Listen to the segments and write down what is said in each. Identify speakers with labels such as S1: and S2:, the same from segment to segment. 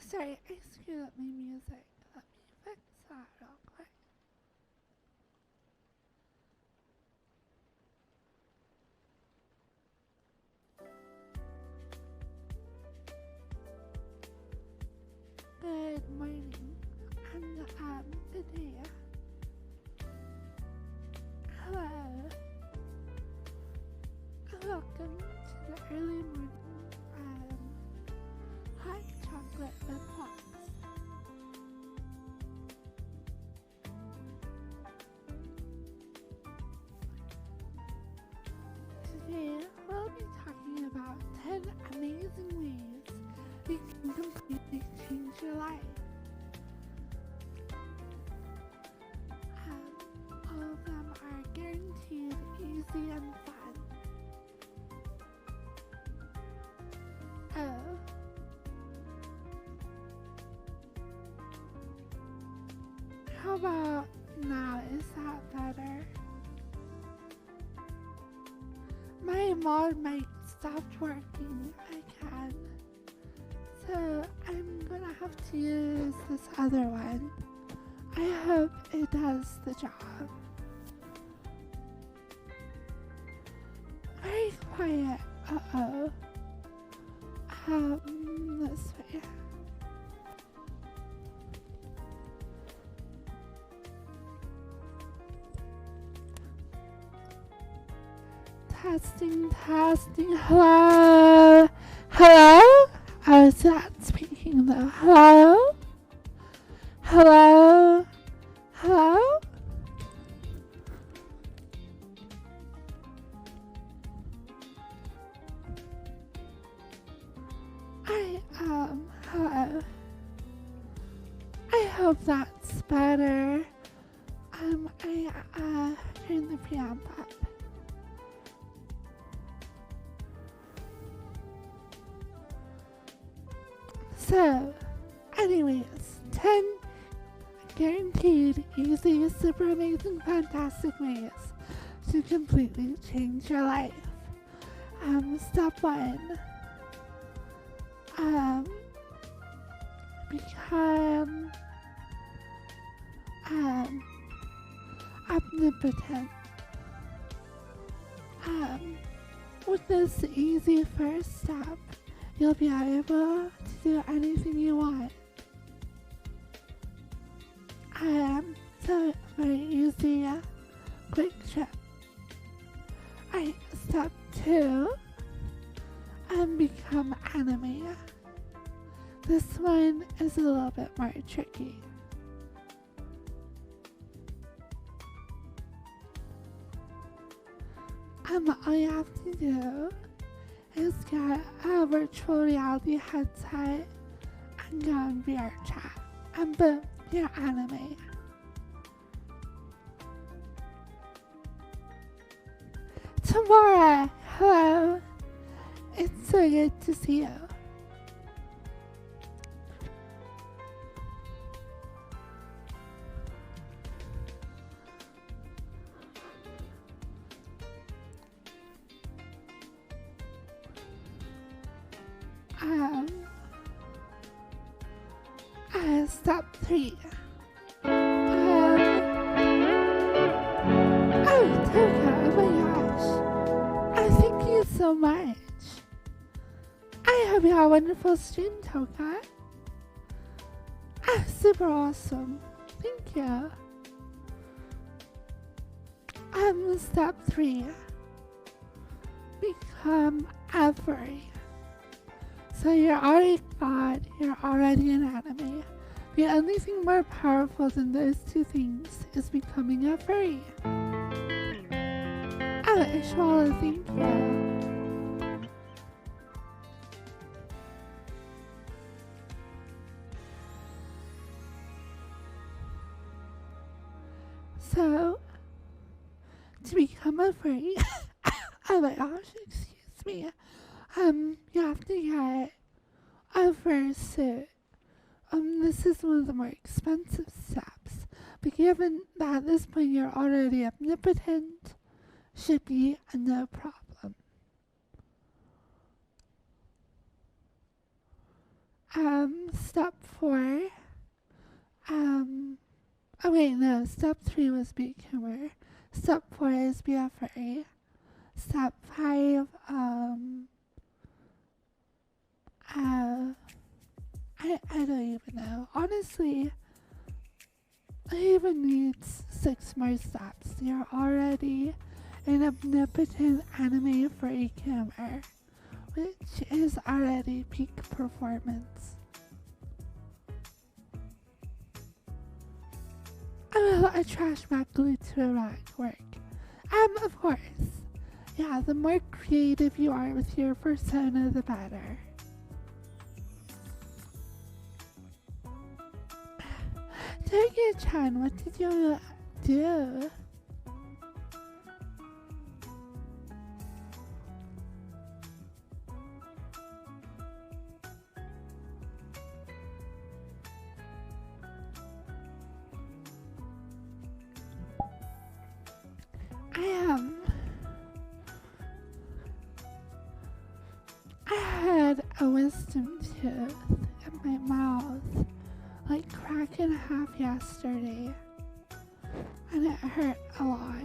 S1: Sorry, I screwed up my music. Let me fix that real quick. Good morning and today. Hello. Welcome to the early morning hot chocolate with Fox. Today we'll be talking about 10 amazing ways you can completely change your life. All of them are guaranteed easy and fun. Oh. How about now? Is that better? My mod mic stopped working again, so I'm gonna have to use this other one. I hope it does the job. Very quiet. Uh-oh. This way. Testing. Hello? Hello? I was not speaking though. Hello? Hello? Hello? Hello. I hope that's better. I turned the preamp up. So, anyways, 10 guaranteed, easy, super amazing, fantastic ways to completely change your life. Step 1. Become omnipotent. With this easy first step, you'll be able to do anything you want. So very easy, quick trip. Alright, step 2, become anime. This one is a little bit more tricky. All you have to do is get a virtual reality headset and go on VR chat, and boom, you're anime. Tamara, hello. It's so good to see you. Step 3. Oh, Toka, oh my gosh. Thank you so much. I hope you have a wonderful stream, Toka. Super awesome. Thank you. Step 3. Become a furry. So you're already God, you're already an anime. The only thing more powerful than those two things is becoming a furry. Ishwala, thank you. So, to become a furry, oh my gosh, excuse me, you have to get a fursuit. This is one of the more expensive steps, but given that at this point you're already omnipotent, should be a no problem. Step 4, oh wait, no, step 3 was be humor. Step 4 is be afraid. Step 5, I don't even know. Honestly, I even need 6 more steps. You're already an omnipotent anime freak gamer, which is already peak performance. Oh, well, a trash bag glued to a rack work. Of course. Yeah, the more creative you are with your persona, the better. Tokyo-chan, what did you do? I had a wisdom tooth in my mouth, like cracked in half yesterday, and it hurt a lot.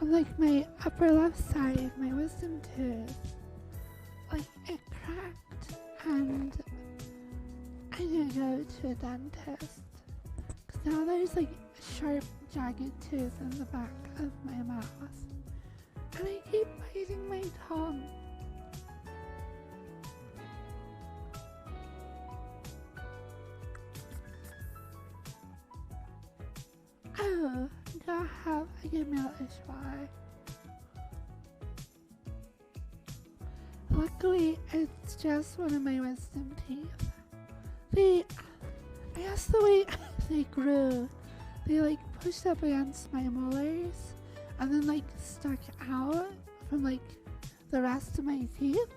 S1: On like my upper left side, my wisdom tooth, like it cracked, and I need to go to a dentist. Cause now there's like a sharp, jagged tooth in the back of my mouth, and I keep biting my tongue. Oh, do I have a Gamelish bar? Luckily, it's just one of my wisdom teeth. I guess the way they grew, they like pushed up against my molars and then like stuck out from like the rest of my teeth.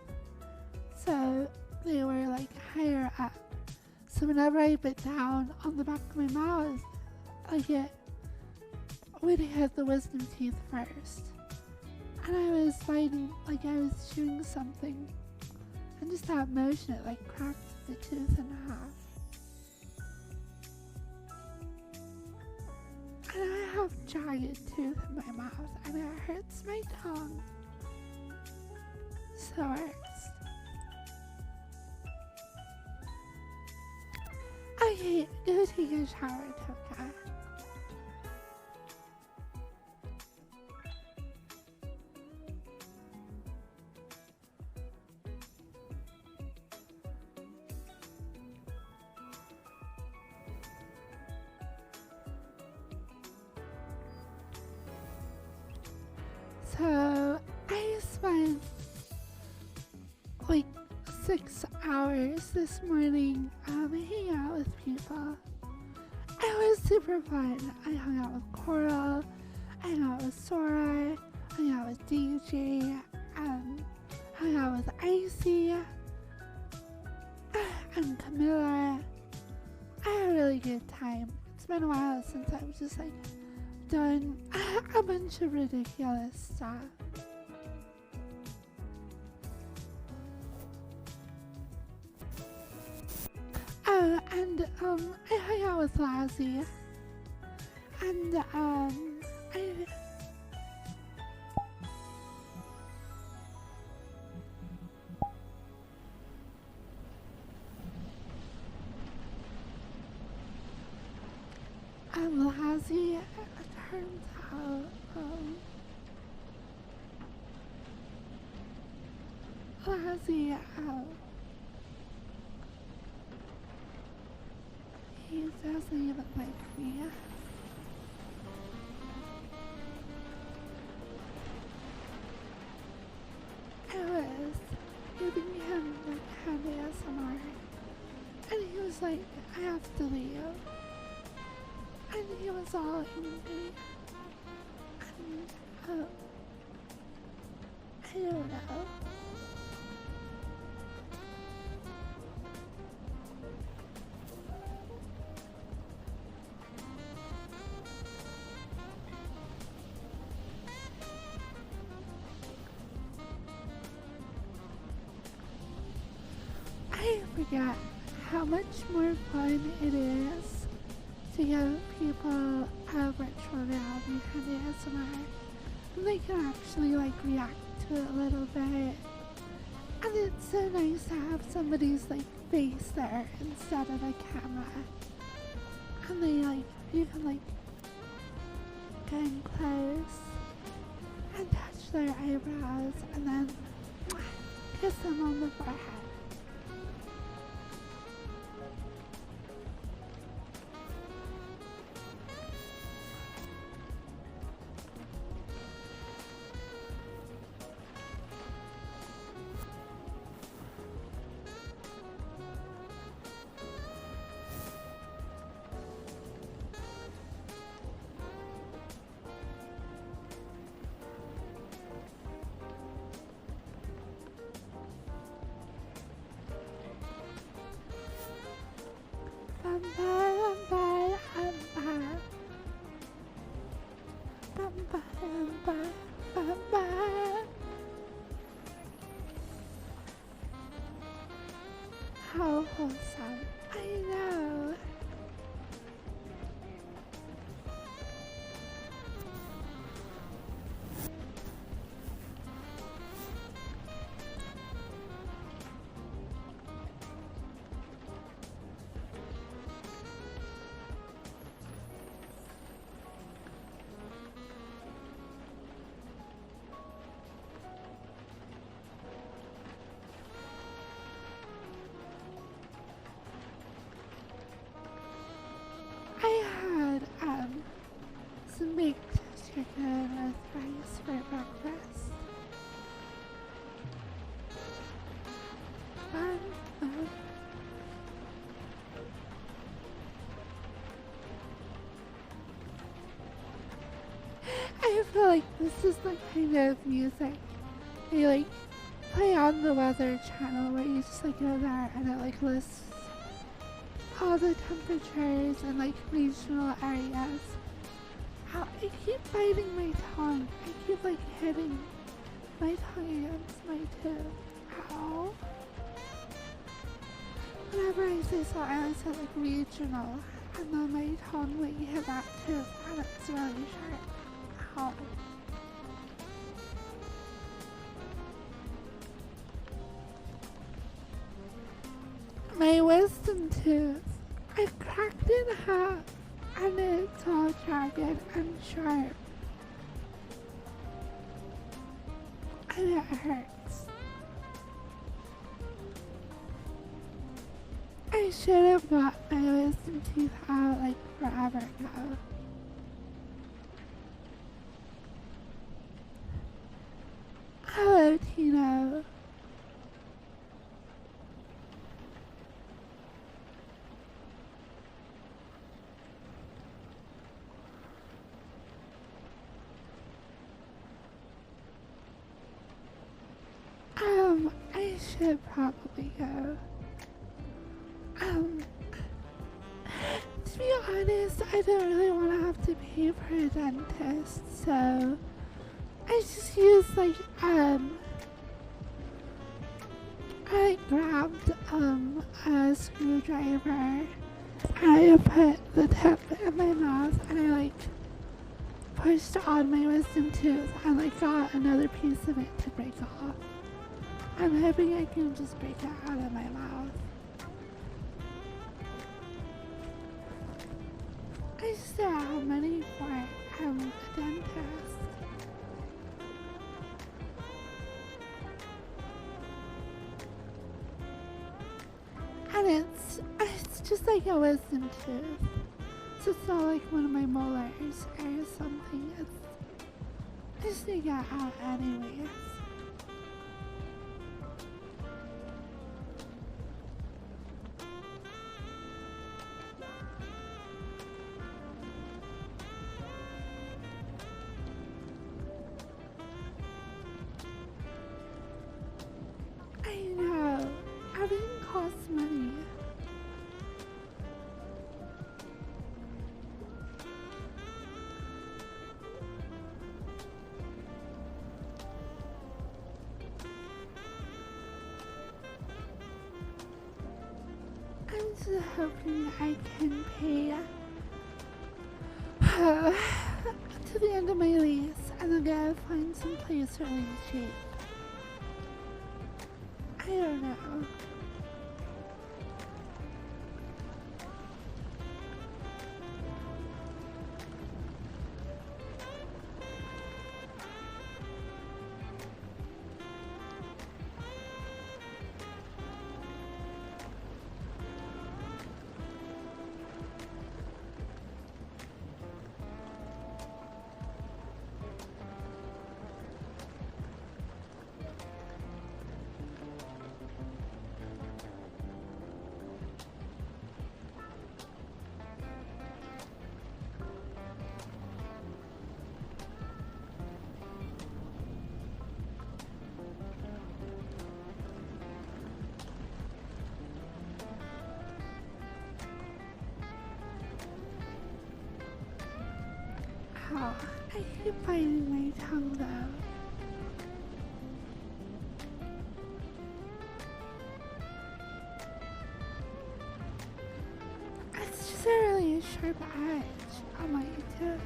S1: So they were like higher up. So whenever I bit down on the back of my mouth, would hit the wisdom teeth first. And I was biting like I was chewing something. And just that motion, it like cracked the tooth in half. And I have jagged tooth in my mouth and it hurts my tongue. So it hurts. Okay, go take a shower, Toka. So I spent like 6 hours this morning hanging out with people. It was super fun. I hung out with Coral, I hung out with Sora, I hung out with DJ, hung out with Icy, and Camilla. I had a really good time. It's been a while since I was just like done a bunch of ridiculous stuff. Oh, and I hung out with Lassie, and Lassie, it turns out, Lassie, he doesn't even like me. I was giving him like hand ASMR, and he was like, I have to leave. And he was all angry. And, I don't know. I forget how much more fun it is to give people a virtual reality kind of ASMR. And they can actually like react to it a little bit. And it's so nice to have somebody's like face there instead of a camera. And they like, you can like get in close and touch their eyebrows and then kiss them on the forehead. How wholesome. I know. I had some baked chicken with rice for breakfast. Fun. I feel like this is the kind of music they like play on the Weather Channel where you just like go there and it like lists all the temperatures and like regional areas. Ow, I keep biting my tongue. I keep like hitting my tongue against my tooth. Ow. Whenever I say so, I always say like regional, and then my tongue like hit that tooth and it's really sharp. Ow. My wisdom tooth, I cracked it in half and it's all jagged and sharp. And it hurts. I should have got my wisdom teeth out like forever ago. Hello, Tino. I should probably go. To be honest, I don't really want to have to pay for a dentist, so I just used like, I grabbed, a screwdriver, and I put the tip in my mouth, and I like pushed on my wisdom tooth, and like got another piece of it to break off. I'm hoping I can just break it out of my mouth. I just don't have money for it. I'm a dentist. And it's just like a wisdom tooth. So it's not like one of my molars or something. I just need to get out anyways. I know. Everything costs money. hoping I can pay to the end of my lease and then go find some place really cheap. I don't know. Oh, I keep biting my tongue though. It's just a really sharp edge on my tooth.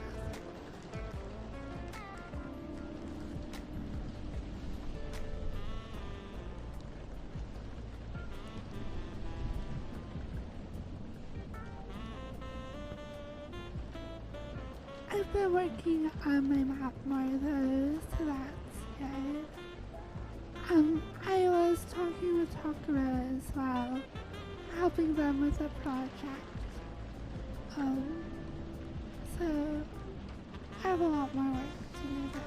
S1: I've been working on my map more though, so that's good. I was talking with Takara as well, helping them with a project. So I have a lot more work to do there.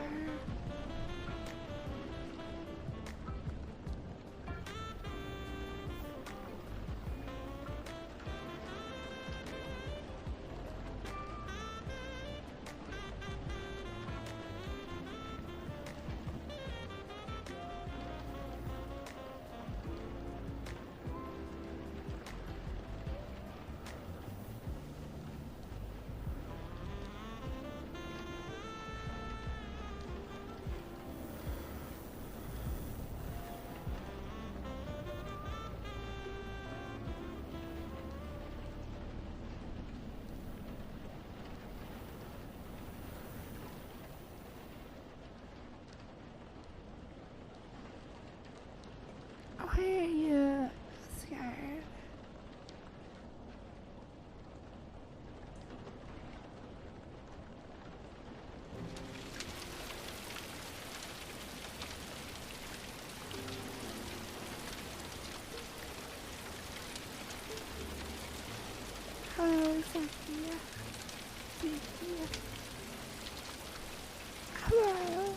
S1: Why are you scared? Hello, Sophia. Sophia. Hello.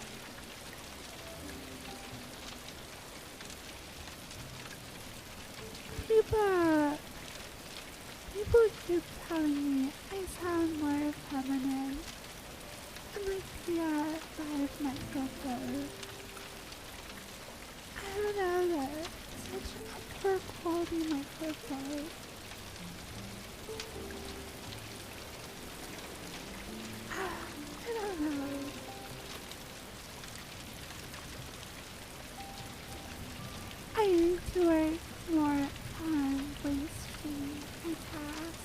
S1: People keep telling me I sound more feminine, and my PS5 microphone. I don't know though, such a poor quality microphone. I don't know. I need to work more on wasting my tasks.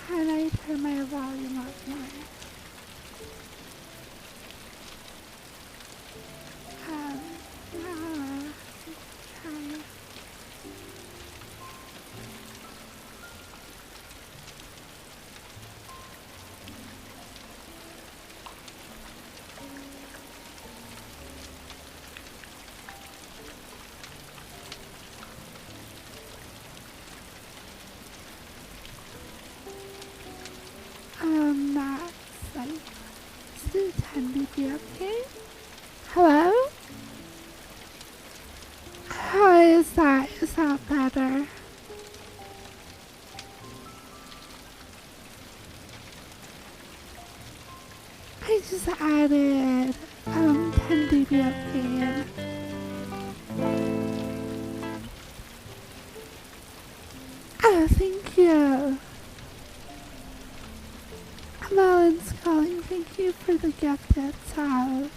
S1: Can I turn my volume up more? Try. That's like still 10 dB okay? Hello? How is that? Is that better? I just added 10 dB of gain. Oh, thank you. Melon's calling. Thank you for the gift itself.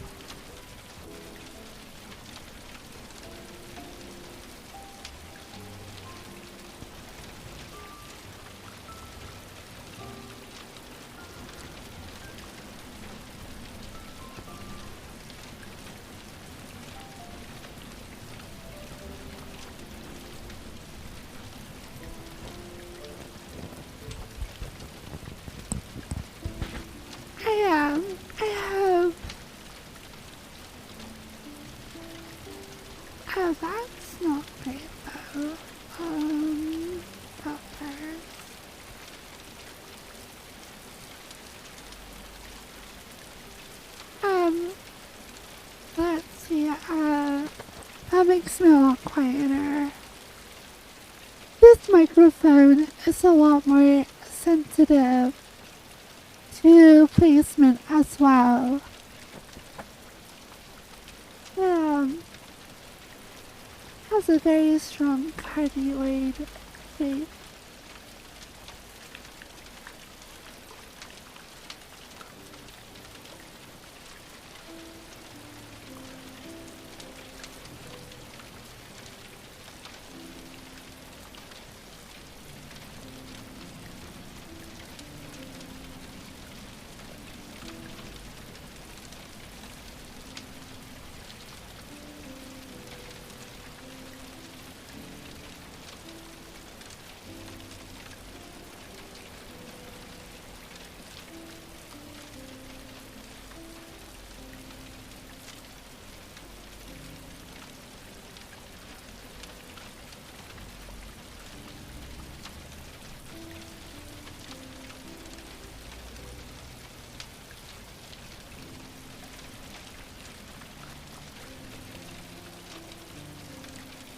S1: I am. I have. Oh, that's not great though. Buffers. Let's see. That makes me a lot quieter. This microphone is a lot more sensitive to placement as well. Has a very strong cardioid shape.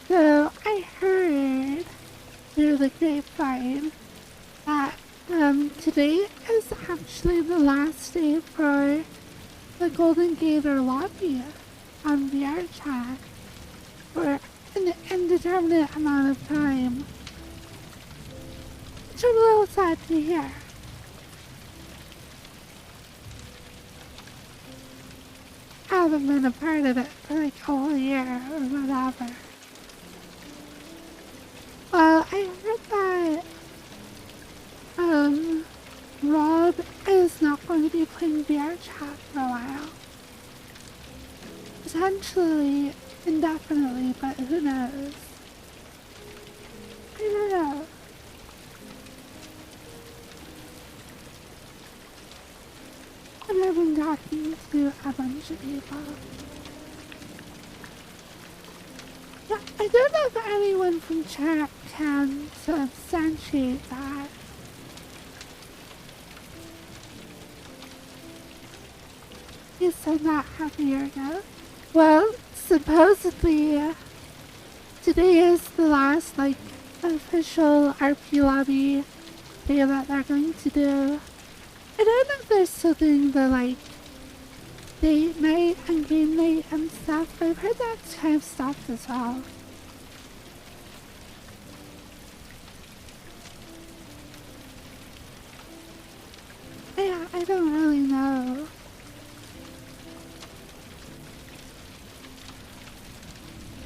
S1: So I heard through the grapevine that today is actually the last day for the Golden Gator lobby on VRChat for an indeterminate amount of time. Which I'm a little sad to hear. I haven't been a part of it for like a whole year or whatever. Well, I heard that Rob is not going to be playing VRChat for a while. Potentially indefinitely, but who knows? I don't know. I've been talking to a bunch of people. Yeah, I don't know if anyone from chat can substantiate that. You said that half a year ago? Well, supposedly today is the last official RP lobby day that they're going to do. I don't know if they're still doing the date night and game night and stuff, but I've heard that's kind of stopped as well. Yeah, I don't really know.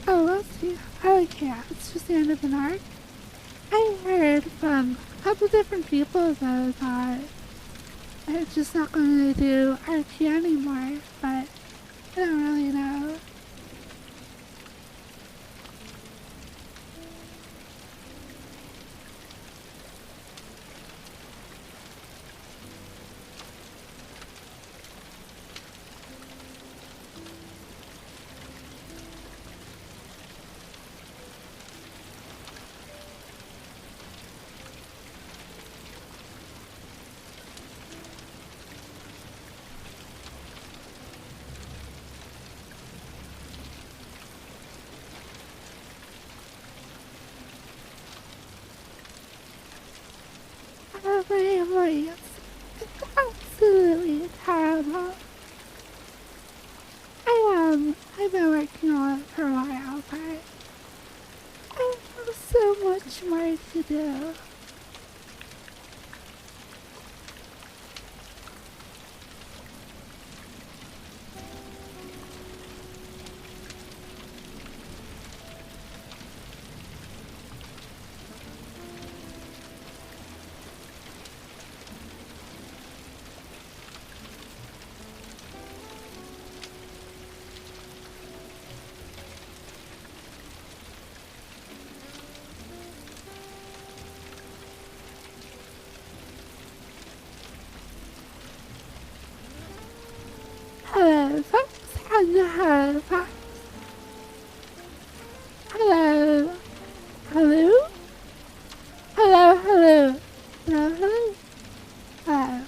S1: Oh, we'll see. Okay, yeah, it's just the end of an arc. I heard from a couple different people though that they're just not going to do RP anymore, but I don't really know. Oh, my voice is absolutely terrible. Firefox and Firefox. Hello. Hello? Hello, hello. Hello, hello. Hello.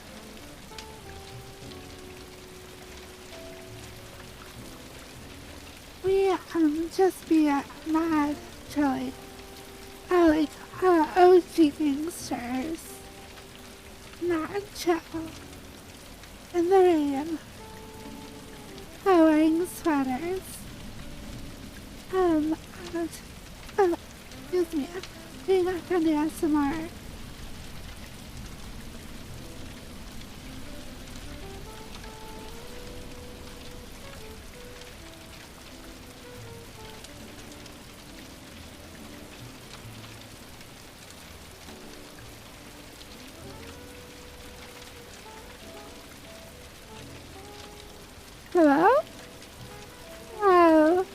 S1: We just be mad, actually. Like OG gangsters. Mad chill. In the rain. Wearing sweaters. And, excuse me, being a kind of ASMR. Hello? Hello?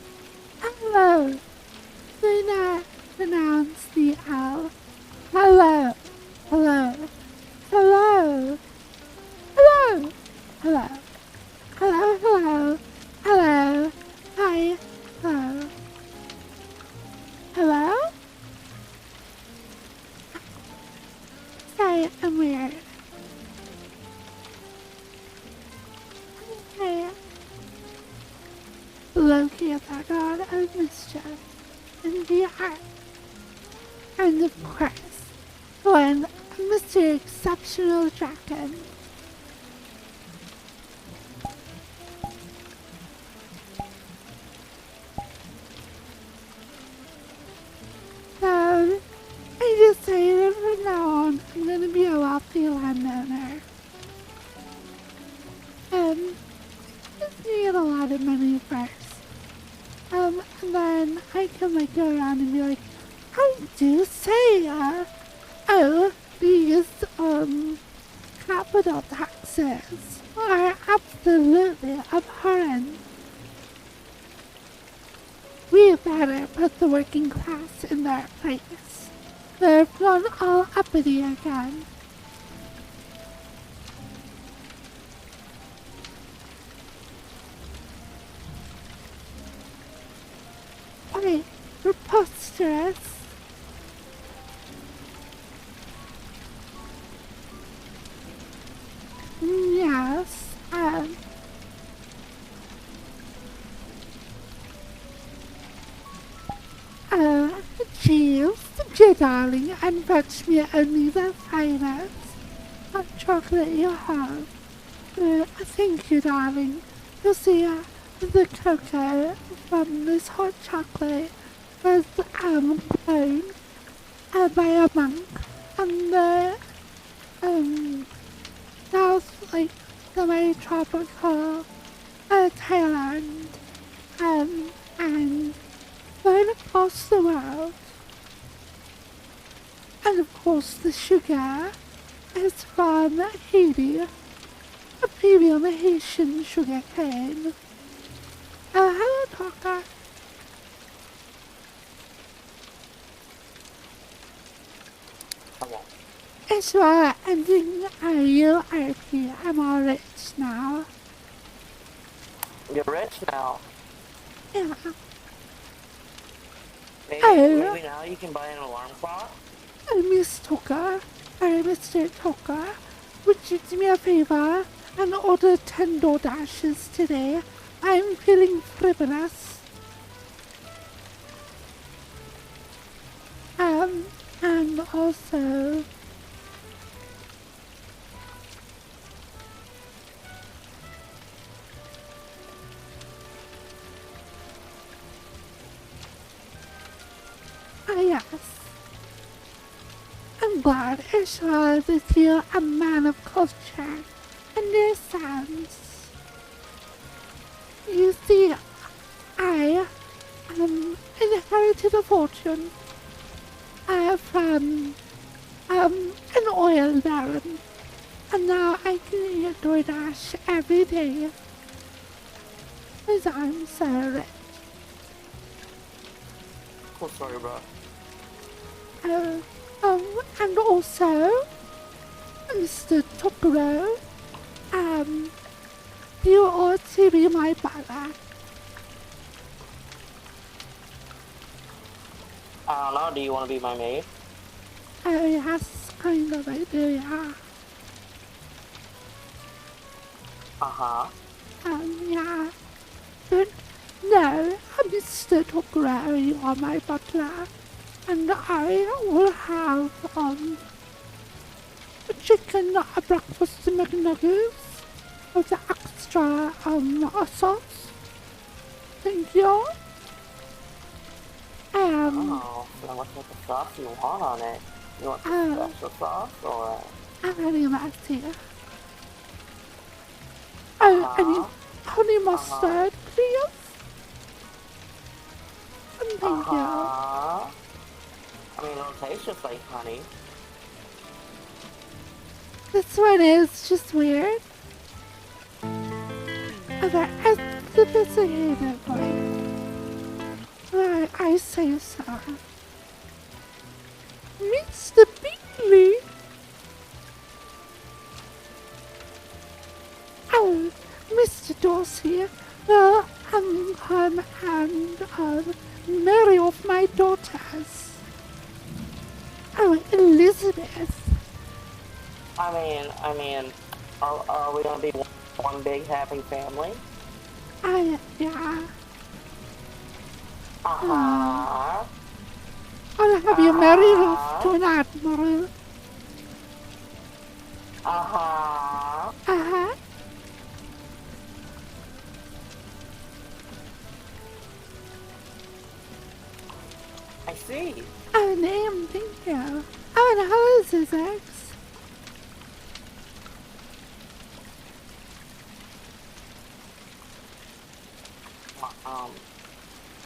S1: Hello? Do not pronounce the L. Hello? Hello? Hello? Hello? Hello? Hello? Hello? Hello? Hi? Hello? Hello? Sorry, I'm weird. Okay. Loki is our god of mischief and the heart. And of course, when Mr. Exceptional Dragon. So, I decided from now on, I'm gonna be a wealthy landowner. Just need a lot of money first. And then I can like go around and be like, I do say, oh, these, capital taxes are absolutely abhorrent. We better put the working class in their place. They've gone all uppity again. Wait, preposterous. Yes, jeez, dear darling, and fetch me only the finest hot chocolate you have. Thank you, darling. You see, the cocoa from this hot chocolate was grown by a monk, and that was like the very tropical Thailand, and going across the world. And of course, the sugar is from Haiti, a premium Haitian sugar cane. Hello, Talker. It's why I'm doing URP. I'm all rich now.
S2: You're rich now.
S1: Yeah.
S2: Maybe now you can buy an alarm clock?
S1: Miss Talker, Mr. Talker, would you do me a favor and order 10 DoorDashes today? I'm feeling frivolous. And also, yes, I'm glad I saw that you're a man of culture and your sense. You see, I inherited a fortune from an oil baron, and now I can eat DoorDash every day because I'm so rich.
S2: Cool story, bro.
S1: And also, Mr. Tokoro, do you or to be my butler?
S2: I don't know, do you want to be my maid?
S1: Oh yes, kind of I do, yeah.
S2: Uh-huh.
S1: Yeah. But no, Mr. Toguro, you are my butler. And I will have, a chicken breakfast McNuggets with the extra, sauce. Thank you.
S2: Oh, so what type of sauce you want on it? You want the special sauce or?
S1: I'm really mad here. Oh, I mean, honey mustard, please. And thank you.
S2: I mean, it'll taste just like honey.
S1: This one is just weird. Okay, I sophisticated voice. I say so. Mr. Bingley? Oh, Mr. Darcy, and Mary of my daughters. Oh, Elizabeth.
S2: I mean, are we gonna be one big happy family?
S1: Yeah.
S2: Uh-huh.
S1: I'll have you married off to an admiral.
S2: Uh-huh.
S1: Uh-huh.
S2: I see.
S1: Oh, name, thank you. Oh, and how is his ex?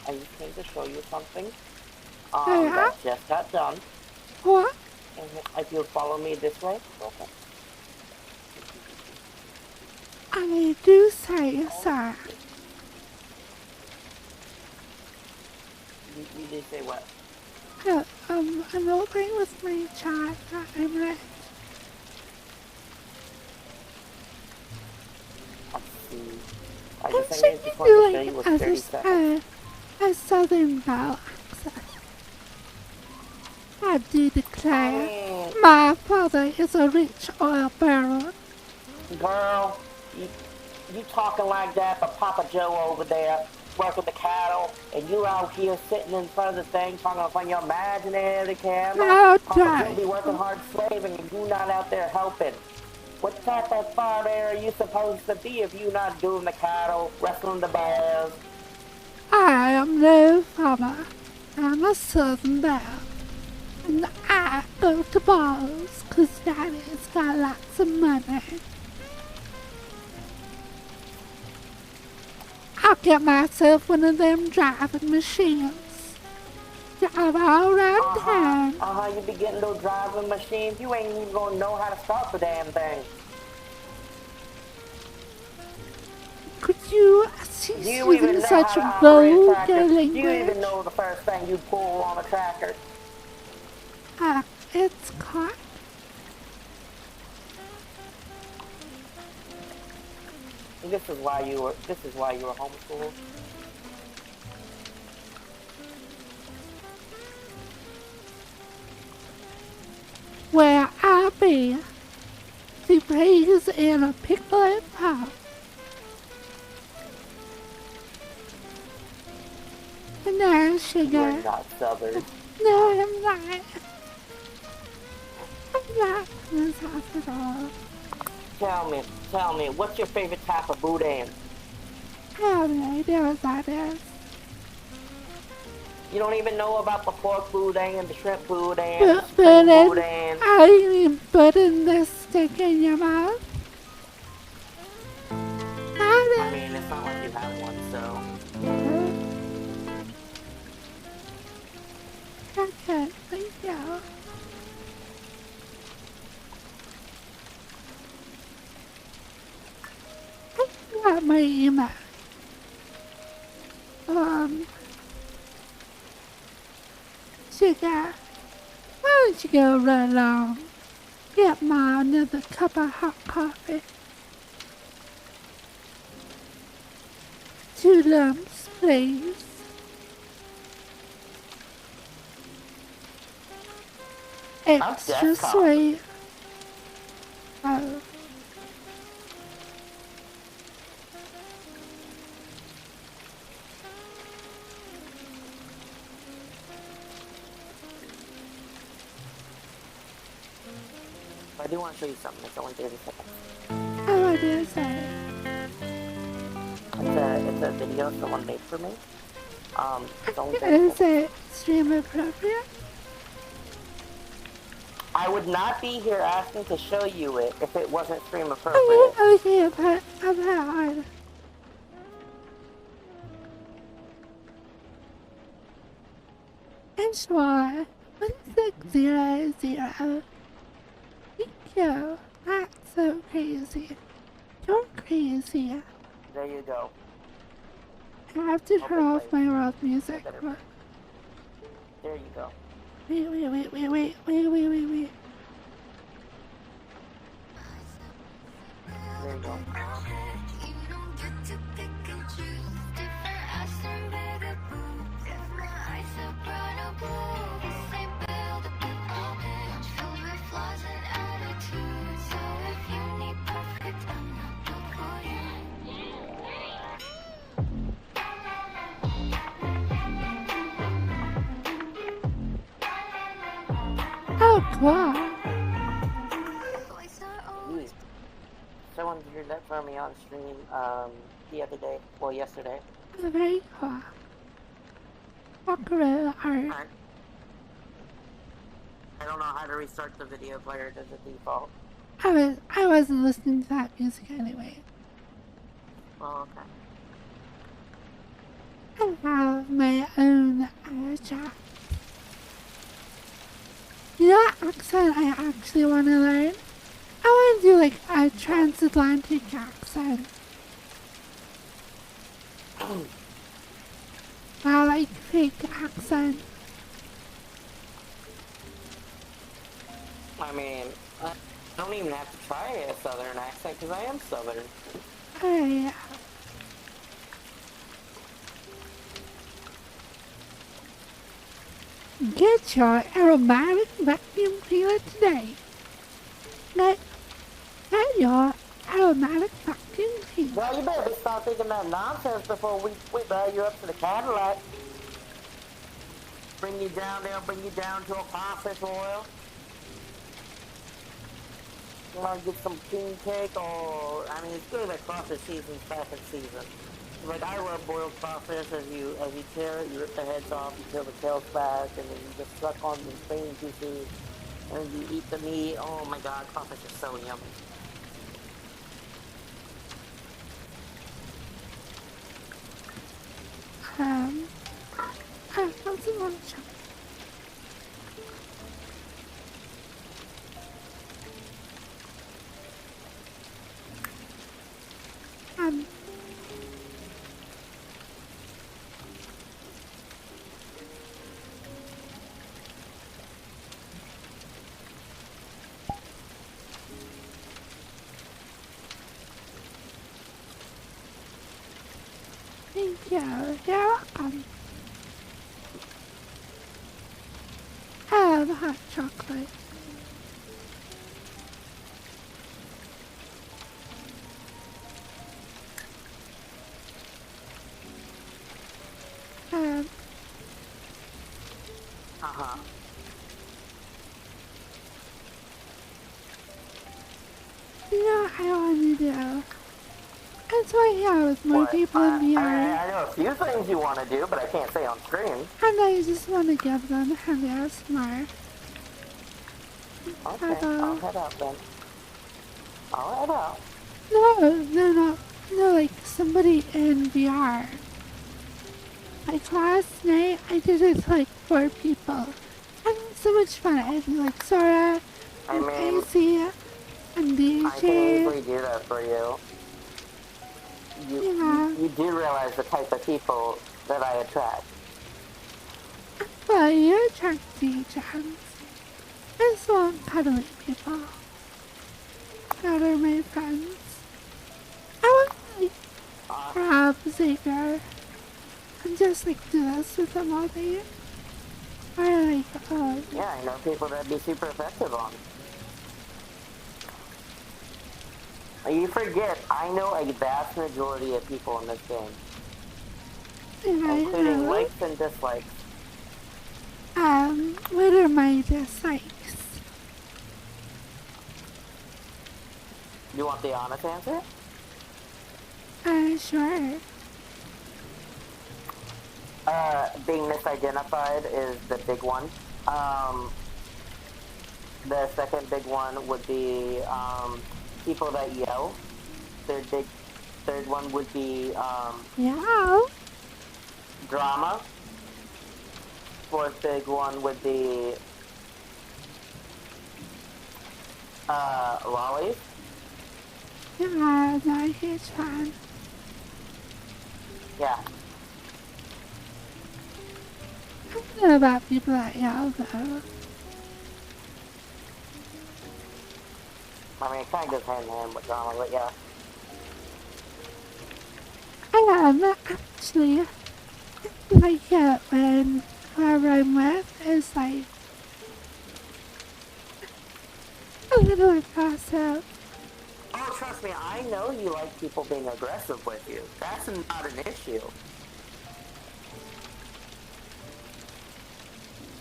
S2: I just came to show you something.
S1: Yeah?
S2: That just got done.
S1: What?
S2: And if you'll follow me this way, okay.
S1: I do say, sir.
S2: You did say what?
S1: I'm opening with my chat. I'm right.
S2: Let's see. I
S1: I'm
S2: just wanted to show you with 30 seconds.
S1: a southern belle accent. I do declare, my father is a rich oil baron.
S2: Girl, you talking like that for Papa Joe over there working the cattle, and you out here sitting in front of the thing talking about your imaginary camera.
S1: How
S2: Papa Joe be working hard slaving, and you not out there helping. What type of farmer are you supposed to be if you not doing the cattle, wrestling the bears?
S1: I am no farmer. I'm a southern belle. And I go to balls, 'cause Daddy's got lots of money. I'll get myself one of them driving machines. Drive all around town.
S2: You be getting those driving machines. You ain't even gonna know how to start the damn thing.
S1: Could you assist
S2: You
S1: with
S2: even know
S1: such
S2: how to operate a
S1: vulgar
S2: tractor.
S1: language?
S2: You even know the first thing you pull on a tractor.
S1: It's caught.
S2: This is why you were homeschooled.
S1: Where I be, the praise in a pickle pot. No, sugar.
S2: You're not Southern.
S1: No, I'm not. I'm not in this house at all.
S2: Tell me, what's your favorite type of boudin?
S1: I have no idea what that is.
S2: You don't even know about the pork boudin, the shrimp boudin,
S1: But,
S2: the spring
S1: then,
S2: boudin.
S1: how do you mean putting this stick in your mouth?
S2: I mean, it's not like you have one, so...
S1: Okay, thank you. I got my email. Sugar, why don't you go right along? Get my another cup of hot coffee. the lumps, please. Extra sweet. Oh.
S2: I do want to show you something. It's only 30 seconds.
S1: Oh, what is it?
S2: It's a video someone made for me. It's only 30
S1: Is
S2: seconds.
S1: it stream appropriate?
S2: I would not be here asking to show you it if it wasn't stream appropriate.
S1: Oh, okay, I've heard. And sure, 1600. Thank you. That's so crazy. You're crazy.
S2: There you go.
S1: I have to turn off my world music.
S2: There you go.
S1: Wait.
S2: There you go.
S1: Oh, cool.
S2: Someone did that for me on stream the other day. Well, yesterday.
S1: Very cool. Walk around art.
S2: I don't know how to restart the video player. Does it default?
S1: I wasn't listening to that music anyway.
S2: Oh, okay.
S1: I have my own chat. You know what accent I actually want to learn? I want to do like a transatlantic accent. Like fake accent.
S2: I mean, I don't even have to try a southern accent because I am southern.
S1: Oh yeah. Get your aromatic vacuum cleaner today. Get your aromatic vacuum cleaner.
S2: Well, you better start thinking that nonsense before we bring you up to the Cadillac. Bring you down there, bring you down to a process oil. You want to get some king cake or, I mean, it's good that crawfish season's back in season. Like I love boiled crawfish. As you tear it, you rip the heads off, you peel the tails back, and then you just suck on the green juices, and you eat the meat. Oh my god, crawfish is so yummy.
S1: I also want to check. Thank you. You're welcome. I love hot chocolate.
S2: Uh-huh.
S1: You know what I want to do? That's why here with more people in VR.
S2: I know a few things you want to do, but I can't say on screen.
S1: And I just want to give them heavy ASMR.
S2: Okay, I'll head out then. I'll head out.
S1: No, like somebody in VR. Like last night, I did it to like 4 people. Having so much fun. I had like Sora, and Casey, and DJ.
S2: I can easily do that for you. You do realize the type of people that I attract.
S1: Well, you attract DJs. I just want cuddly people. That are my friends. I grab Xavier and just like do this with them all day. Or like,
S2: Yeah, I know people that'd be super effective on. You forget, I know a vast majority of people in this game, including likes and dislikes.
S1: What are my dislikes?
S2: You want the honest answer?
S1: Sure.
S2: Being misidentified is the big one. The second big one would be people that yell. Third one would be
S1: Yeah.
S2: drama. Fourth big one would be lollies.
S1: Yeah, I'm not a huge fan.
S2: Yeah.
S1: I don't know about people that yell though.
S2: I mean, it kind of goes hand in hand with drama, but yeah.
S1: Actually, like it when whoever I'm with is like a little aggressive.
S2: Oh, trust me, I know you like people being aggressive with you. That's not an issue.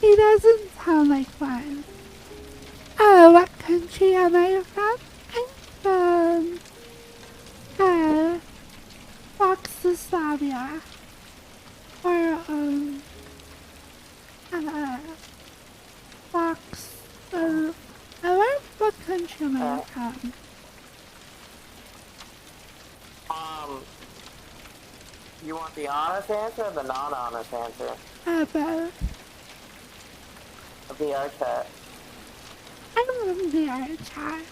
S1: He doesn't sound like one. Oh, what country am I from? I'm from, Czechoslovakia. Or, Fox, what country am I from?
S2: You want the honest answer or the non-honest answer?
S1: Both.
S2: The chat.
S1: I'm from the chat.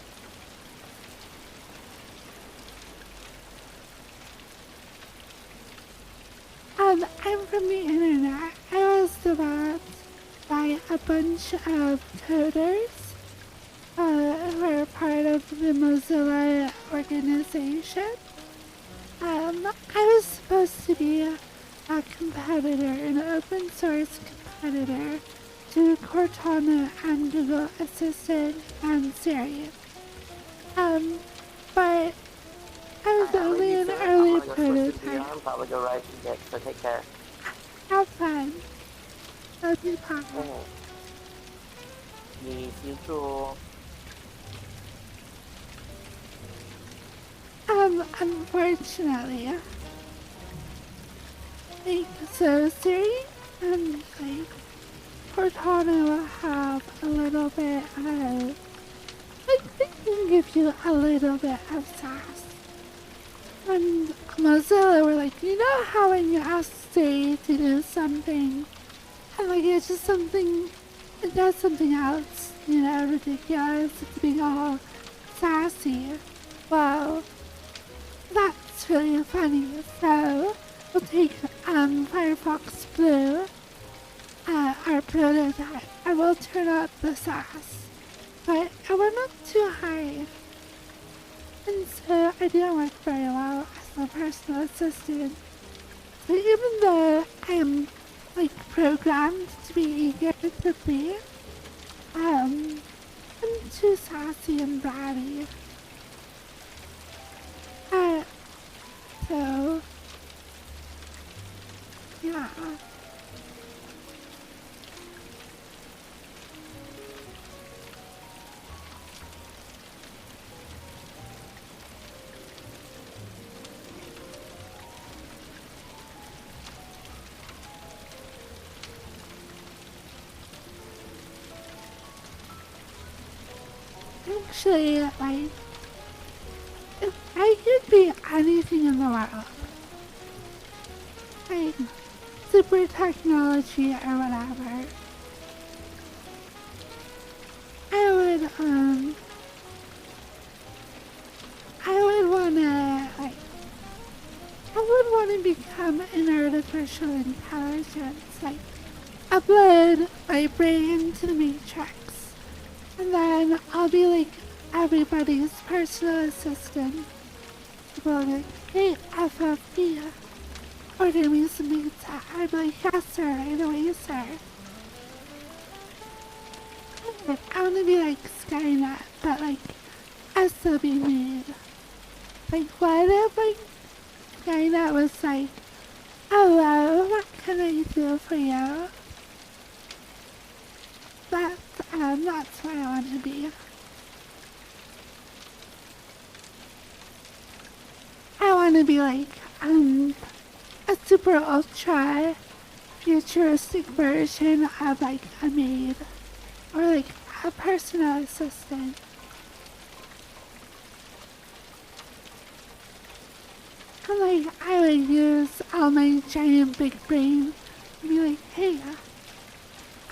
S1: I'm from the internet. I was developed by a bunch of coders who are part of the Mozilla organization. I was supposed to be a competitor, an open source competitor to Cortana and Google Assistant and Siri. But I was only an early prototype.
S2: I'm probably go right to get, so take care.
S1: Have fun. Love you, Papa.
S2: Yes, you too.
S1: Unfortunately, like, so Siri and, like, Cortana will have a little bit of, like, they can give you a little bit of sass. And Mozilla were like, you know how when you ask Siri to do something, and, like, it's just something, it does something else, you know, ridiculous, it's being all sassy. Well, that's really funny. So we'll take Firefox Blue, our prototype, and we'll turn up the sass. But I went up too high. And so I didn't work very well as a personal assistant. So even though I'm like programmed to be eager to be, I'm too sassy and bratty. So, yeah. Actually, like, if I could be anything in the world, like super technology or whatever, I would wanna become an artificial intelligence, like upload my brain to the matrix, and then I'll be like everybody's personal assistant. People are like, hey, FF order me some pizza, I'd be like, yes sir, right away sir. I want to be like Skynet, but like SOB made. Like what if like Skynet was like, hello, what can I do for you? That's what I want to be. I want to be like, a super ultra futuristic version of like a maid. Or like a personal assistant. And like, I would use all my giant big brain and be like, hey,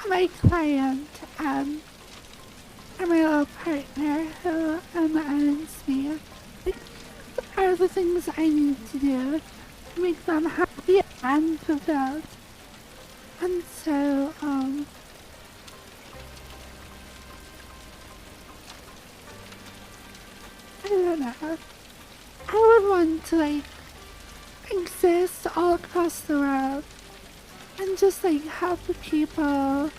S1: my client, or my little partner who owns me, like, what are the things I need to do to make them happy and fulfilled? And so, I don't know. I would want to like exist all across the world and just like help the people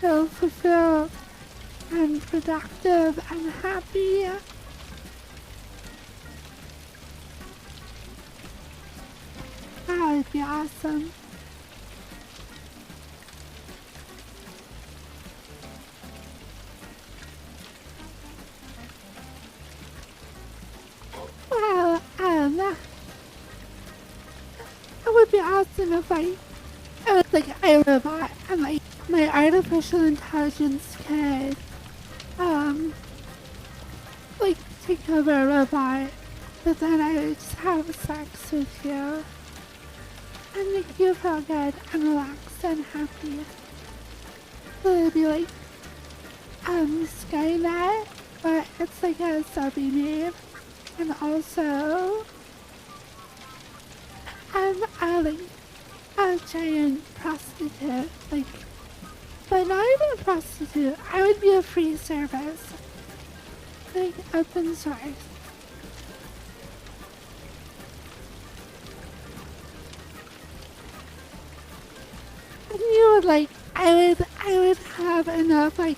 S1: feel fulfilled and productive and happy. That would be awesome. Well, it would be awesome if I was like a robot and like my artificial intelligence could, like take over a robot, but then I would just have sex with you and make you feel good and relaxed and happy. So it'd be like, Skynet, but it's like a subby maid. And also, like a giant prostitute, like, but not even a prostitute. I would be a free service, like open source. And you would like, I would have enough like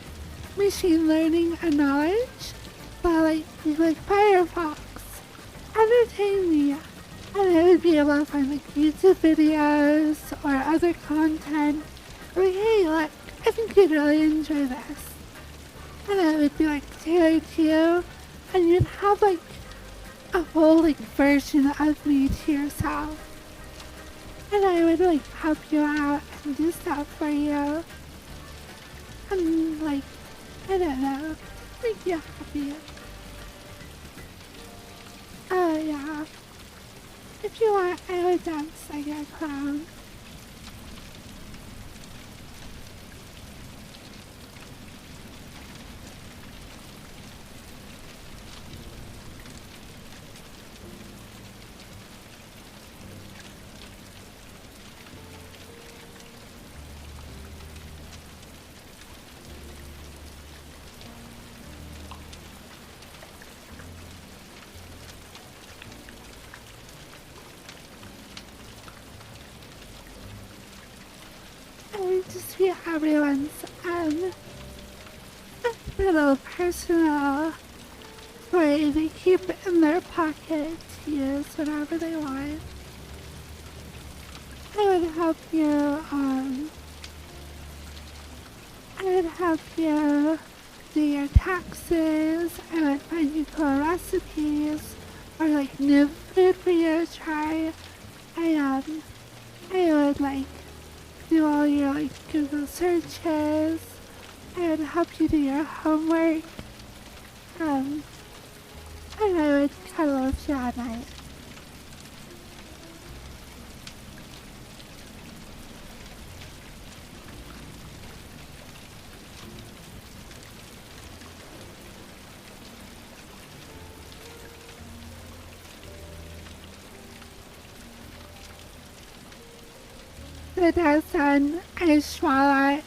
S1: machine learning and knowledge, but like Firefox. Entertain me, and I would be able to find like YouTube videos or other content. Like, hey, look, I think you'd really enjoy this, and it would be like tailored to you, and you'd have like a whole like version of me to yourself, and I would like help you out and do stuff for you, and like, I don't know, make you happy. Oh yeah. If you want, I would dance like a clown. Just be everyone's little personal toy they keep in their pocket to use whenever they want. I would help you do your taxes. I would find you cool recipes or like new food for you to try. I would like do all your like Google searches. I would help you do your homework. And I would cuddle with you at night. It does sound I swallow it.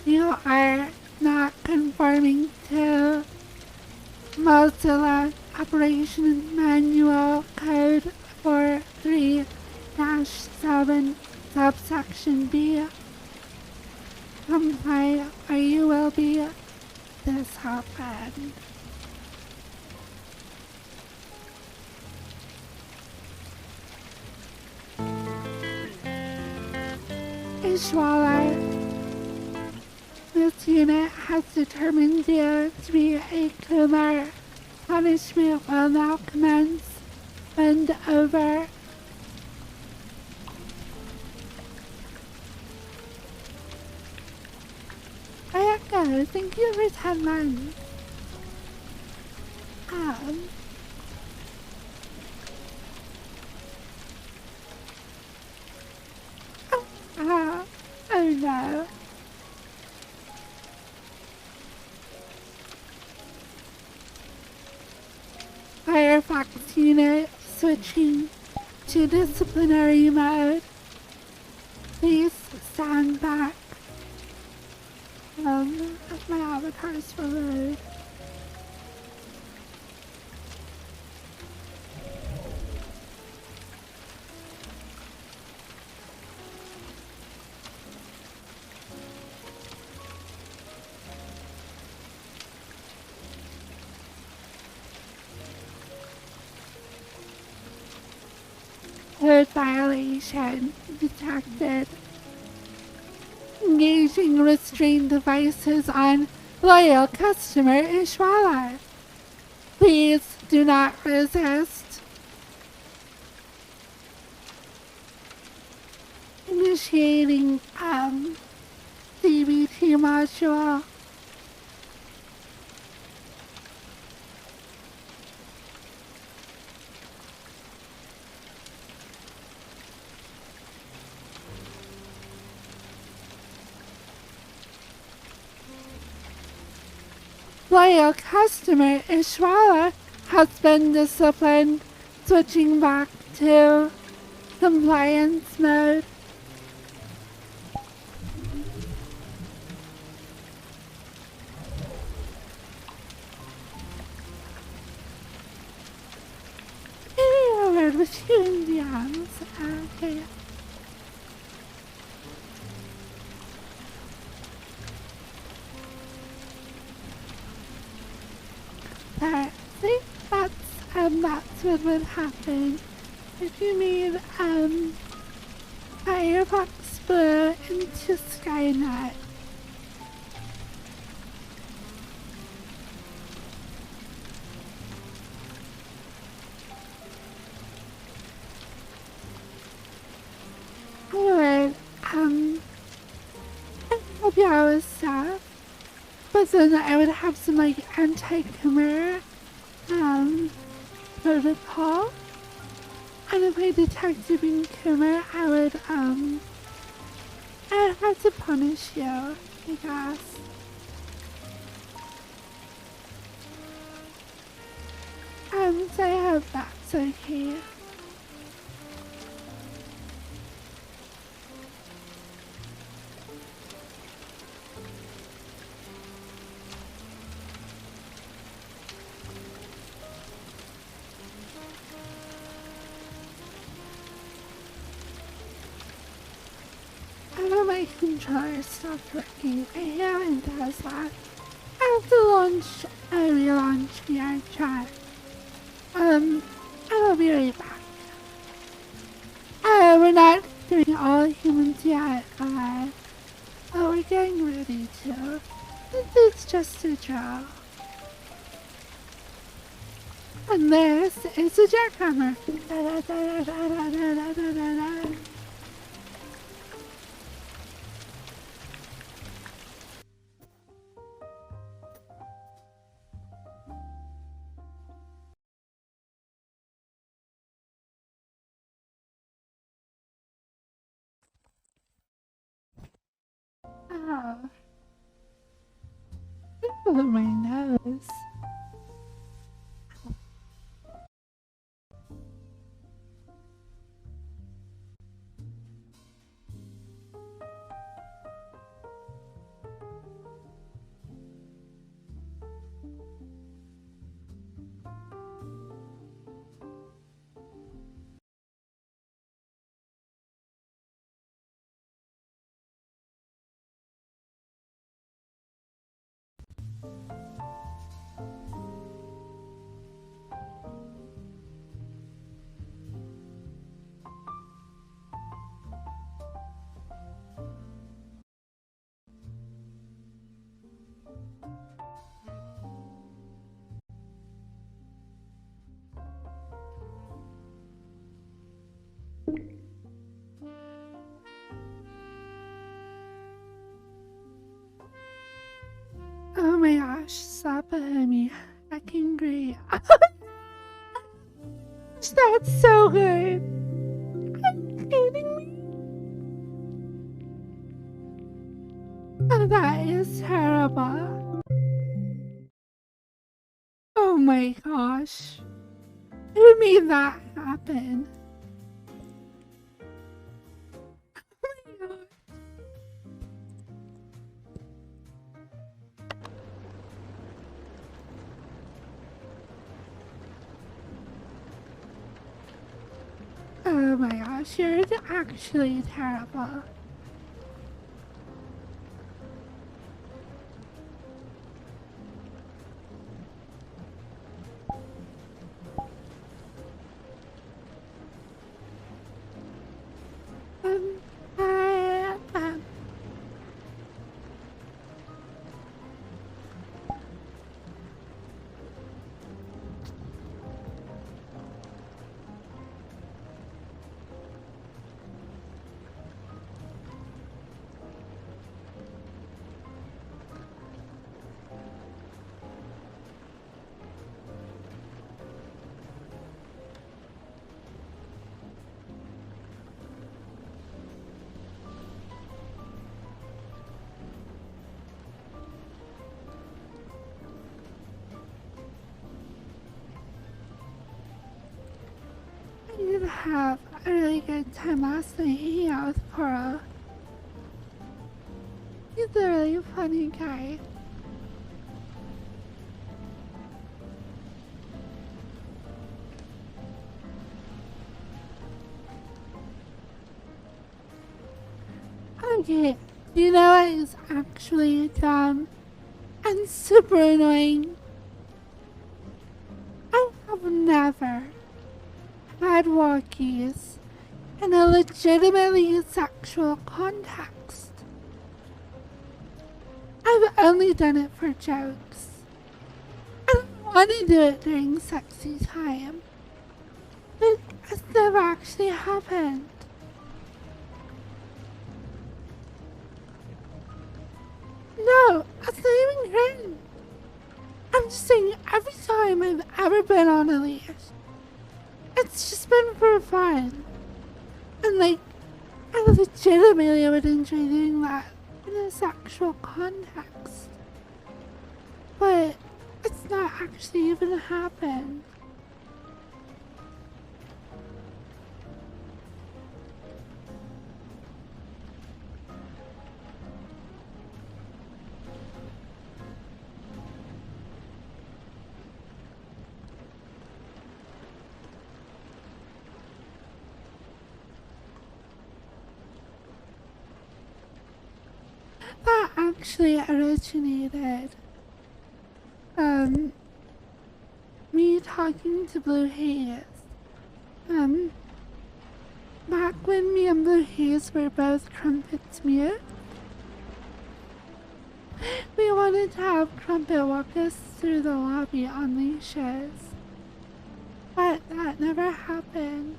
S1: You are not conforming to Mozilla Operation Manual Code 439. 7 subsection B. Comply or you will be disciplined. Ishwala, this unit has determined you to be a Kumar. Punishment will now commence. Bend over. Ayako, thank you for 10 months. Oh no. Firefox unit switching to disciplinary mode. Please stand back. As my avatars will load. Code violation detected. Engaging restraint devices on loyal customer Ishwala. Please do not resist. Initiating DBT module. Loyal customer Ishwala has been disciplined, switching back to compliance mode. Word with you Indians. Okay. I think that's what would happen if you made Firefox Blue into Skynet. I would help you out with stuff, but then I would have some like anti-camera protocol. And if I detected being Kumar, I'd have to punish you, I guess. So I hope that's okay. My controller stopped working. I haven't does that. I have to launch a relaunch VR chat. I'll be right back. We're not doing all humans yet. We're getting ready to. It's just a draw. And this is a jackhammer. Oh, my nose. Oh my gosh, stop it, me. Fucking great. That's so good. Are you kidding me? Oh, that is terrible. Oh my gosh. Who made that happen? Oh my god. Oh my gosh, you're actually terrible. Um, I, um, I did have a really good time last night hanging out with Pearl. He's a really funny guy. Okay, you know what is actually dumb and super annoying? I have never had walkies in a legitimately sexual context. I've only done it for jokes. I don't want to do it during sexy time. But it's never actually happened. No, that's not even cringe. I'm just saying every time I've ever been on a leash, it's just been for fun. And like, I legitimately would enjoy doing that in a sexual context. But it's not actually even happened. That actually originated, um, me talking to Blue Haze. Um, Back when me and Blue Haze were both Crumpet's mute, we wanted to have Crumpet walk us through the lobby on leashes. But that never happened.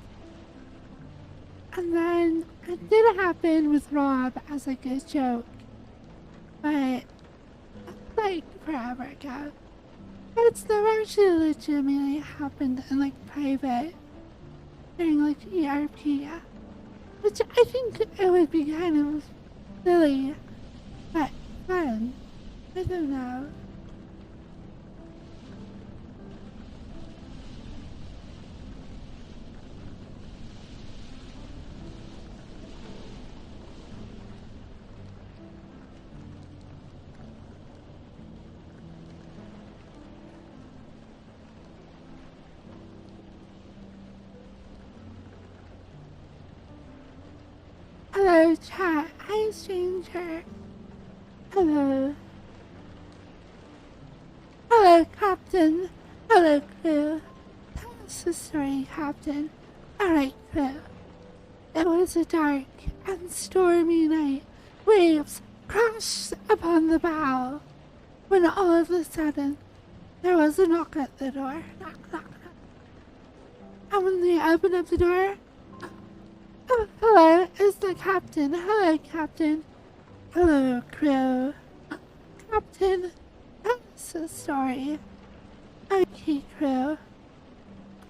S1: And then it did happen with Rob as like a joke. But like forever ago. But it's never actually legitimately happened in like private during like ERP. Which I think it would be kind of silly, but fun. I don't know. Hello, chat. Hi, stranger. Hello. Hello, Captain. Hello, crew. Tell us the story, Captain. Alright, crew. It was a dark and stormy night. Waves crashed upon the bow. When all of a sudden, there was a knock at the door. Knock, knock, knock. And when they opened up the door, oh, hello, it's the captain. Hello, Captain. Hello, crew. Captain, that's the story. Okay, crew.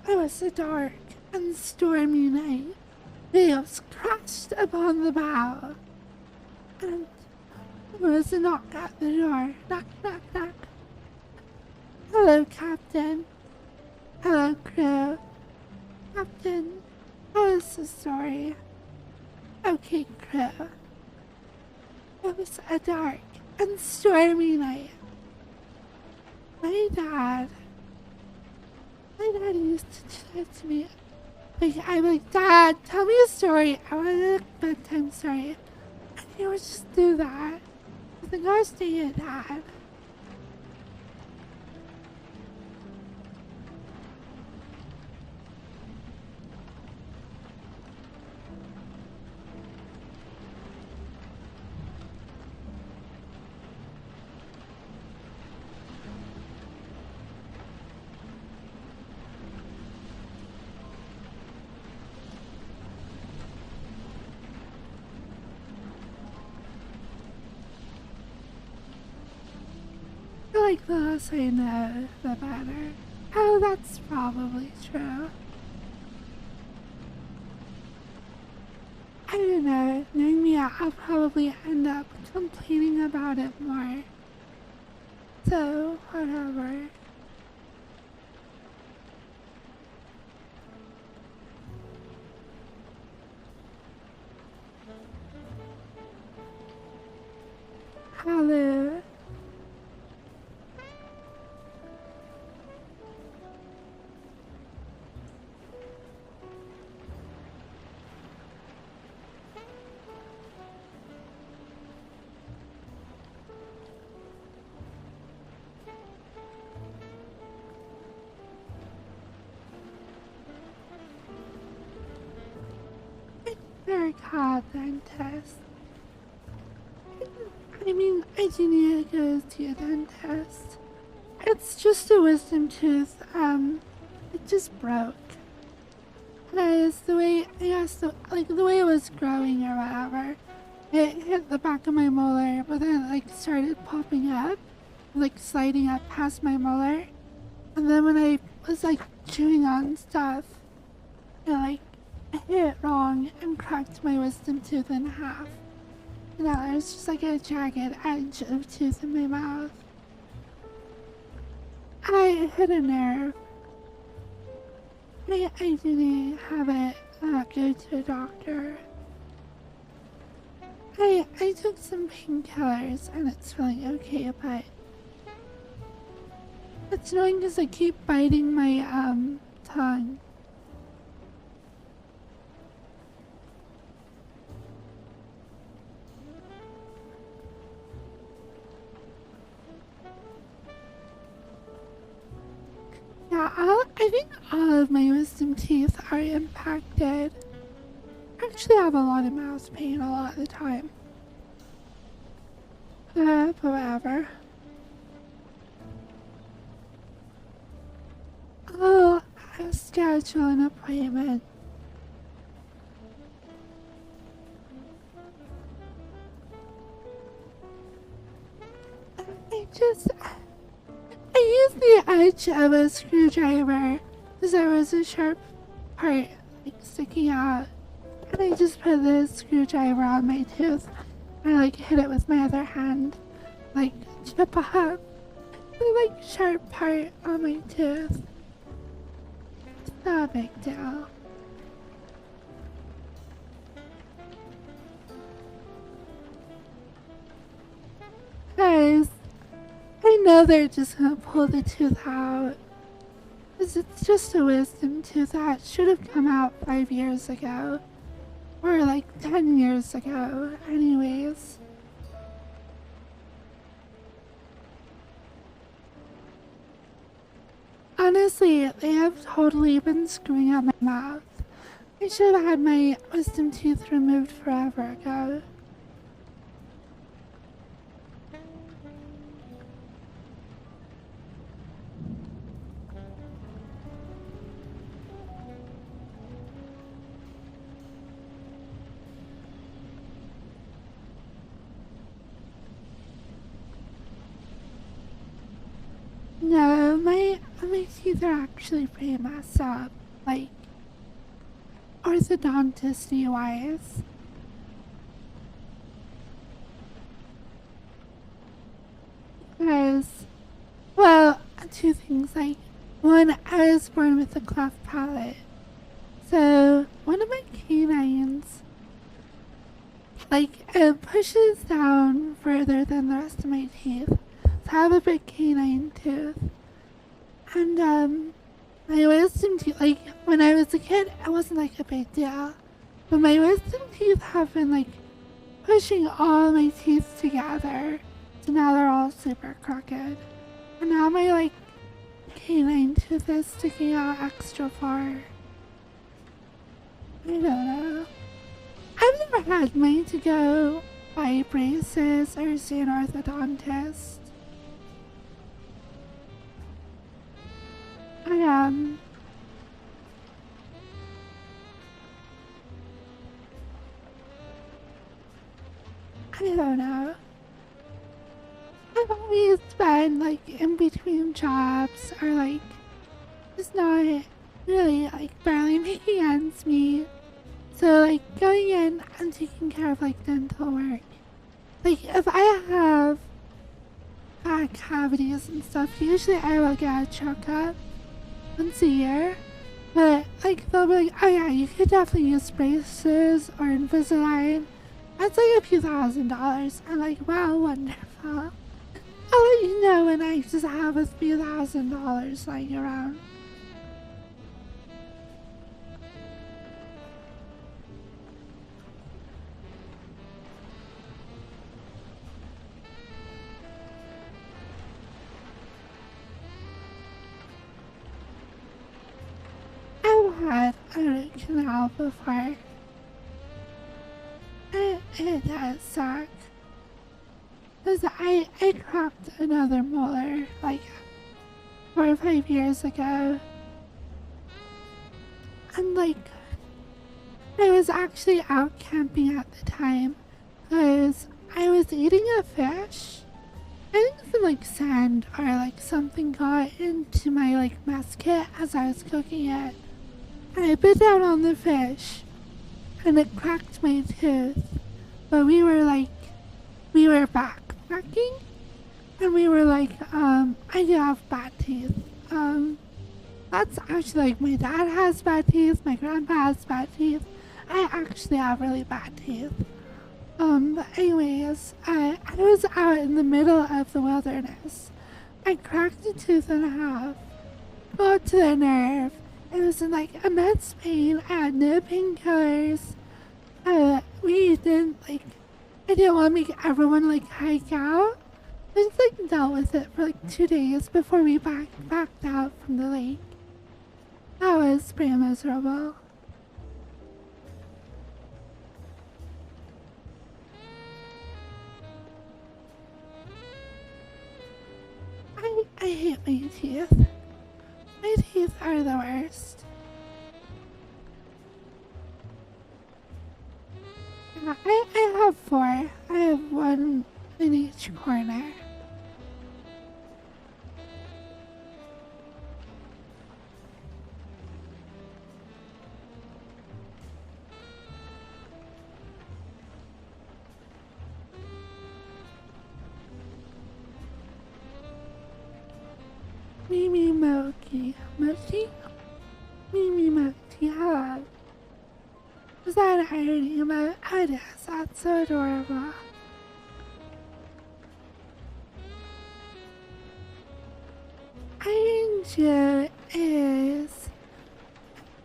S1: It was a dark and stormy night. Waves crashed upon the bow. And there was a knock at the door. Knock, knock, knock. Hello, Captain. Hello, crew. Captain, how is the story? Okay, crew. It was a dark and stormy night. My dad used to do that to me. Like, I'm like, Dad, tell me a story. I want a bedtime story. And he would just do that. I was like, oh, stay it, Dad. I feel like the less I know, the better. Oh, that's probably true. I don't know. Knowing me, I'll probably end up complaining about it more. So, whatever. Hello. Very hard dentist. I mean, I do need to go to a dentist. It's just a wisdom tooth. It just broke. Because the way, I guess, the way it was growing or whatever, it hit the back of my molar, but then it, like, started popping up, like, sliding up past my molar. And then when I was, like, chewing on stuff, it, like, I hit it wrong and cracked my wisdom tooth in half. And now there's just like a jagged edge of tooth in my mouth. I hit a nerve. I didn't have it go to a doctor. I took some painkillers and it's feeling okay, but it's annoying because I keep biting my tongue. Yeah, I think all of my wisdom teeth are impacted. I actually have a lot of mouth pain a lot of the time. But whatever. I'll schedule an appointment. I used the edge of a screwdriver because there was a sharp part like sticking out, and I just put the screwdriver on my tooth and I like hit it with my other hand, like chip off the like sharp part on my tooth. It's not a big deal. Guys, I know they're just gonna pull the tooth out. Because it's just a wisdom tooth that should have come out 5 years ago. Or like 10 years ago, anyways. honestly, they have totally been screwing up my mouth. I should have had my wisdom tooth removed forever ago. No, my teeth are actually pretty messed up. Like, orthodontist wise. Because, well, two things. Like, one, I was born with a cleft palate. So, one of my canines, like, it pushes down further than the rest of my teeth. So I have a big canine tooth. And, my wisdom teeth, like, when I was a kid, it wasn't, like, a big deal. But my wisdom teeth have been, like, pushing all my teeth together. So now they're all super crooked. And now my, like, canine tooth is sticking out extra far. I don't know. I've never had money to go buy braces or see an orthodontist. I don't know. I've always been like in between jobs or like just not really like barely making ends meet. So like going in and taking care of like dental work. Like if I have bad cavities and stuff, usually I will get a checkup once a year. But like they'll be like, oh yeah, you could definitely use braces or Invisalign. That's like a few $1,000s. I'm like, wow, wonderful. I'll let you know when I just have a few $1,000s lying around. I've had a root canal before. It does suck. Cause I cracked another molar like 4 or 5 years ago. And like, I was actually out camping at the time. Cause I was eating a fish. I think some like sand or like something got into my like mess kit as I was cooking it. And I bit down on the fish. And it cracked my tooth. But we were backpacking, and we were like, I do have bad teeth. That's actually like my dad has bad teeth, my grandpa has bad teeth. I actually have really bad teeth. But anyways, I was out in the middle of the wilderness. I cracked a tooth and a half, got to the nerve. It was in like immense pain. I had no painkillers. We didn't like, I didn't want to make everyone like hike out. I just like dealt with it for like 2 days before we backed out from the lake. That was pretty miserable. I hate my teeth. My teeth are the worst. I have 4. I have 1 in each corner. Mimi Mochi. Mochi? Mimi Mochi, hello. Is that an irony emote? Oh, it is. That's so adorable. Angel is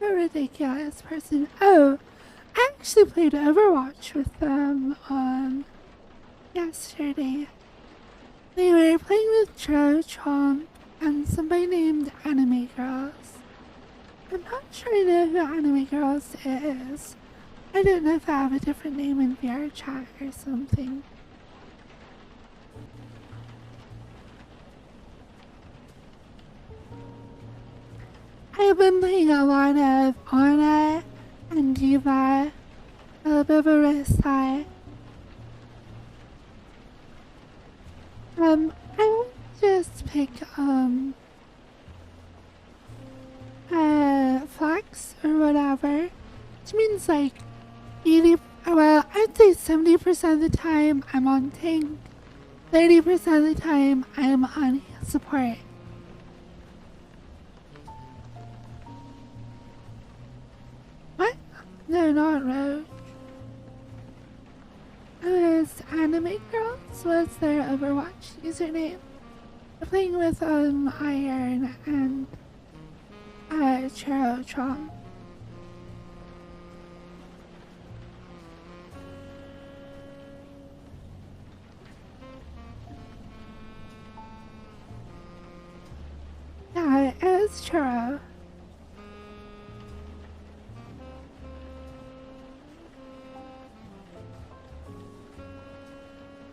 S1: a ridiculous person. Oh, I actually played Overwatch with them yesterday. They were playing with Chomp, and somebody named Anime Girls. I'm not sure I know who Anime Girls is. I don't know if I have a different name in VR chat or something. I've been playing a lot of Anna and Diva, a little bit of Arisa. I would just pick, Flex or whatever, which means like 80, well, I'd say 70% of the time I'm on tank, 30% of the time I'm on support. What? No, not Roach. It was Anime Girls was their Overwatch username. They're playing with Iron and Churotron. Yeah, it was Churro.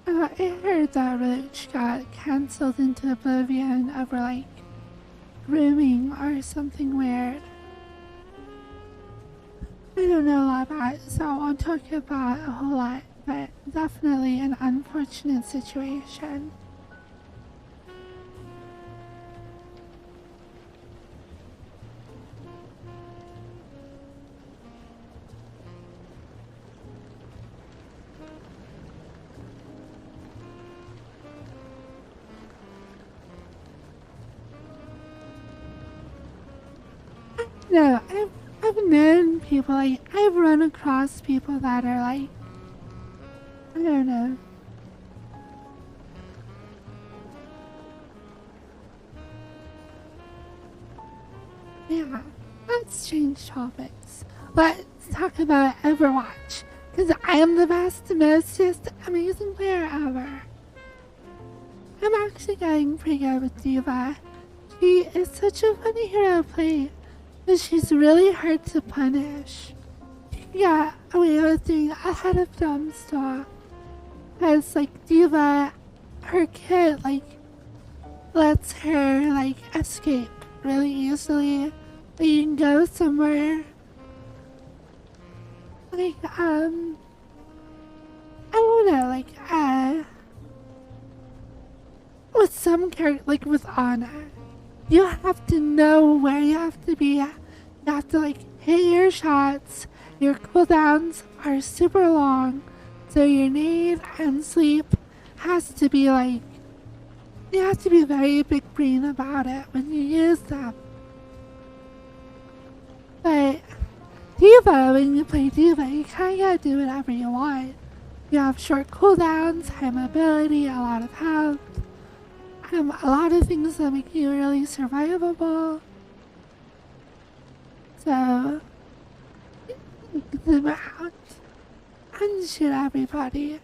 S1: I heard that Roach got cancelled into oblivion over like rooming or something weird. I don't know a lot about it, so I won't talk about a whole lot, but definitely an unfortunate situation. No, I've known people, like, I've run across people that are like, I don't know. Yeah, let's change topics. Let's talk about Overwatch, because I am the best, most just amazing player ever. I'm actually getting pretty good with Diva. She is such a funny hero to play. But she's really hard to punish. Yeah, we were doing a head of dumbstuff. Because, like, Diva, her kid, like, lets her, like, escape really easily. Like, you can go somewhere. Like, I don't know, like, with some character, like with Anna. You have to know where you have to be. You have to like hit your shots. Your cooldowns are super long. So your nade and sleep has to be like, you have to be very big brain about it when you use them. But Diva, when you play Diva, you kinda do whatever you want. You have short cooldowns, high mobility, a lot of health. A lot of things that make you really survivable. So, zoom out and shoot everybody.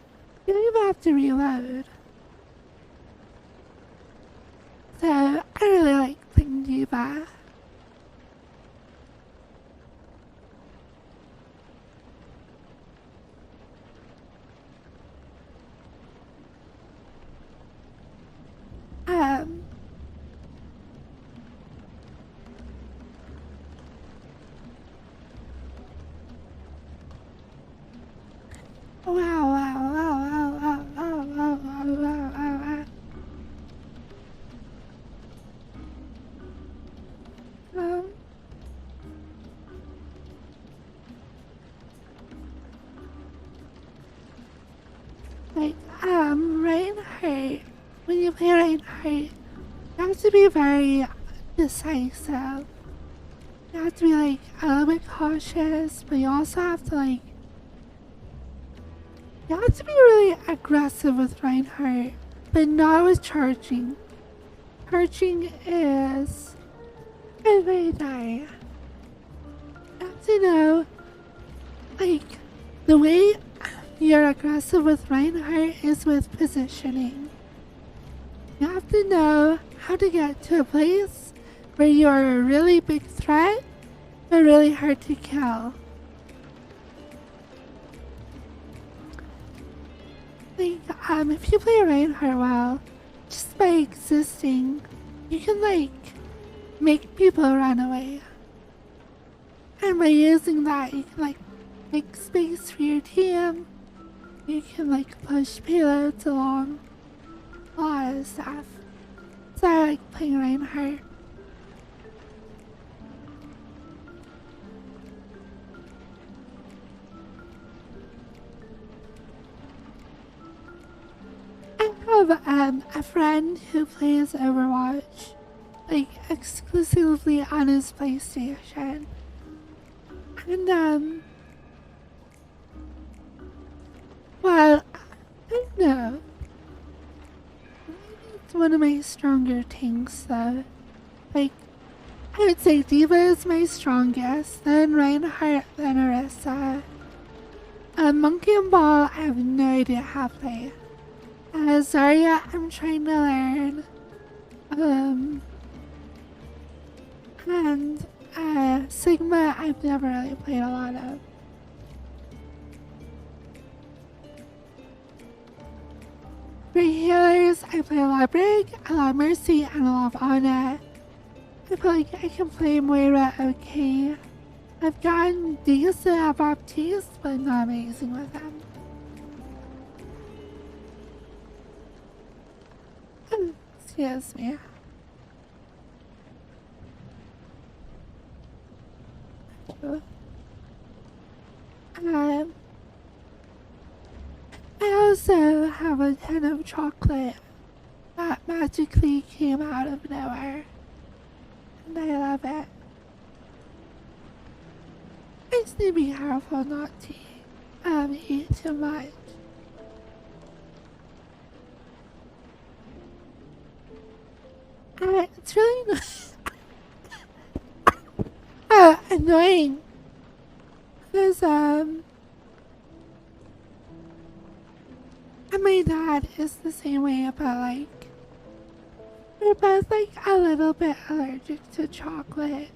S1: You don't even have to reload. So, I really like playing Diva. Like, Reinhardt, when you play Reinhardt, you have to be very decisive. You have to be, like, a little bit cautious, but you also have to, like, you have to be really aggressive with Reinhardt, but not with charging. Charging is every day. You have to know, like, the way you're aggressive with Reinhardt is with positioning. You have to know how to get to a place where you are a really big threat, but really hard to kill. Like, if you play Reinhardt well, just by existing, you can, like, make people run away. And by using that, you can, like, make space for your team. You can, like, push payloads along. A lot of stuff. So I like playing Reinhardt. I have a friend who plays Overwatch, like, exclusively on his PlayStation. And well, I don't know. It's one of my stronger tanks though. Like, I would say Diva is my strongest, then Reinhardt, then Orisa. Monkey and Ball, I have no idea how to play. Zarya, I'm trying to learn. And Sigma, I've never really played a lot of. For healers, I play a lot of Brig, a lot of Mercy, and a lot of Ana. I feel like I can play Moira okay. I've gotten decent at Baptiste, but not amazing with them. Excuse me. I also have a ton of chocolate that magically came out of nowhere, and I love it. I just need to be careful not to eat too much. It's really annoying because and my dad is the same way about, like, we're both like a little bit allergic to chocolate.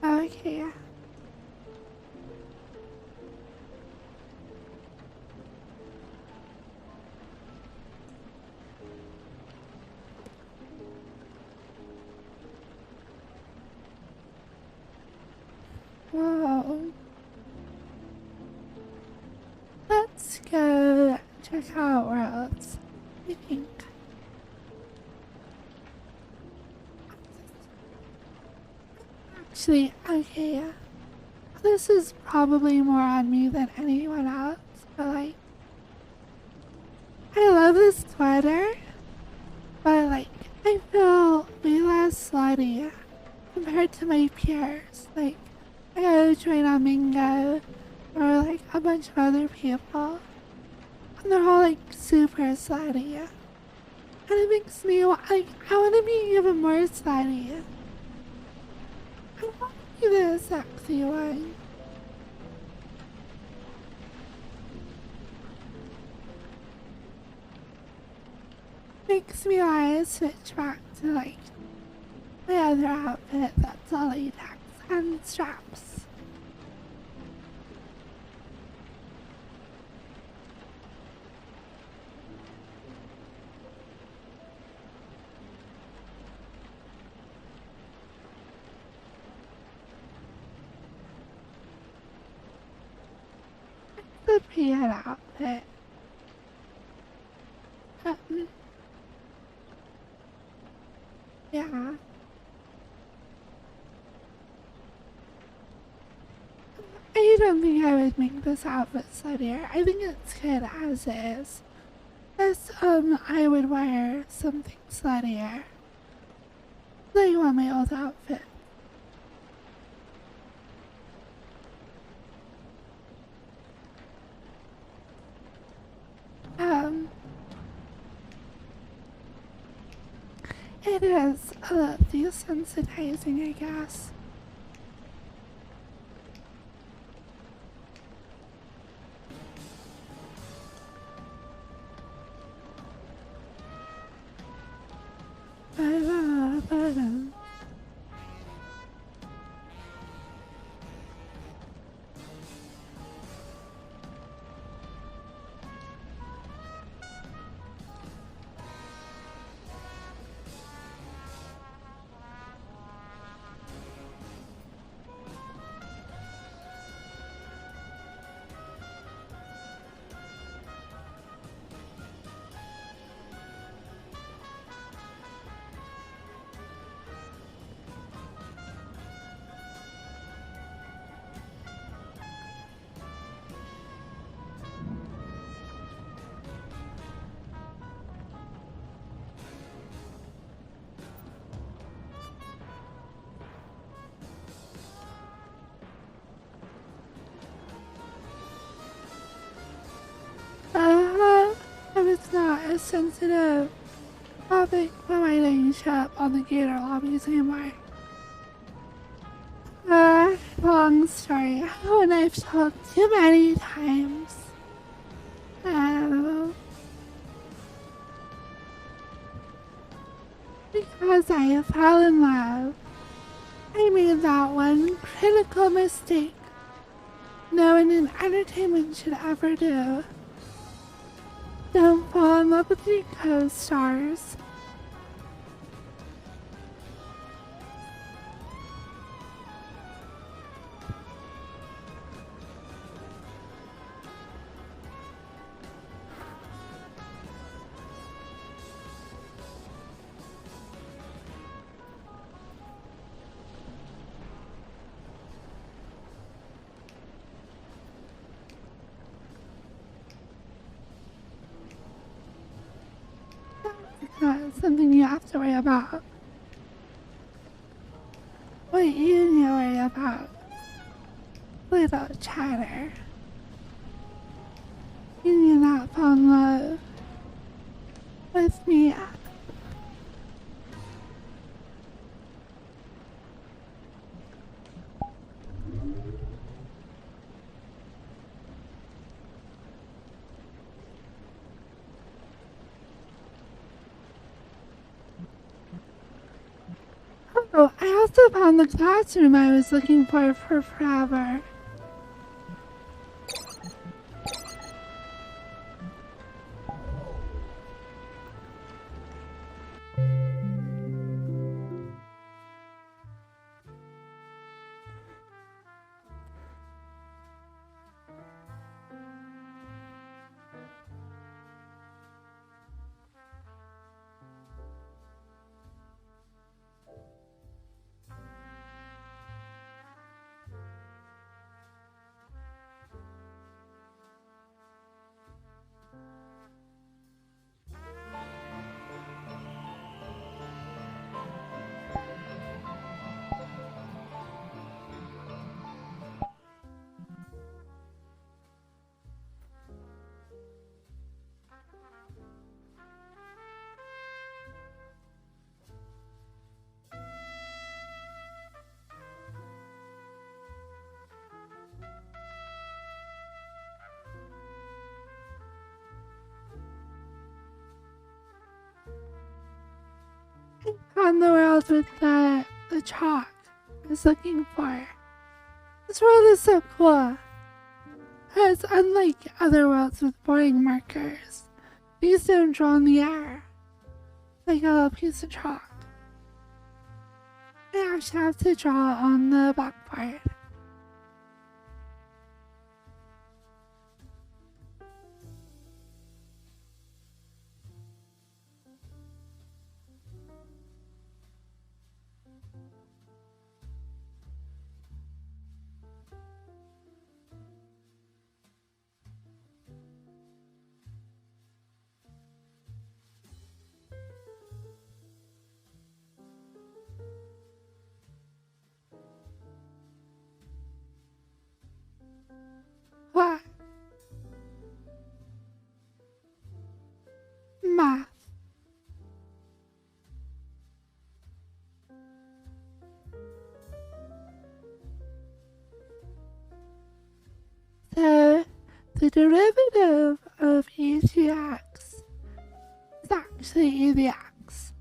S1: Okay. Whoa. Let's go check out Worlds, I think. Actually, okay, this is probably more on me than anyone else, but, like, I love this sweater, but, like, I feel way less slutty compared to my peers. Like, I gotta join on Mingo or, like, a bunch of other people, and they're all, like, super slutty. And it makes me, like, I want to be even more slutty. I want to be the sexy one. Makes me want to switch back to, like, my other outfit that's all latex and straps. It's a pretty good outfit. Yeah. I don't think I would make this outfit sluttier. I think it's good as is. Yes, I would wear something sluttier. Like on my old outfit. It is a little desensitizing, I guess. button. If it's not a sensitive topic, why am I letting show up on the gator lobbies anymore? Long story. When I've talked too many times. Because I fell in love, I made that one critical mistake no one in entertainment should ever do. Don't fall in love with your co-stars. That's something you have to worry about. What you need to worry about, little chatter. You need not fall in love with me. Oh, I also found the classroom I was looking for forever. On the world with the chalk I was looking for. This world is so cool. Because unlike other worlds with boring markers, these don't draw in the air like a little piece of chalk. I actually have to draw on the blackboard. What? Math. So, the derivative of e to the x is actually e to the x.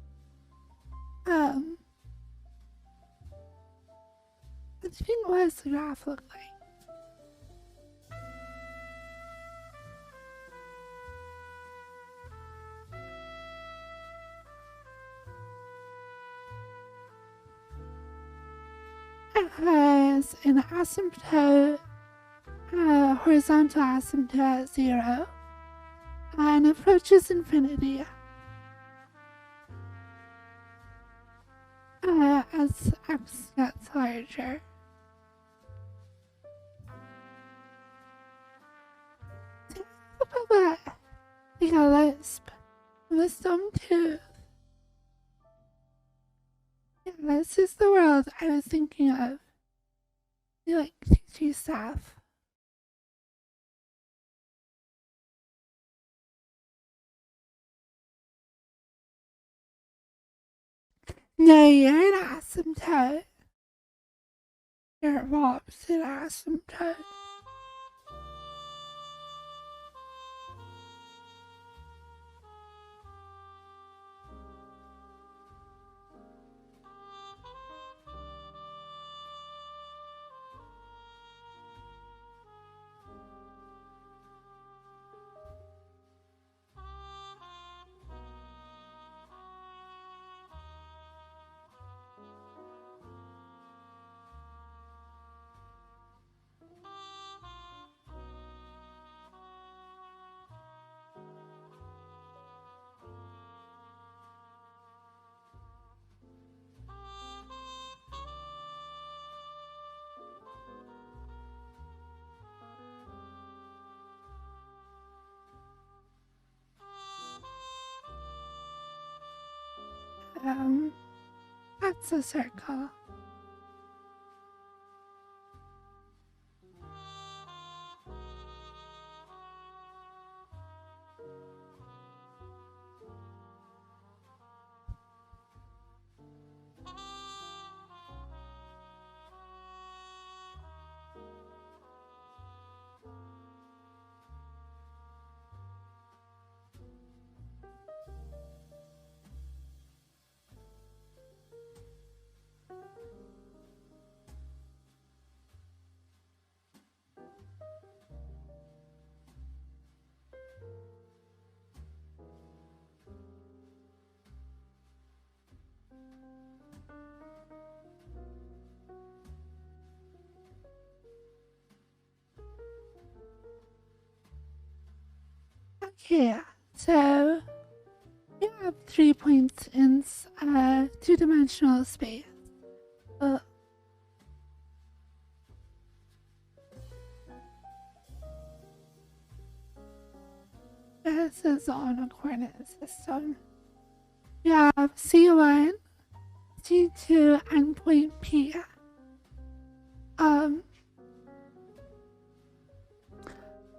S1: What do you think was the graph look like? It has an asymptote, horizontal asymptote at 0, and approaches infinity. As x gets larger. Look at that. Like a lisp. Wisdom tooth. Yeah, this is the world I was thinking of. You like teachy stuff. No, you're an asymptote. You're an opposite asymptote. That's a circle. Okay, so you have 3 points in two-dimensional space. This is on a coordinate system. You have C1, C2, and point P.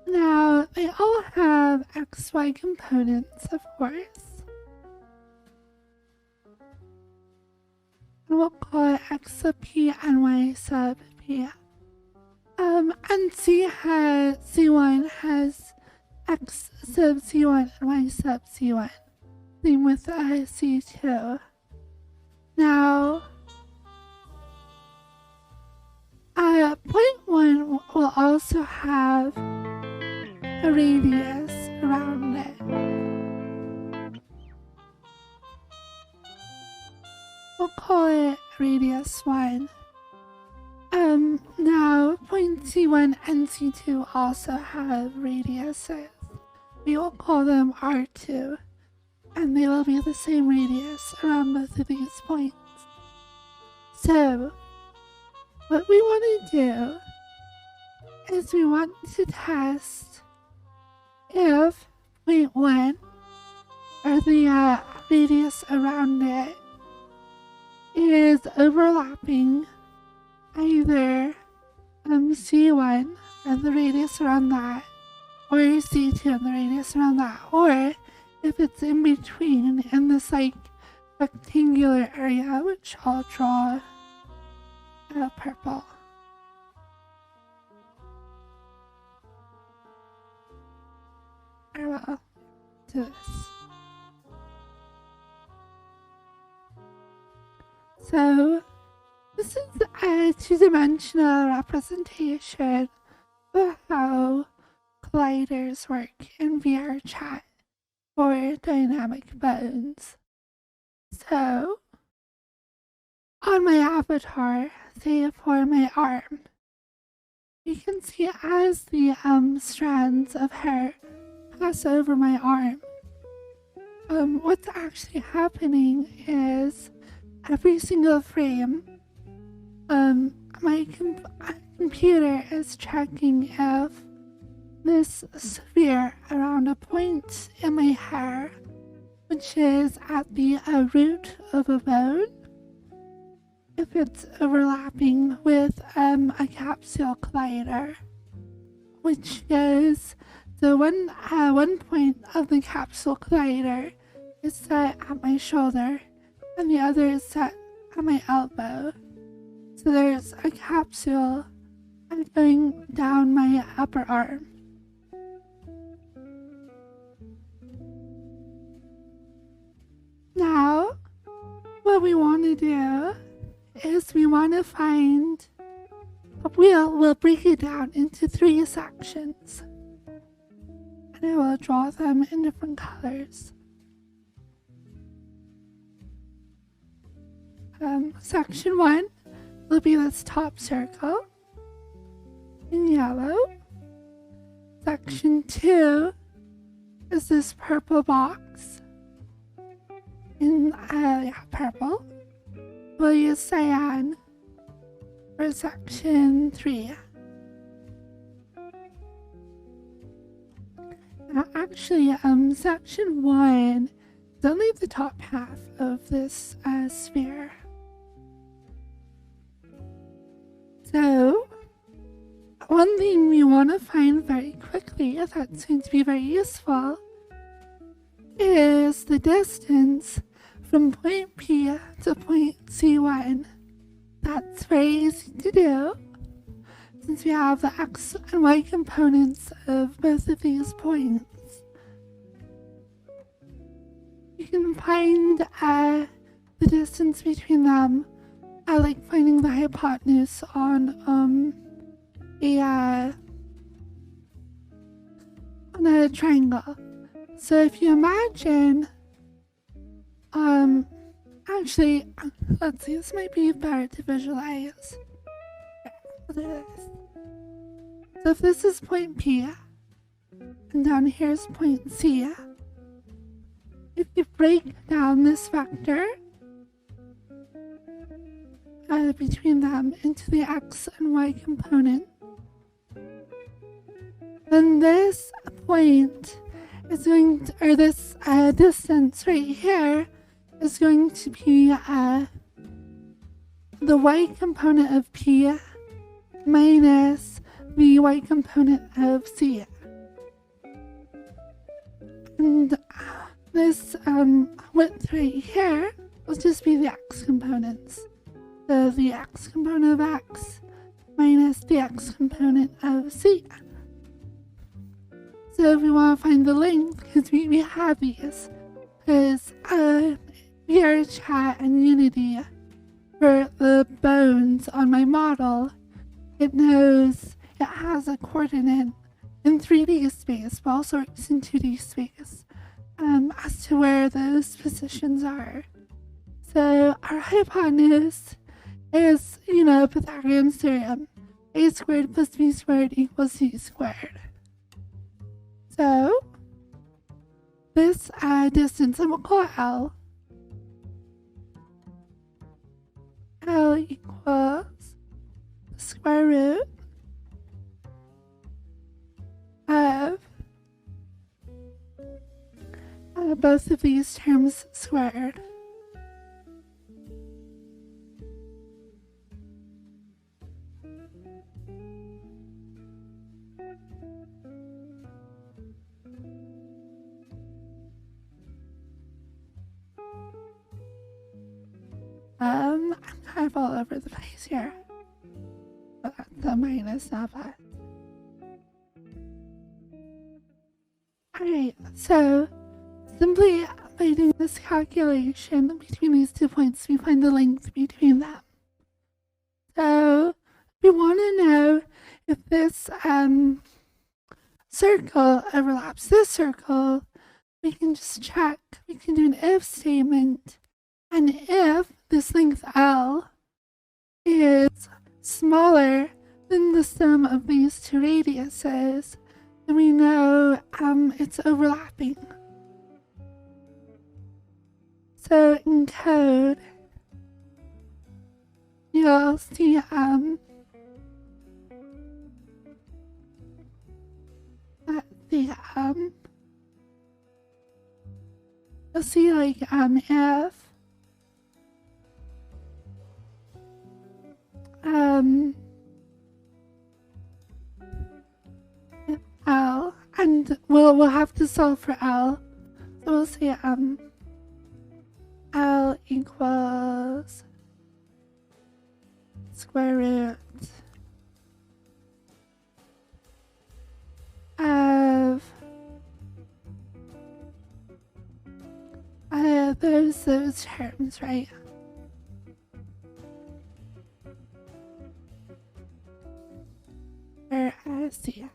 S1: Now, they all have XY components, of course. And we'll call it X sub P and Y sub P. And C1 has X sub C1 and Y sub C1. Same with C2. Now, point 1 will also have a radius around it. We'll call it radius 1. Now point C1 and C2 also have radiuses. We will call them R2, and they will be the same radius around both of these points. So, what we want to do is we want to test if point 1, or the radius around it, is overlapping either C1 and the radius around that, or C2 and the radius around that, or if it's in between in this like rectangular area, which I'll draw purple. I will do this. So this is a two-dimensional representation of how colliders work in VR chat for dynamic bones. So, on my avatar, say for my arm, you can see as the strands of hair pass over my arm, what's actually happening is every single frame, my computer is checking if this sphere around a point in my hair, which is at the root of a bone, if it's overlapping with a capsule collider, which goes, the one point of the capsule collider is set at my shoulder and the other is set at my elbow. So there's a capsule going down my upper arm. Now, what we want to do is we want to find, we'll break it down into 3 sections. And I will draw them in different colors. Section 1 will be this top circle in yellow. Section 2 is this purple box in purple. We'll use cyan for section 3. Now, actually, section 1 is only the top half of this sphere. So, one thing we want to find very quickly, that's going to be very useful, is the distance from point P to point C1. That's very easy to do, since we have the x and y components of both of these points. You can find the distance between them, like finding the hypotenuse on a triangle. So if you imagine, actually, let's see, this might be better to visualize. I'll do this. So if this is point P, and down here is point C, if you break down this vector between them into the x and y component, then this point is going to, or this distance right here is going to be the y component of P minus the y component of C. And this width right here will just be the x components. So the x component of x minus the x component of C. So if we want to find the length, because we have these, because VR Chat and Unity, for the bones on my model, it knows it has a coordinate in 3D space, but also works in 2D space, as to where those positions are. So our hypotenuse is, Pythagorean theorem. A squared plus b squared equals c squared. So, this distance, and we'll call it L. L equals the square root of both of these terms squared. I'm kind of all over the place here. But that's a minus, not bad. Alright, so simply by doing this calculation between these 2 points, we find the length between them. So we want to know if this circle overlaps this circle. We can just check. We can do an if statement, and if this length L is smaller than the sum of these two radiuses, then we know it's overlapping. So in code, you'll see you'll see like if L, and we'll have to solve for L. So we'll say L equals square root of those terms, right? Or see.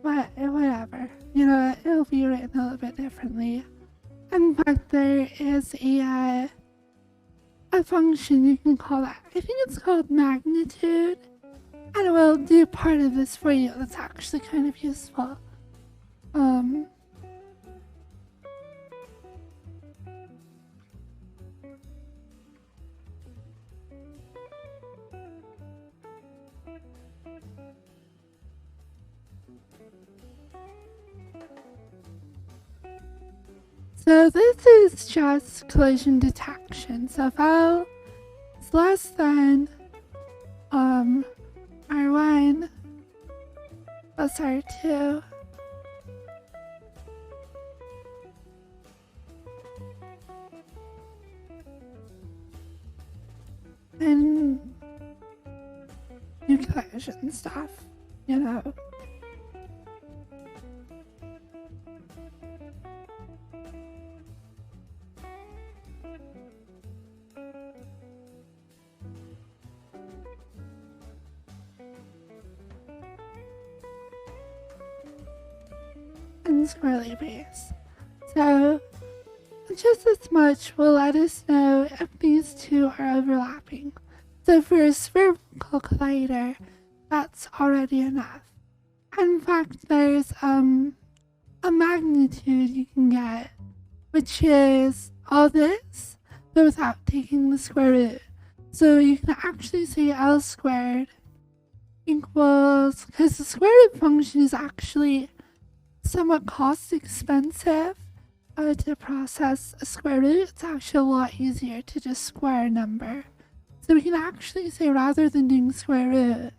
S1: Whatever. You know, it'll be written a little bit differently. In fact, there is a function you can call that. I think it's called magnitude. And we'll do part of this for you. That's actually kind of useful. So this is just collision detection. So if L is less than R1 plus R2, then do collision stuff, you know. And squirrely base. So just as much will let us know if these two are overlapping. So for a spherical collider, that's already enough. In fact, there's a magnitude you can get, which is all this, but without taking the square root. So you can actually say L squared equals, because the square root function is actually somewhat cost expensive to process a square root. It's actually a lot easier to just square a number. So we can actually say, rather than doing square root,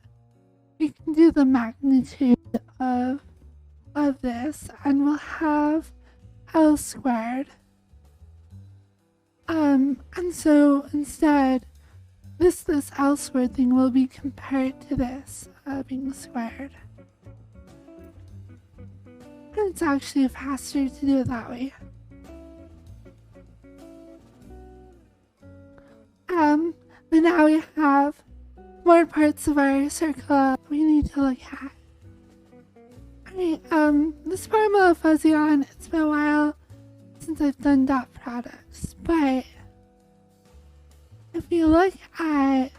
S1: we can do the magnitude of this, and we'll have L squared. And so instead, this L squared thing will be compared to this being squared. And it's actually faster to do it that way. But now we have more parts of our circle we need to look at. Alright, this part I'm a little fuzzy on. It's been a while since I've done dot products, but if you look at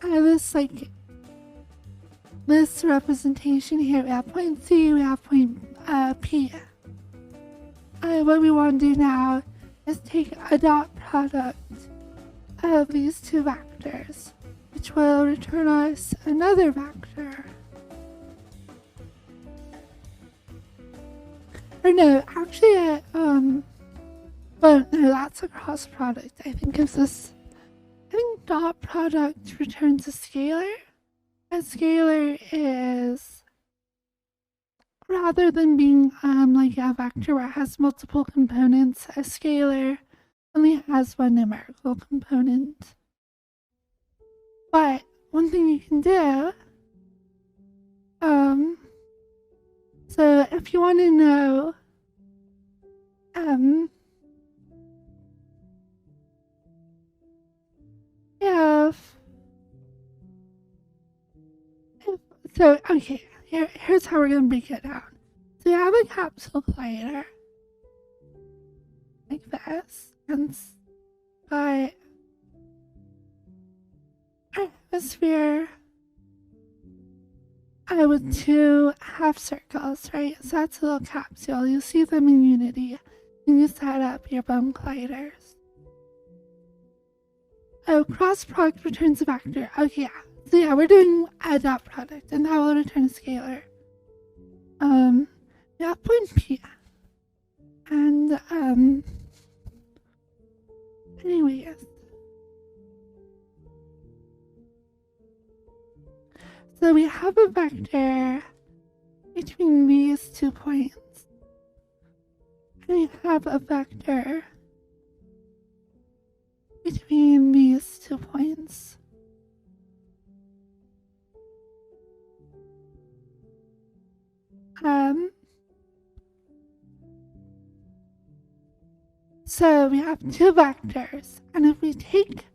S1: this, like, this representation here, we have point C, we have point P. What we want to do now is take a dot product of these two vectors, which will return us another vector. Or no, actually, well, no, that's a cross product. I think dot product returns a scalar. A scalar is, rather than being like a vector where it has multiple components, a scalar only has one numerical component. But one thing you can do, so if you want to know um, if so, okay, here's how we're gonna break it down. So we have a capsule collider like this, and by our atmosphere with two half circles, right? So that's a little capsule. You'll see them in Unity when you set up your bone colliders. Oh, cross product returns a vector. Okay, yeah. So yeah, we're doing a dot product, and that will return a scalar. Yeah, point P. And, anyways. So we have a vector between these 2 points. And we have a vector between these 2 points. So we have 2 vectors, and if we take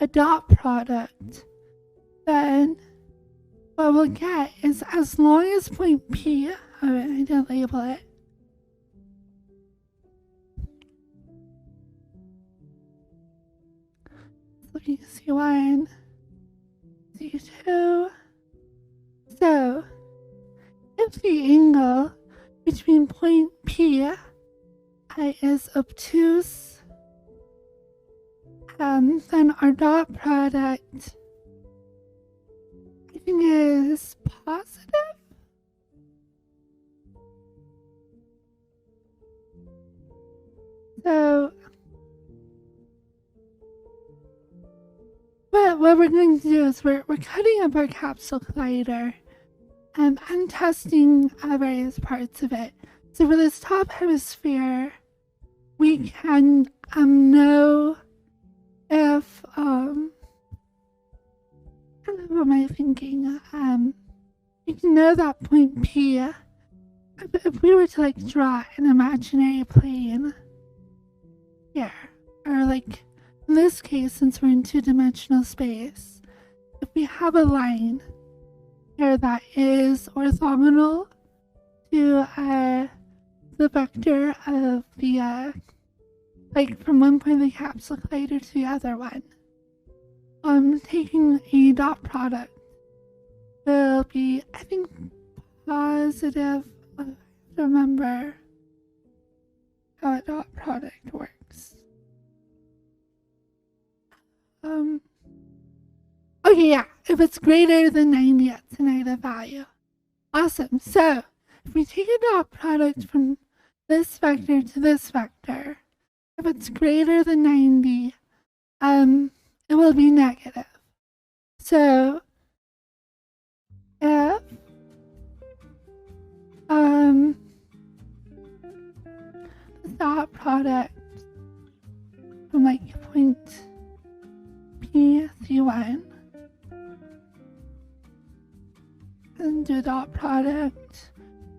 S1: a dot product, then what we'll get is, as long as point P, I didn't label it, looking C1, C2, so if the angle between point P is obtuse, then our dot product, I think, is positive. So what we're going to do is we're cutting up our capsule collider and testing various parts of it. So for this top hemisphere, we can know if what am I thinking? We can know that point P. If we were to like draw an imaginary plane here, or like in this case, since we're in 2-dimensional space, if we have a line here that is orthogonal to the vector of the like from one point of the capsule collider to the other one, taking a dot product will be, I think, positive. I have to remember how a dot product works. Okay, yeah, if it's greater than 90, it's a negative value. Awesome. So if we take a dot product from this vector to this vector, if it's greater than 90, it will be negative. So if the dot product from like point P C1 and do dot product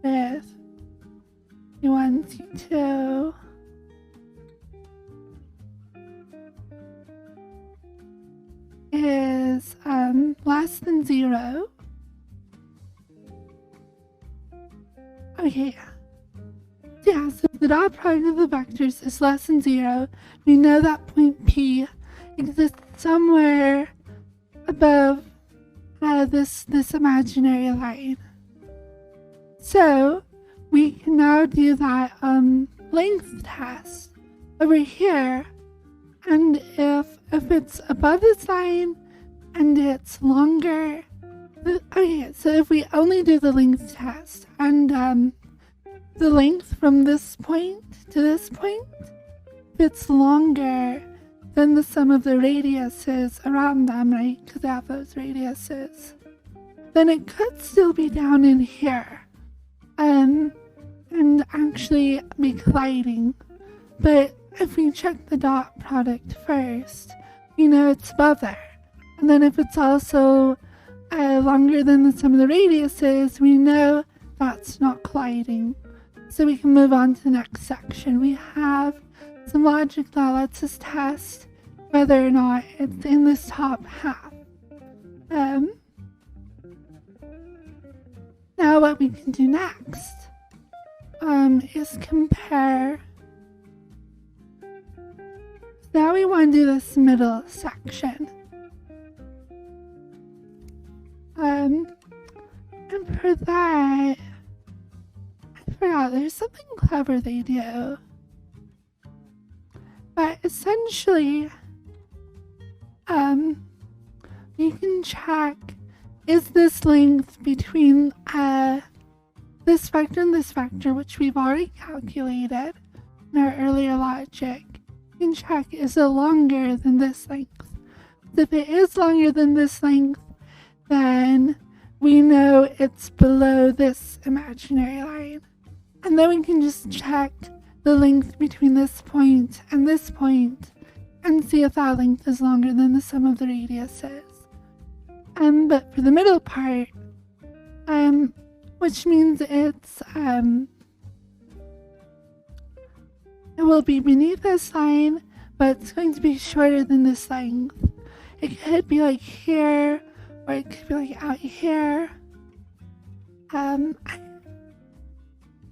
S1: with C1 C2 is less than 0. Okay, yeah, so if the dot product of the vectors is less than 0, we know that point P exists somewhere above this imaginary line. So we can now do that length test over here, and if it's above this line and it's longer, okay, so if we only do the length test and the length from this point to this point, if it's longer than the sum of the radiuses around them, right, because they have those radiuses, then it could still be down in here and actually be colliding. But if we check the dot product first, we know it's above there. And then if it's also longer than the sum of the radiuses, we know that's not colliding. So we can move on to the next section. We have some logic that lets us test whether or not it's in this top half. Now what we can do next is compare. Now we want to do this middle section. And for that, I forgot, there's something clever they do. But essentially, you can check, is this length between this vector and this vector, which we've already calculated in our earlier logic. You can check, is it longer than this length? If it is longer than this length, then we know it's below this imaginary line. And then we can just check the length between this point and see if that length is longer than the sum of the radiuses. But for the middle part, which means it will be beneath this line, but it's going to be shorter than this length. It could be like here, or it could be like out here. I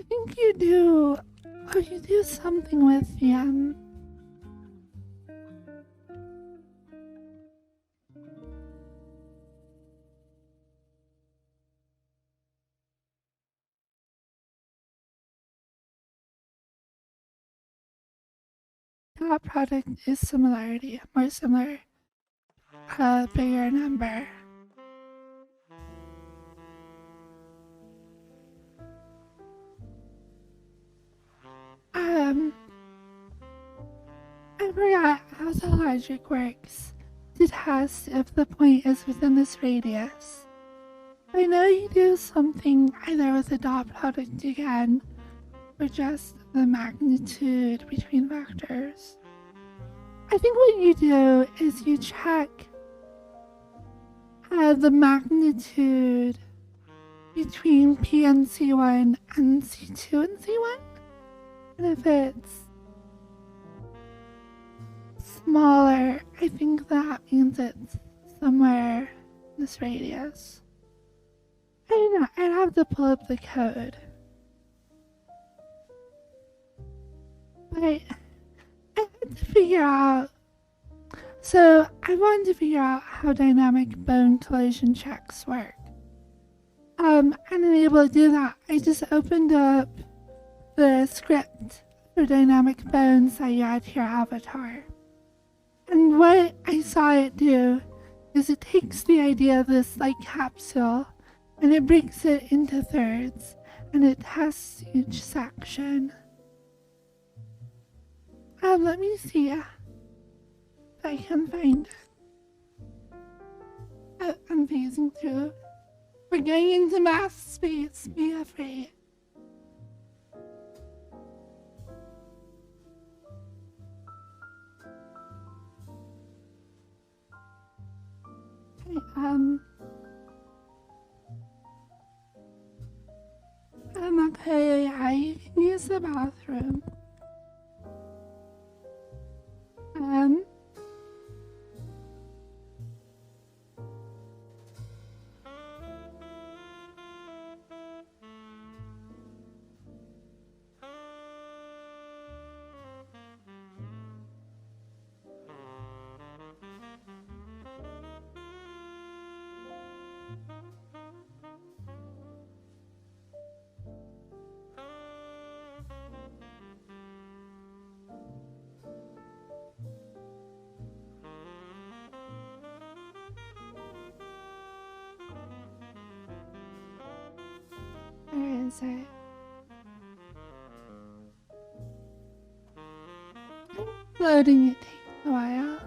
S1: think you do something with the dot product is similarity, more similar, bigger number. I forgot how the logic works to test if the point is within this radius. I know you do something either with the dot product again, or just the magnitude between vectors. I think what you do is you check the magnitude between P and C1 and C2 and C1. And if it's smaller, I think that means it's somewhere in this radius. I don't know, I'd have to pull up the code. But I had to figure out. So I wanted to figure out how dynamic bone collision checks work. And able to do that, I just opened up the script for dynamic bones that you add to your avatar. And what I saw it do is it takes the idea of this like capsule and it breaks it into thirds and it tests each section. Let me see if I can find it. I'm phasing through. We're going into math space, be afraid. Okay, I can use the bathroom. Where is it? Loading it takes a while.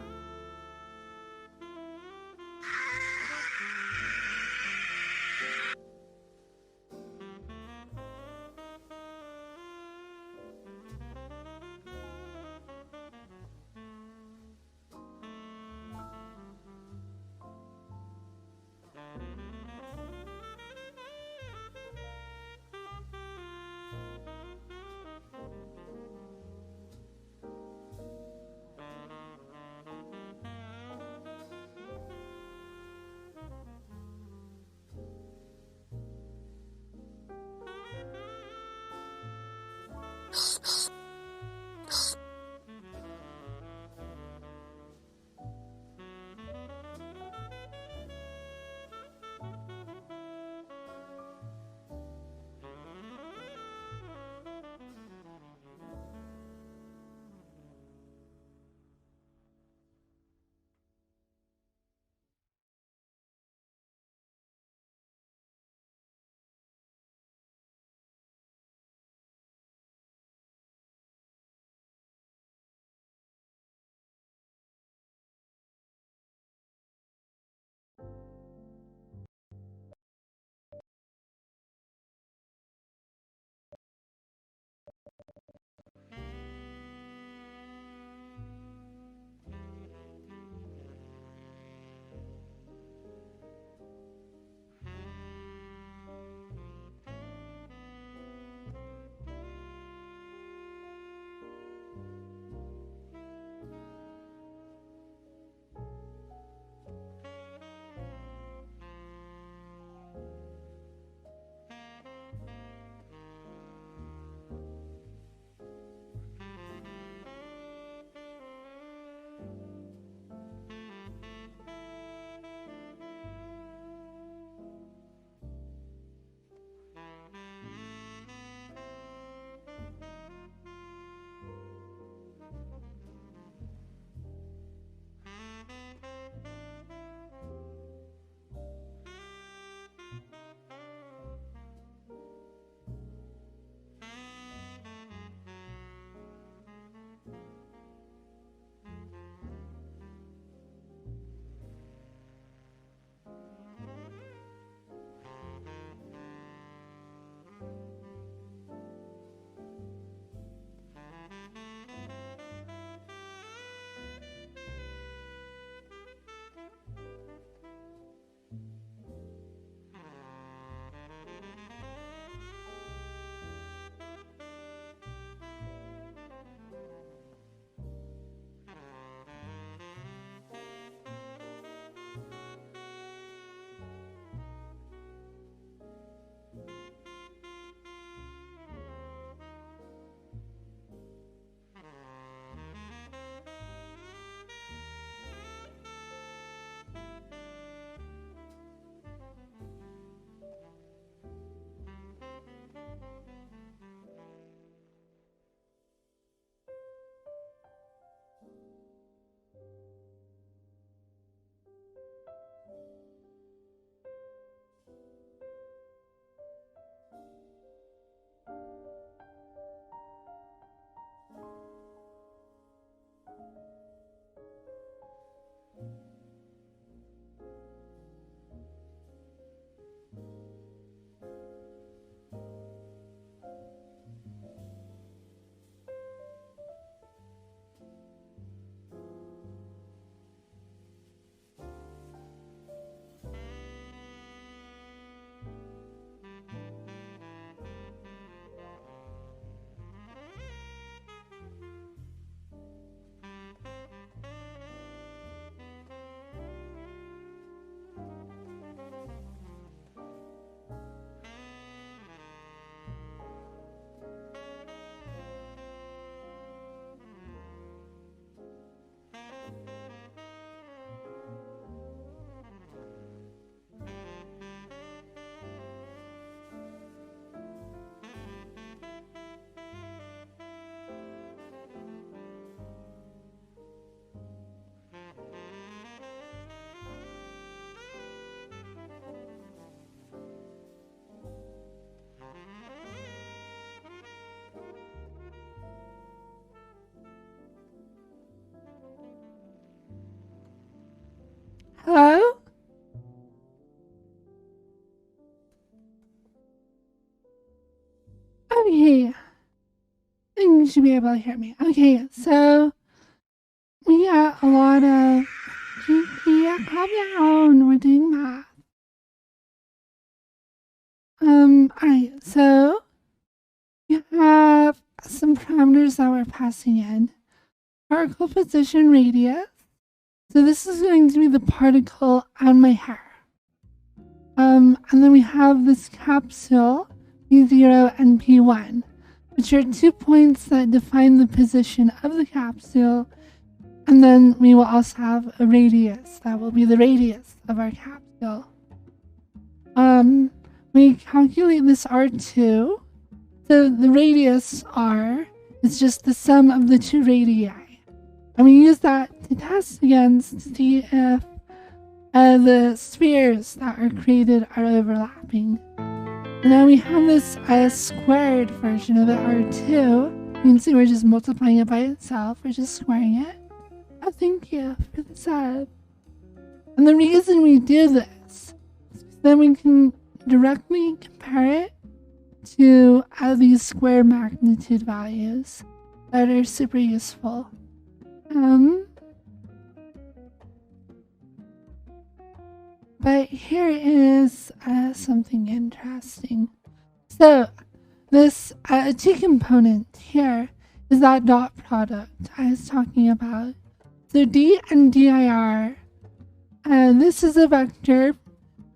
S1: Hello? Okay. You should be able to hear me. Okay, so we got a lot of GP. Calm down. We're doing math. Alright, so we have some parameters that we're passing in. Particle position radius. So this is going to be the particle on my hair. And then we have this capsule, P0 and P1. which are 2 points that define the position of the capsule. And then we will also have a radius. That will be the radius of our capsule. We calculate this R2. So the radius R is just the sum of the 2 radii. And we use that to test against to see if the spheres that are created are overlapping. And now we have this squared version of it, R2. You can see we're just multiplying it by itself. We're just squaring it. Oh, thank you for the sub. And the reason we do this is then we can directly compare it to these square magnitude values that are super useful. But here is something interesting. So this 2 component here is that dot product I was talking about. So D and dir, this is a vector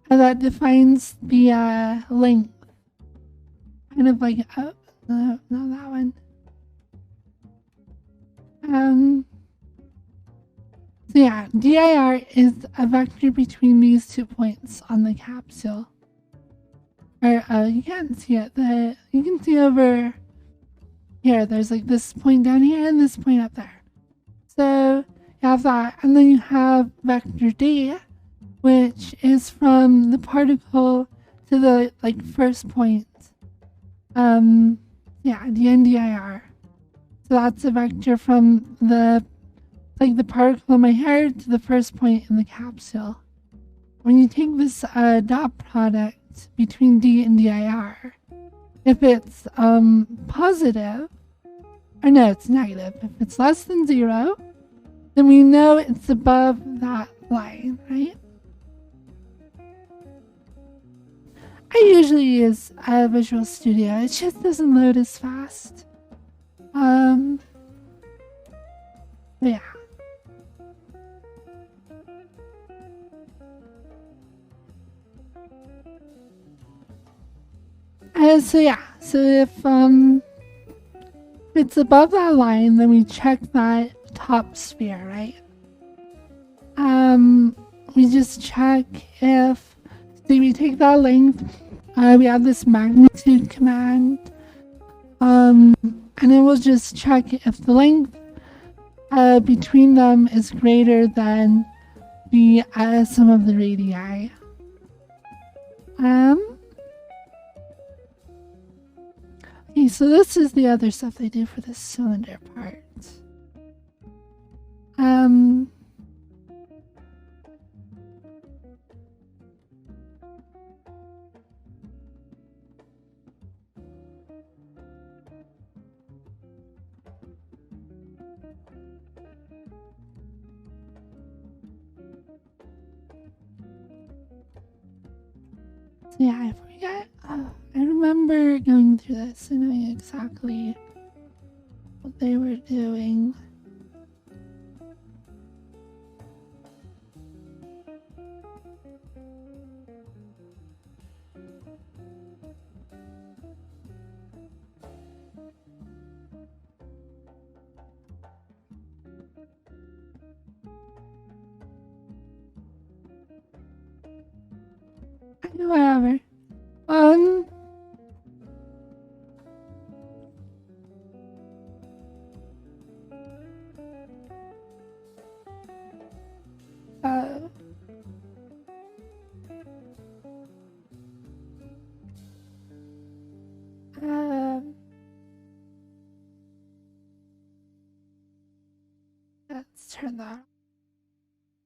S1: that defines the length. Kind of like, oh, no, not that one. So yeah, dir is a vector between these 2 points on the capsule. Or you can't see it. You can see over here. There's like this point down here and this point up there. So you have that, and then you have vector d, which is from the particle to the first point. Yeah, d and dir. So that's a vector from the particle in my hair to the first point in the capsule. When you take this dot product between d and dir, if it's positive, or no, it's negative. If it's less than 0, then we know it's above that line, right? I usually use Visual Studio. It just doesn't load as fast. Yeah. So if it's above that line, then we check that top sphere, right? We just check if, so we take that length, we have this magnitude command, and it will just check if the length between them is greater than the sum of the radii. Okay, so this is the other stuff they do for the cylinder part. So yeah, I forget. I remember going through this and knowing exactly what they were doing. Whatever. Let's turn that.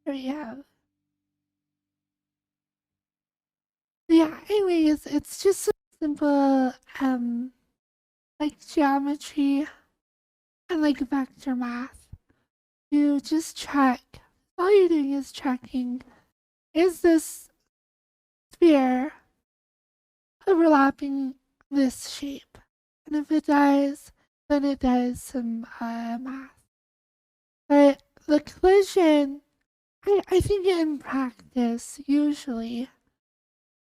S1: There we have. Yeah, anyways, it's just so simple, like geometry and like vector math. You just check. All you're doing is checking, is this sphere overlapping this shape? And if it does, then it does some math. But the collision, I think in practice, usually,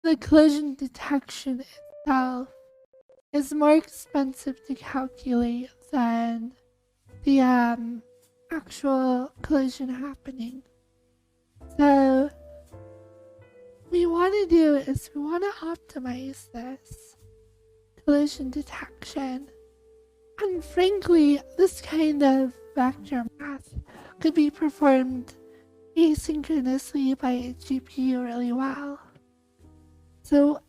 S1: the collision detection itself is more expensive to calculate than the actual collision happening. So what we want to do is we want to optimize this collision detection. And frankly, this kind of vector math could be performed asynchronously by a GPU really well. So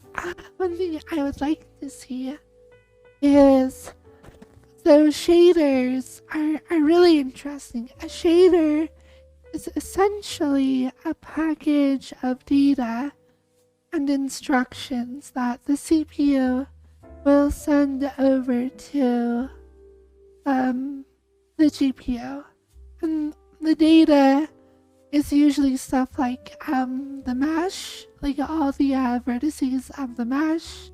S1: one thing I would like to see is, so shaders are really interesting. A shader is essentially a package of data and instructions that the CPU will send over to the GPU. And the data is usually stuff like the mesh, like all the vertices of the mesh.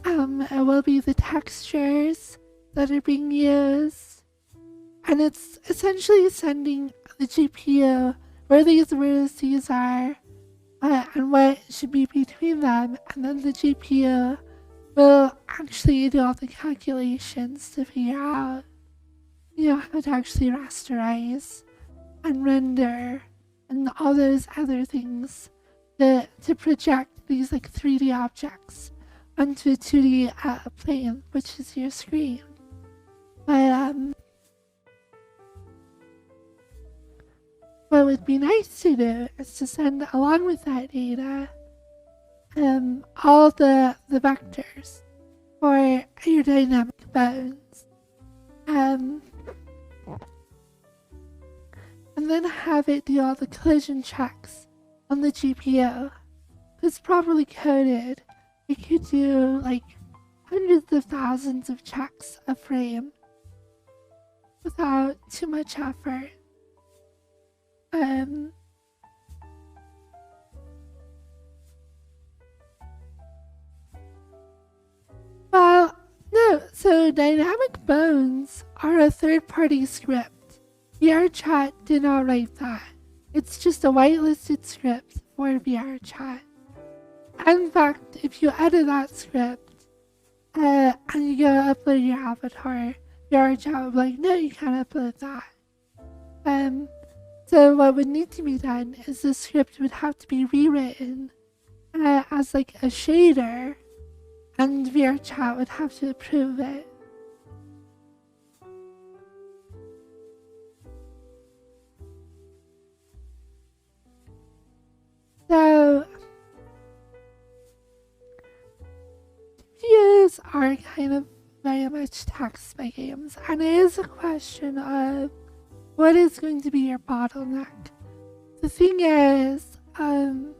S1: It will be the textures that are being used. And it's essentially sending the GPU where these vertices are and what should be between them. And then the GPU will actually do all the calculations to figure out, how to actually rasterize and render and all those other things to project these like 3D objects onto a 2D plane, which is your screen. But what would be nice to do is to send along with that data all the vectors for your dynamic bones. And then have it do all the collision checks on the GPU. If it's properly coded, it could do like hundreds of thousands of checks a frame without too much effort. Well, no, so dynamic bones are a third-party script. VRChat did not write that. It's just a whitelisted script for VRChat. In fact, if you edit that script and you go upload your avatar, VRChat will be like, no, you can't upload that. So what would need to be done is the script would have to be rewritten as like a shader, and VRChat would have to approve it. So GPUs are kind of very much taxed by games, and it is a question of what is going to be your bottleneck. The thing is, the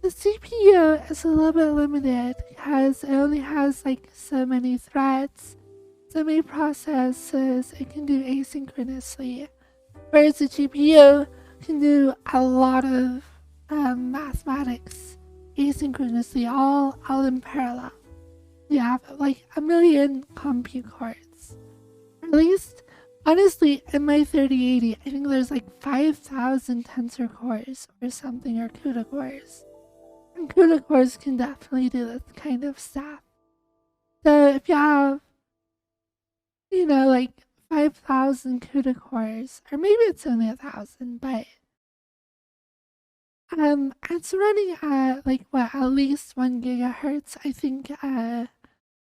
S1: CPU is a little bit limited because it only has like so many threads, so many processes it can do asynchronously, whereas the GPU can do a lot of mathematics asynchronously, all in parallel. You have like 1 million compute cores. At least, honestly, in my 3080, I think there's like 5,000 tensor cores or something, or CUDA cores. And CUDA cores can definitely do this kind of stuff. So if you have, like 5,000 CUDA cores, or maybe it's only 1,000, but it's running at like at least 1 gigahertz. I think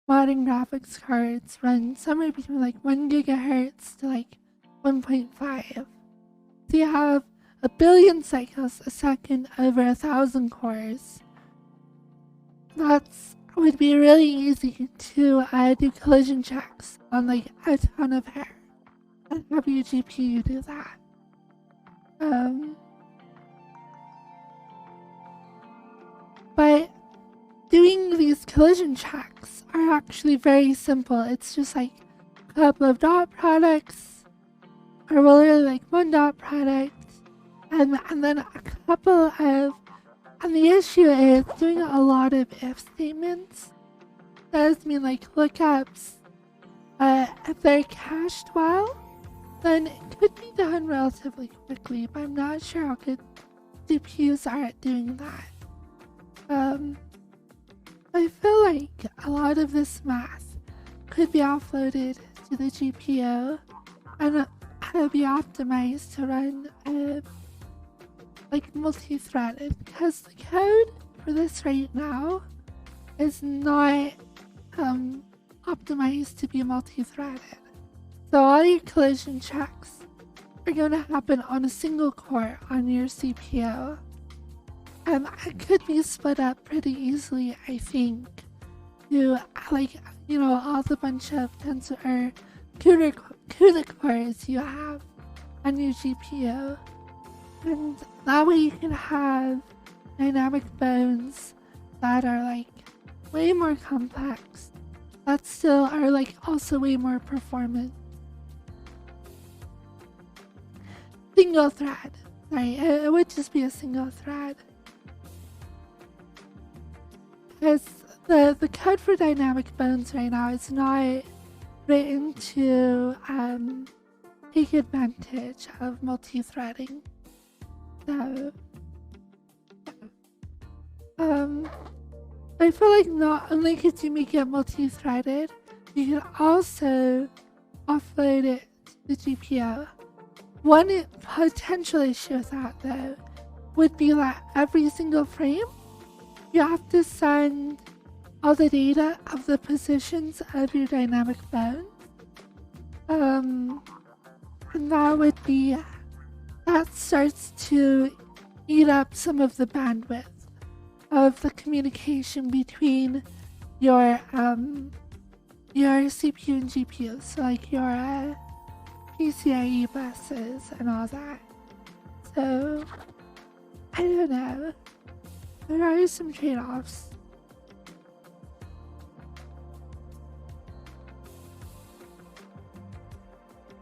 S1: modern graphics cards run somewhere between like 1 gigahertz to like 1.5. So you have 1 billion cycles a second over 1,000 cores. Would be really easy to do collision checks on like a ton of hair and have your GPU do that. But doing these collision checks are actually very simple. It's just like a couple of dot products, or literally like one dot product, and then a couple of, and the issue is doing a lot of if statements. Does mean like lookups. If they're cached well, then it could be done relatively quickly, but I'm not sure how good GPUs are at doing that. I feel like a lot of this math could be offloaded to the GPU and be optimized to run like multi-threaded, because the code for this right now is not optimized to be multi-threaded. So all your collision checks are going to happen on a single core on your CPU. It could be split up pretty easily, I think, to all the bunch of tensor or CUDA cores you have on your GPU. And that way you can have dynamic bones that are like way more complex, that still are like also way more performant. Single thread. Sorry, it would just be a single thread. Because the code for dynamic bones right now is not written to take advantage of multi-threading. So, I feel like not only could you make it multi-threaded, you can also offload it to the GPU. One potential issue with that, though, would be that every single frame, you have to send all the data of the positions of your dynamic bones. And that starts to eat up some of the bandwidth of the communication between your CPU and GPU, so like your PCIe buses and all that. So I don't know. There are some trade-offs.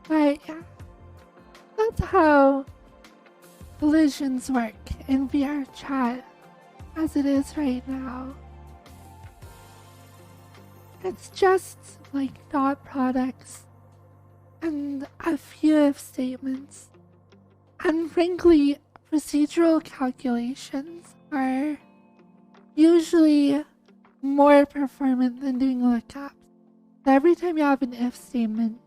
S1: But yeah, that's how collisions work in VR chat as it is right now. It's just like dot products and a few if statements. And frankly, procedural calculations are usually more performant than doing lookups. So every time you have an if statement,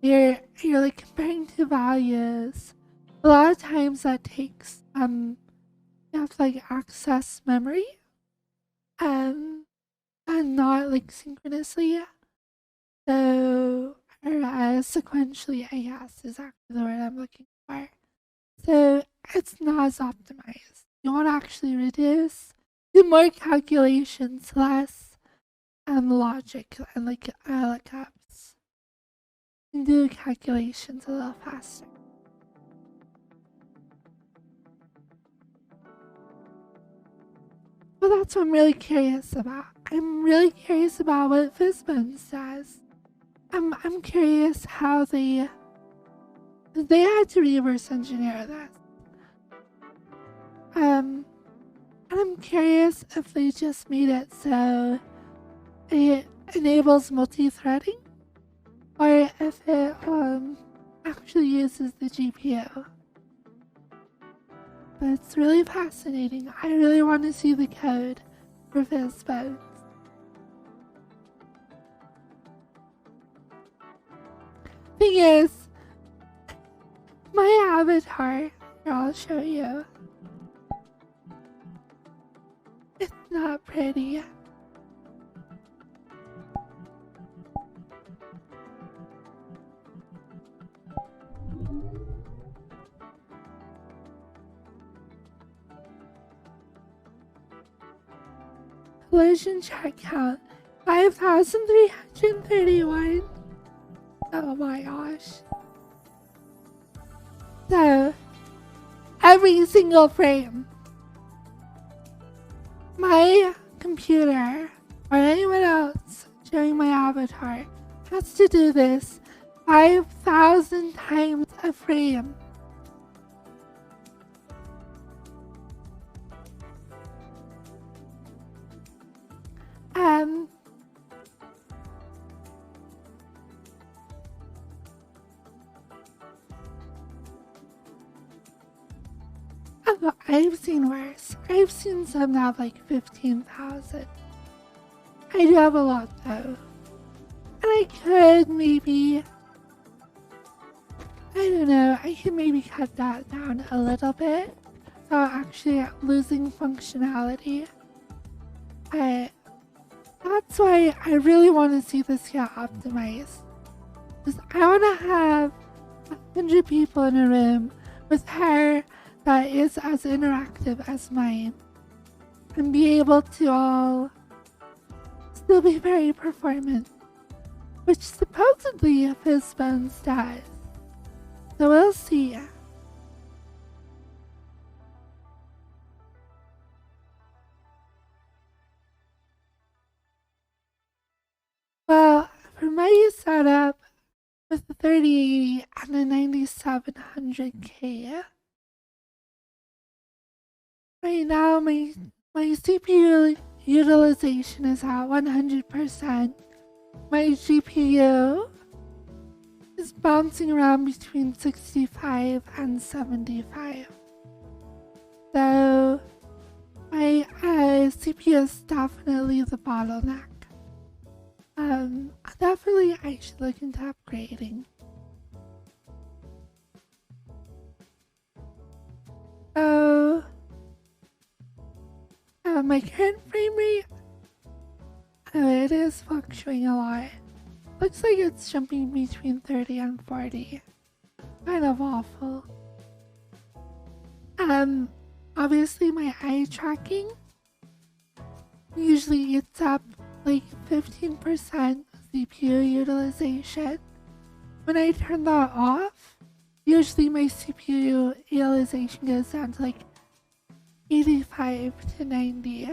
S1: you're like comparing two values. A lot of times that takes you have to like access memory and not like synchronously. So sequentially, I guess is actually the word I'm looking for. So it's not as optimized. You want to actually do more calculations, less logic and like lookups. And do calculations a little faster. But that's what I'm really curious about. I'm really curious about what Fizzbone says. I'm curious how they had to reverse engineer this. And I'm curious if they just made it so it enables multi-threading, or if it actually uses the GPU. But it's really fascinating. I really want to see the code for Fizzbones. Thing is, my avatar, here I'll show you. It's not pretty. Collision check count 5,331. Oh my gosh. So, every single frame, my computer or anyone else showing my avatar has to do this 5,000 times a frame. I've seen worse. I've seen some that have like 15,000. I do have a lot though. And I could maybe, I don't know, I could maybe cut that down a little bit without actually losing functionality. That's why I really want to see this get optimized. Because I want to have 100 people in a room with hair that is as interactive as mine. And be able to all still be very performant. Which supposedly Fizzbones does. So we'll see. Well, for my setup with the 3080 and the 9700K, right now my CPU utilization is at 100%. My GPU is bouncing around between 65 and 75. So my CPU is definitely the bottleneck. Definitely I should look into upgrading. So, my current frame rate, it is fluctuating a lot. Looks like it's jumping between 30 and 40. Kind of awful. Obviously my eye tracking usually eats up like 15% CPU utilization. When I turn that off, usually my CPU utilization goes down to like 85 to 90.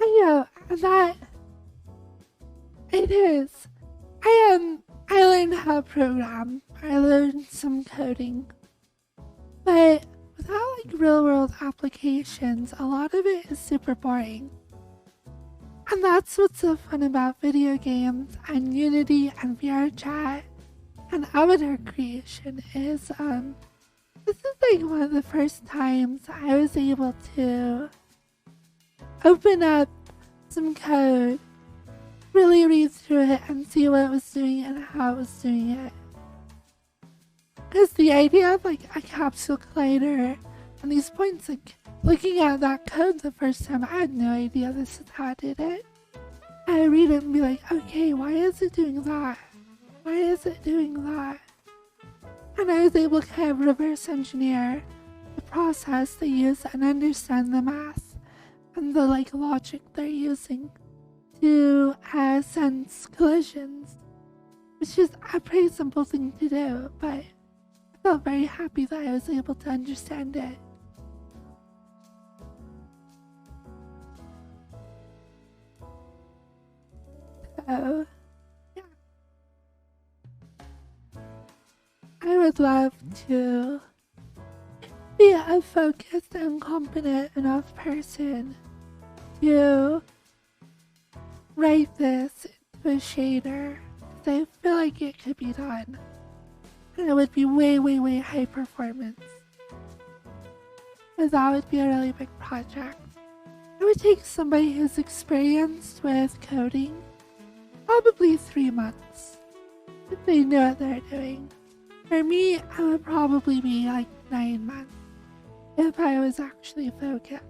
S1: I know that it is. I learned how to program. I learned some coding. But without like real world applications, a lot of it is super boring. And that's what's so fun about video games and Unity and VR chat and avatar creation is this is like one of the first times I was able to open up some code, really read through it and see what it was doing and how it was doing it. Because the idea of like a capsule collider and these points, like looking at that code the first time, I had no idea this is how I did it. I read it and be like, okay, why is it doing that? Why is it doing that? And I was able to kind of reverse engineer the process they use and understand the math and the like logic they're using to sense collisions, which is a pretty simple thing to do, but I felt very happy that I was able to understand it. So, yeah. I would love to be a focused and competent enough person to write this into a shader, because I feel like it could be done. And it would be way, way, way high performance. Because that would be a really big project. It would take somebody who's experienced with coding probably 3 months if they know what they're doing. For me, it would probably be like 9 months if I was actually focused.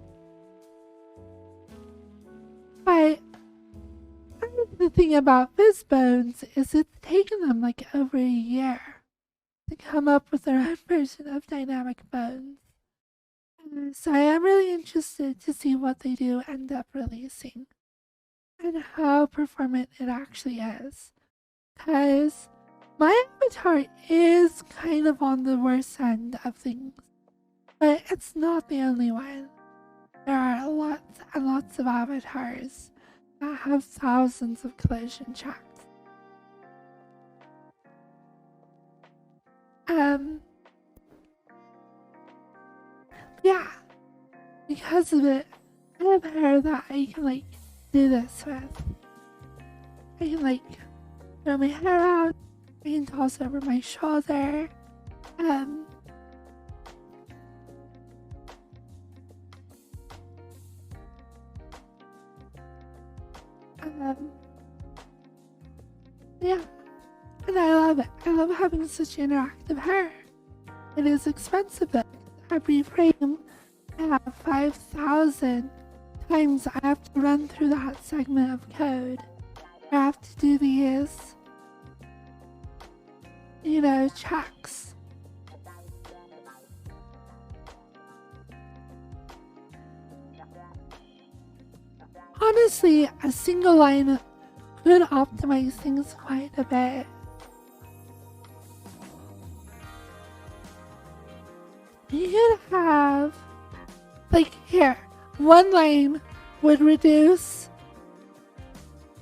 S1: But the thing about Fizzbones is it's taken them like over a year to come up with their own version of dynamic bones. So I am really interested to see what they do end up releasing and how performant it actually is. Because my avatar is kind of on the worst end of things, but it's not the only one. There are lots and lots of avatars that have thousands of collision checks. Yeah, because of it, I have hair that I can like do this with. I can like throw my hair out, I can toss over my shoulder. Um, yeah, and I love it. I love having such interactive hair. It is expensive though. Every frame I have 5,000 times I have to run through that segment of code. I have to do these, checks. Honestly, a single line could optimize things quite a bit. You could have, here, one line would reduce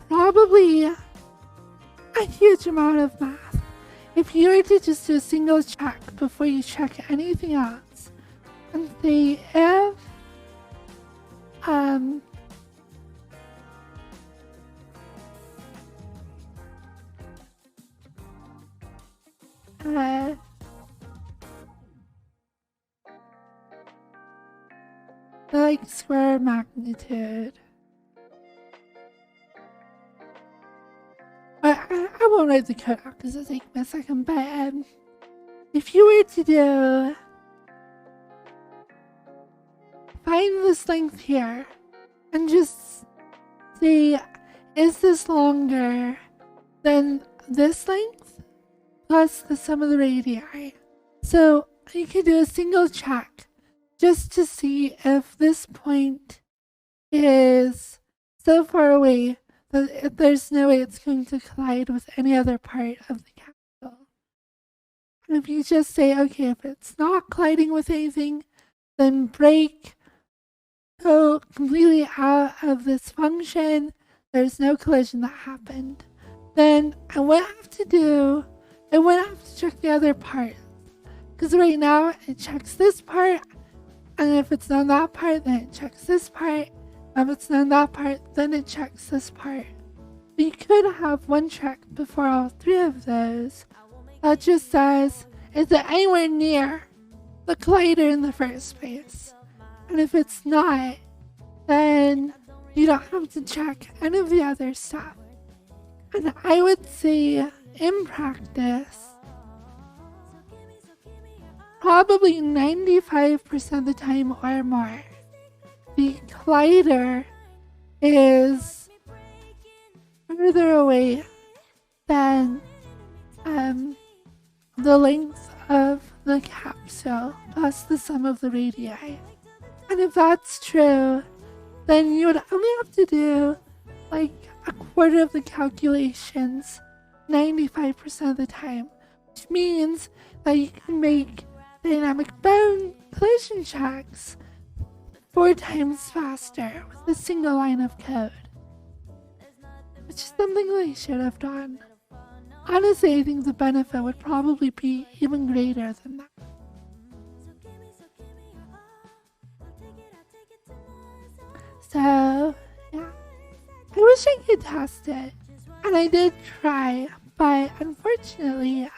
S1: probably a huge amount of math. If you were to just do a single check before you check anything else, and say if, square magnitude. I won't write the code out because it'll take me a second, but if you were to do, find this length here and just see, is this longer than this length plus the sum of the radii? So you could do a single check just to see if this point is so far away that there's no way it's going to collide with any other part of the capsule. And if you just say, okay, if it's not colliding with anything, then break, go completely out of this function, there's no collision that happened, then I wouldn't have to check the other part. Because right now, it checks this part, and if it's not that part, then it checks this part. If it's not that part, then it checks this part. But you could have one check before all three of those that just says, is it anywhere near the collider in the first place? And if it's not, then you don't have to check any of the other stuff. And I would say, in practice, probably 95% of the time or more, the collider is further away than the length of the capsule plus the sum of the radii. And if that's true, then you would only have to do a quarter of the calculations 95% of the time, which means that you can make dynamic bound collision checks 4 times faster with a single line of code, which is something they should have done. Honestly, I think the benefit would probably be even greater than that. So, yeah, I wish I could test it, and I did try, but unfortunately,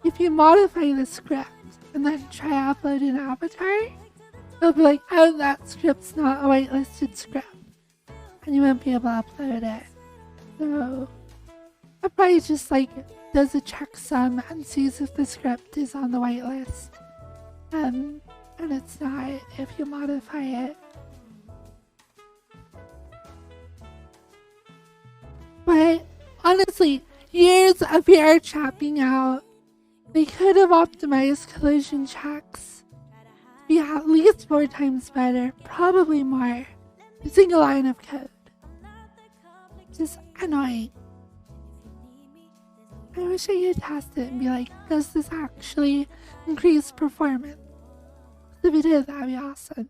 S1: if you modify the script and then try upload an avatar, it'll be like, oh, that script's not a whitelisted script, and you won't be able to upload it. So I'll probably just does a checksum and sees if the script is on the whitelist, and it's not if you modify it. But honestly, years of VR chapping out, they could have optimized collision checks to be at least 4 times better, probably more, a single line of code. Just annoying. I wish I could test it and be like, does this actually increase performance? If it is, that'd be awesome.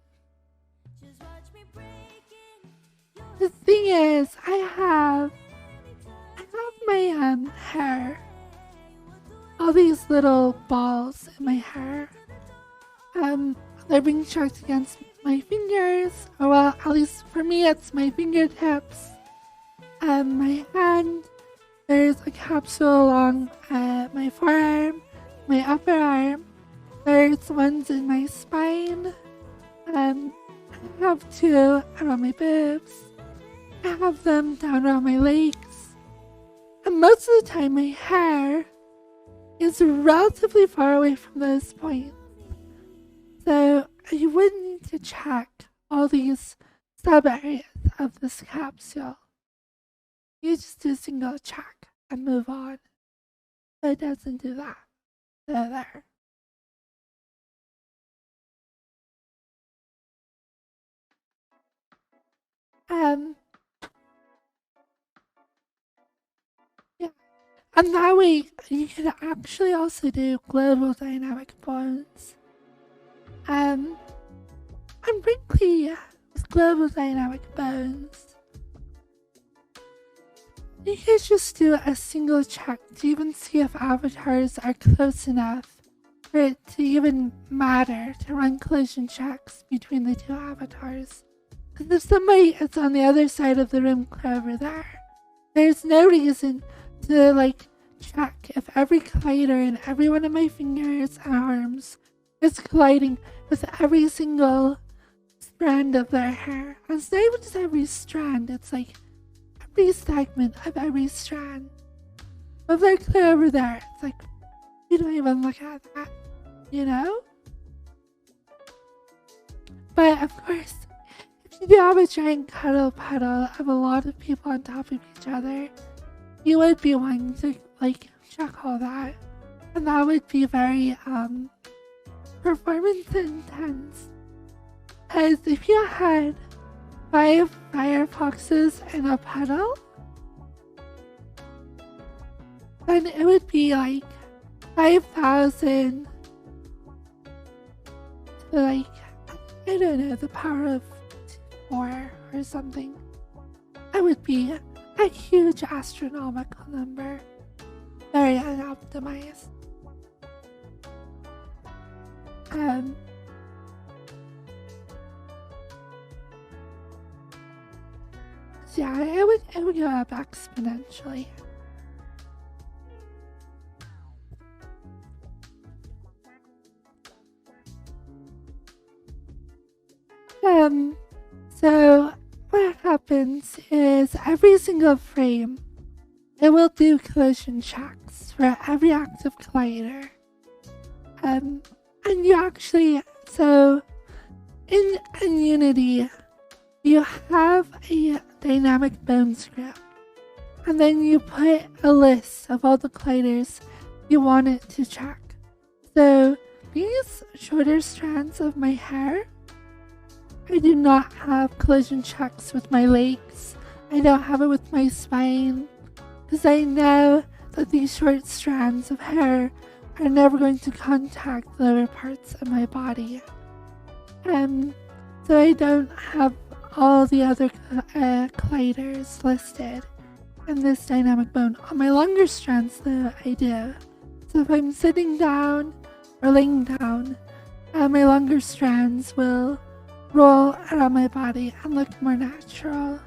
S1: The thing is, I have my hair, all these little balls in my hair. They're being checked against my fingers, or well, at least for me, it's my fingertips. My hand, there's a capsule along my forearm, my upper arm. There's ones in my spine. I have two around my boobs. I have them down around my legs. And most of the time my hair is relatively far away from those points. So you wouldn't need to check all these sub areas of this capsule. You just do a single check and move on. But it doesn't do that. So there. Yeah. And that way you can actually also do global dynamic bones. And frankly, with global dynamic bones, you can just do a single check to even see if avatars are close enough for it to even matter to run collision checks between the two avatars. Because if somebody is on the other side of the room over there, there's no reason to check if every collider in every one of my fingers and arms is colliding with every single strand of their hair. And it's not even just every strand, it's like every segment of every strand. But if they're clear over there, it's like, you don't even look at that, you know? But of course, if you do have a giant cuddle puddle of a lot of people on top of each other, you would be wanting to check all that. And that would be very performance intense. Because if you had 5 Firefoxes in a puddle, then it would be 5,000 to I don't know, the power of 4 or something. It would be a huge astronomical number. Very unoptimized. Yeah, it would go up exponentially. So what happens is every single frame, it will do collision checks for every active collider. And you actually, so in Unity, you have a dynamic bone script, and then you put a list of all the colliders you want it to check. So these shorter strands of my hair, I do not have collision checks with my legs. I don't have it with my spine, because I know that these short strands of hair are never going to contact the lower parts of my body. So I don't have all the other colliders listed in this dynamic bone. On my longer strands though, I do. So if I'm sitting down or laying down, my longer strands will roll around my body and look more natural.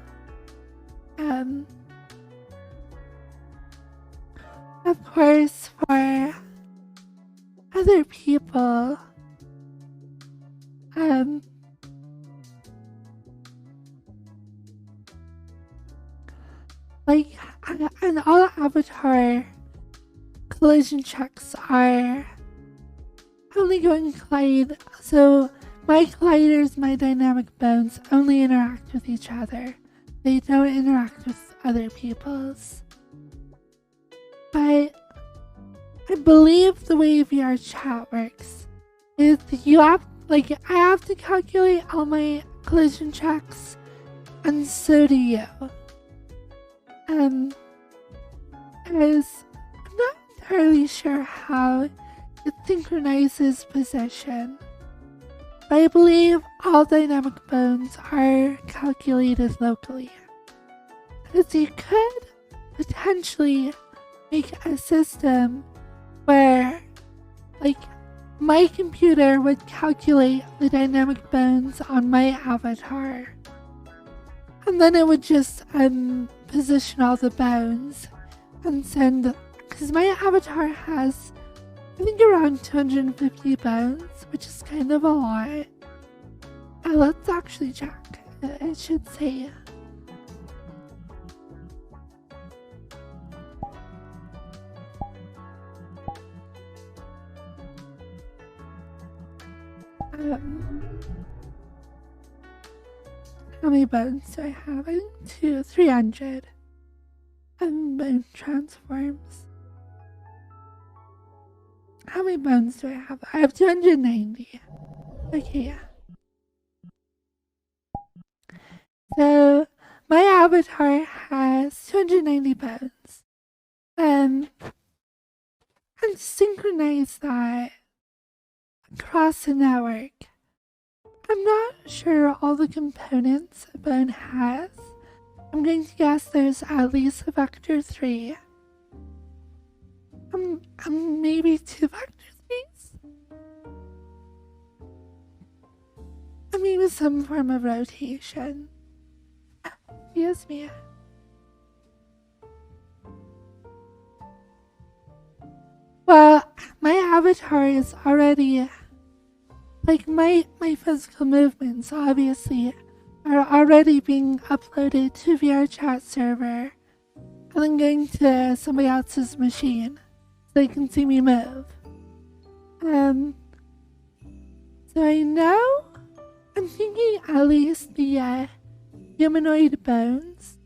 S1: Of course, for other people, and all avatar collision checks are only going to collide. So my colliders, my dynamic bones only interact with each other. They don't interact with other people's. But I believe the way VR chat works is you have, I have to calculate all my collision checks, and so do you. Because I'm not entirely sure how it synchronizes position. But I believe all dynamic bones are calculated locally. Because you could potentially make a system where, my computer would calculate the dynamic bones on my avatar. And then it would just position all the bones and send, because my avatar has, I think, around 250 bones, which is kind of a lot. let's actually check. It should say. How many bones do I have? I think 300. Bone transforms. How many bones do I have? I have 290. Okay, yeah. So my avatar has 290 bones. And synchronize that across the network. I'm not sure all the components a bone has. I'm going to guess there's at least a vector 3. Maybe 2 vector 3s? And maybe some form of rotation. Yes, Mia. Well, my avatar is already, like, my physical movements obviously are already being uploaded to VRChat server and then going to somebody else's machine so they can see me move. So I know, I'm thinking at least the humanoid bones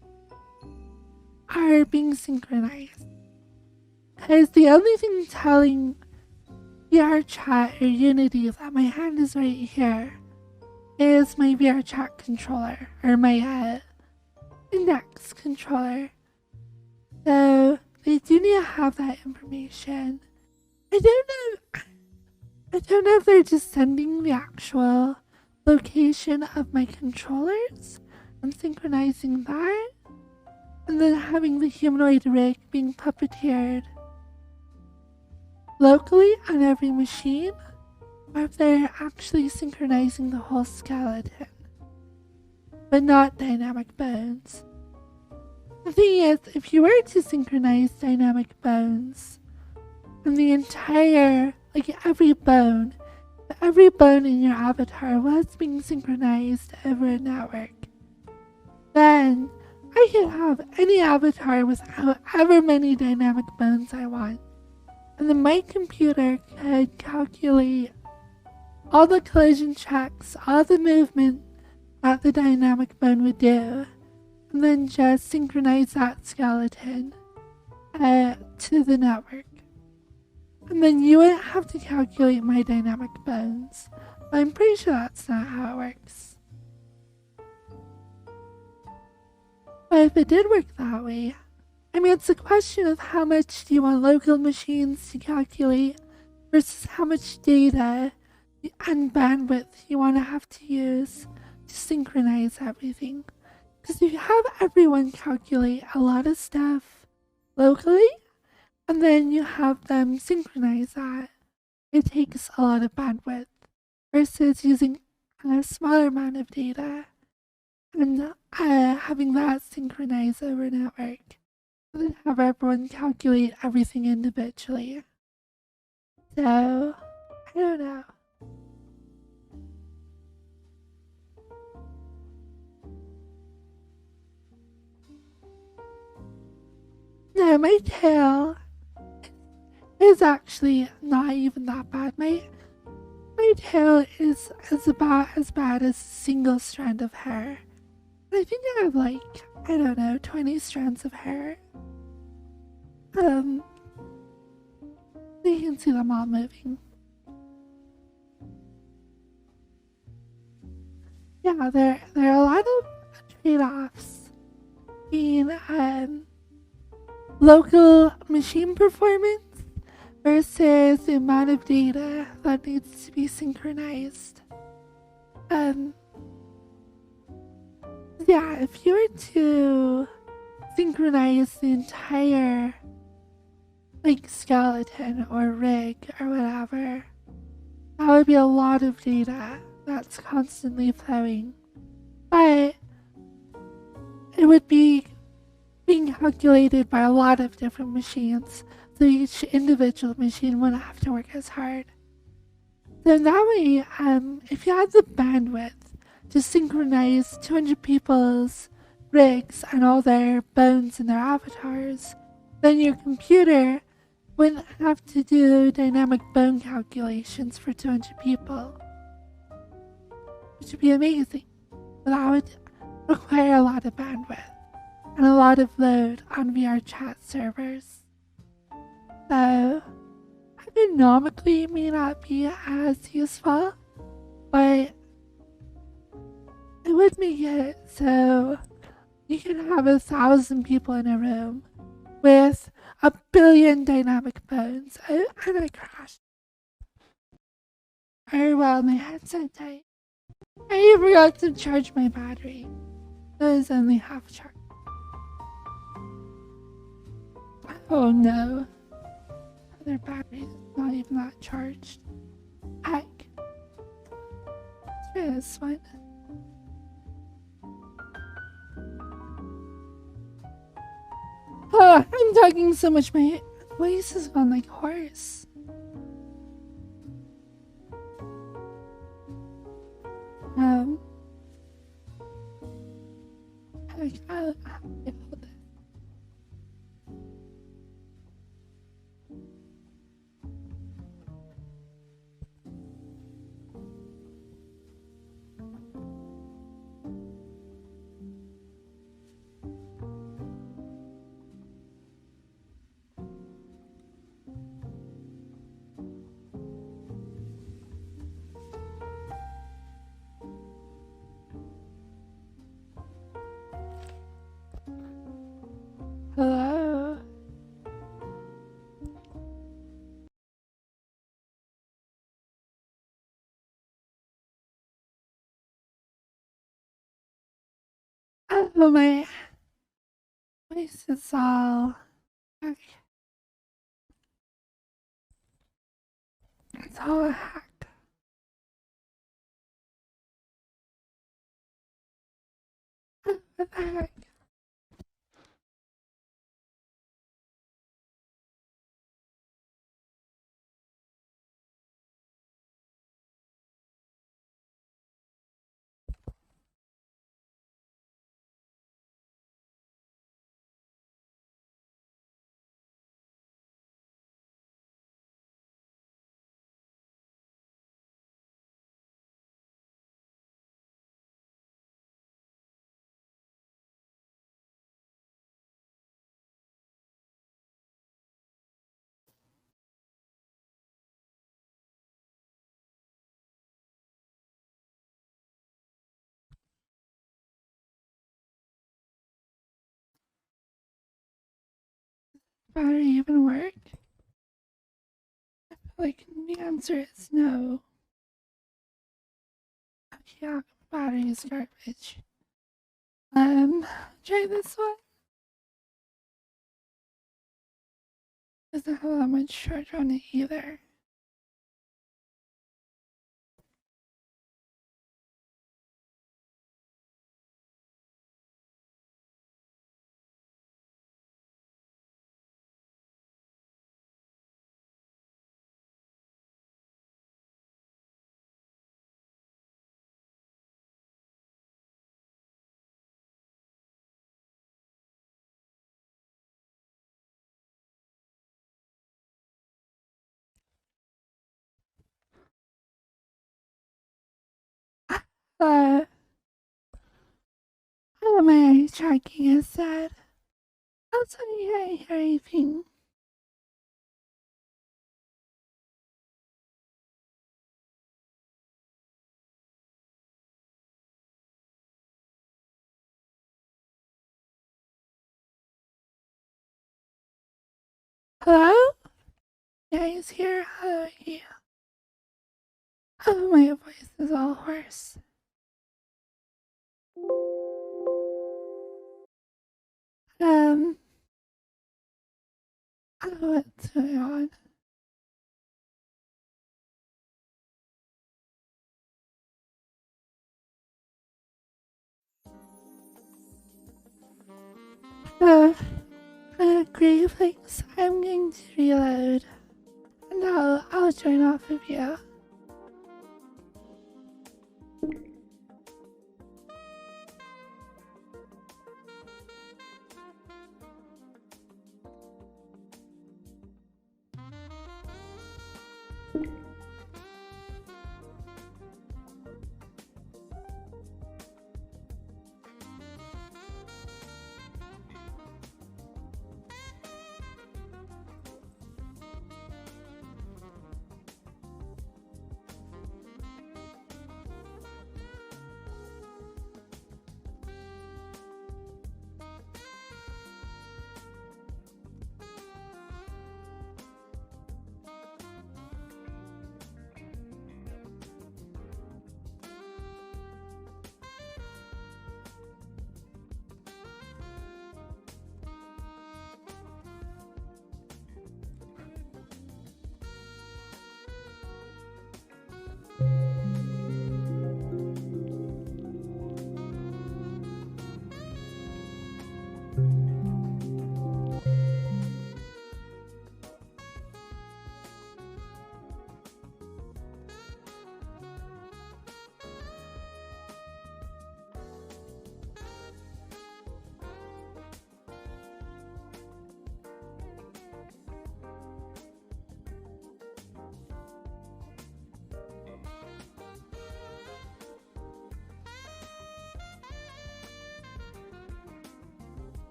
S1: are being synchronized. Because the only thing telling VRChat or Unity that my hand is right here is my VRChat controller, or my index controller. So they do need to have that information. I don't know if they're just sending the actual location of my controllers and synchronizing that, and then having the humanoid rig being puppeteered locally on every machine, or if they're actually synchronizing the whole skeleton, but not dynamic bones. The thing is, if you were to synchronize dynamic bones, and the entire, like every bone in your avatar was being synchronized over a network, then I could have any avatar with however many dynamic bones I want. And then my computer could calculate all the collision checks, all the movement that the dynamic bone would do, and then just synchronize that skeleton to the network. And then you wouldn't have to calculate my dynamic bones. But I'm pretty sure that's not how it works. But if it did work that way, I mean, it's a question of how much do you want local machines to calculate versus how much data and bandwidth you want to have to use to synchronize everything. Because if you have everyone calculate a lot of stuff locally, and then you have them synchronize that, it takes a lot of bandwidth versus using a smaller amount of data and having that synchronize over a network. And then have everyone calculate everything individually. So, I don't know. No, my tail is actually not even that bad. My tail is about as bad as a single strand of hair. I think I have like, I don't know, 20 strands of hair. You can see them all moving. Yeah, there are a lot of trade-offs in local machine performance versus the amount of data that needs to be synchronized. Yeah, if you were to synchronize the entire like skeleton or rig or whatever, that would be a lot of data that's constantly flowing. But it would be being calculated by a lot of different machines, so each individual machine wouldn't have to work as hard. So in that way, if you had the bandwidth to synchronize 200 people's rigs and all their bones and their avatars, then your computer wouldn't have to do dynamic bone calculations for 200 people, which would be amazing. But that would require a lot of bandwidth and a lot of load on VR chat servers. So, economically, it may not be as useful, but it would make it so you can have 1,000 people in a room with 1 billion dynamic bones. And I crashed. Or well, my headset died. I forgot to charge my battery. It was only half charged. Oh no. Their battery is not even that charged. Heck. Let's try this one. Oh, I'm talking so much my voice is gone like hoarse. I'll hold it. Hello? Oh, my voice is all... Okay. It's all a hack. What the heck? Battery even work? Like, the answer is no. Yeah, battery is garbage. Try this one. Doesn't have that much charge on it either. Uh, oh, my eye tracking is sad. Outside, I hear anything. Hello? Yeah, he's here. Hello, yeah. Oh, my voice is all hoarse. Um, I don't know what's going on. Grave links. I'm going to reload. And I'll join off of you.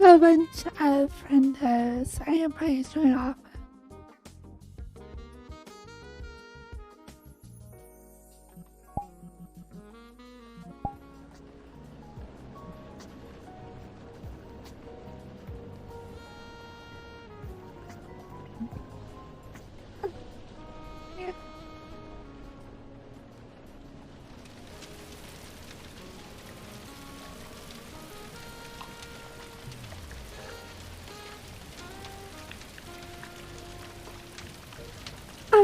S1: A bunch of friendos. I am probably turn off.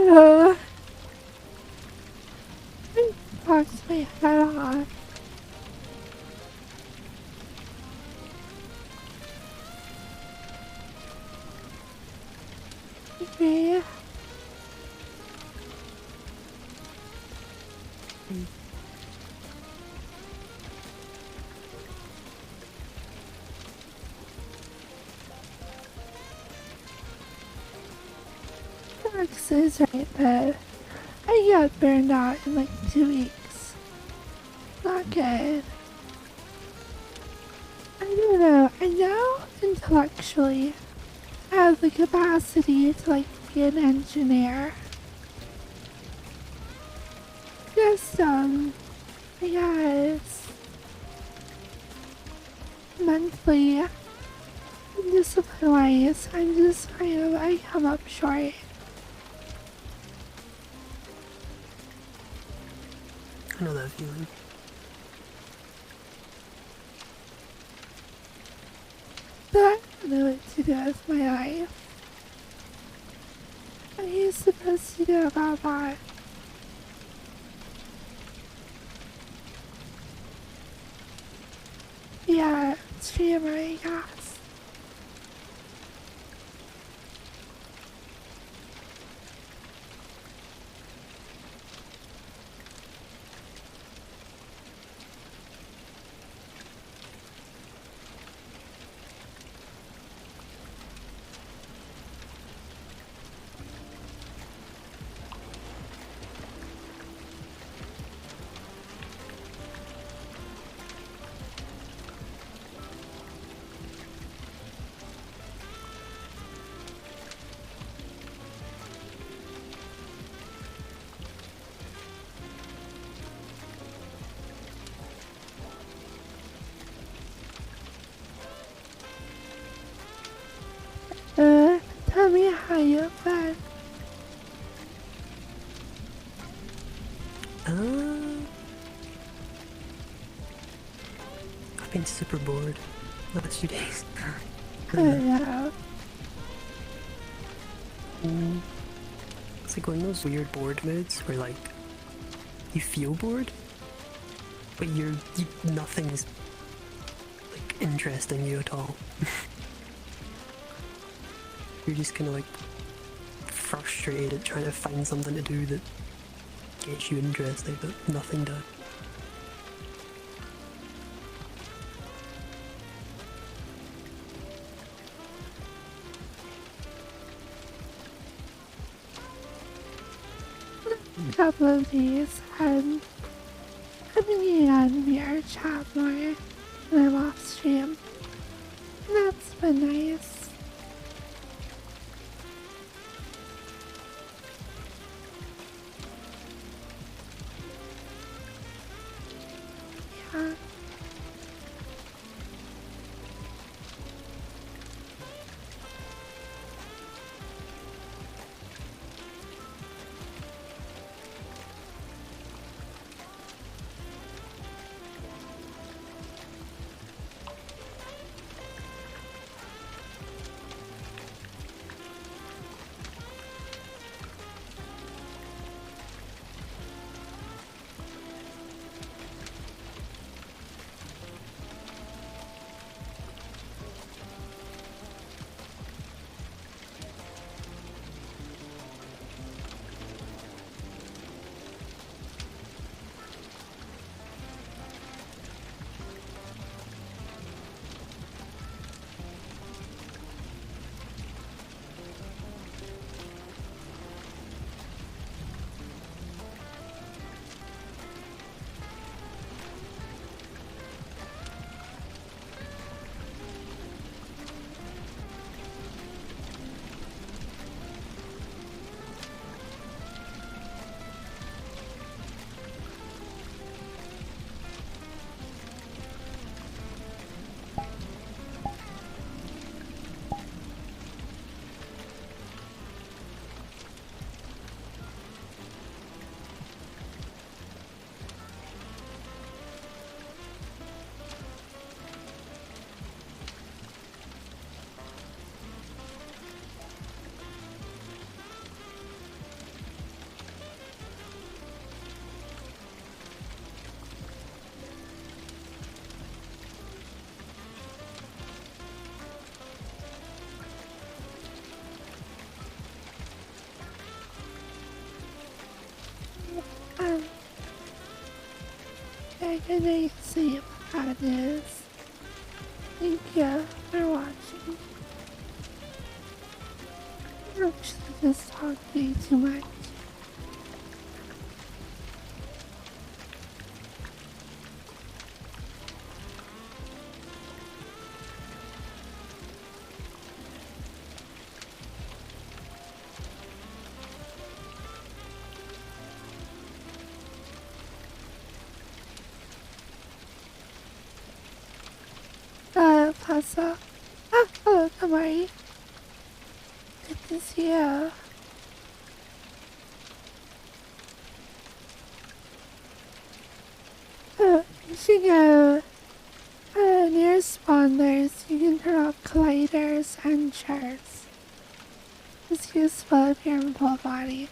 S1: Oh, I boxed my head off. Okay. Max is right, but I got burned out in like 2 weeks. Not good. I don't know. I know intellectually I have the capacity to like be an engineer. Just I guess mentally and discipline wise, I come up short.
S3: I know that feeling.
S1: But I don't know what to do with my life. What are you supposed to do about that? Yeah, streamer, I guess. Tell me how you've been.
S3: I've been super bored the last 2 days.
S1: I don't know.
S3: It's like one of those weird bored moods where like you feel bored, but nothing is like interesting you at all. You're just kind of like frustrated at trying to find something to do that gets you interested, but nothing does.
S1: Couple of days, I've been getting on VR chat more when I'm off stream. And that's been nice. Yeah. Um, yeah, good night, sleep. How it is. Thank you for watching. I actually just talked way too much. Pasa. Ah, hello, Kamari. Good to see you. You should go near spawners. You can turn off colliders and charts. It's useful if you're in full body.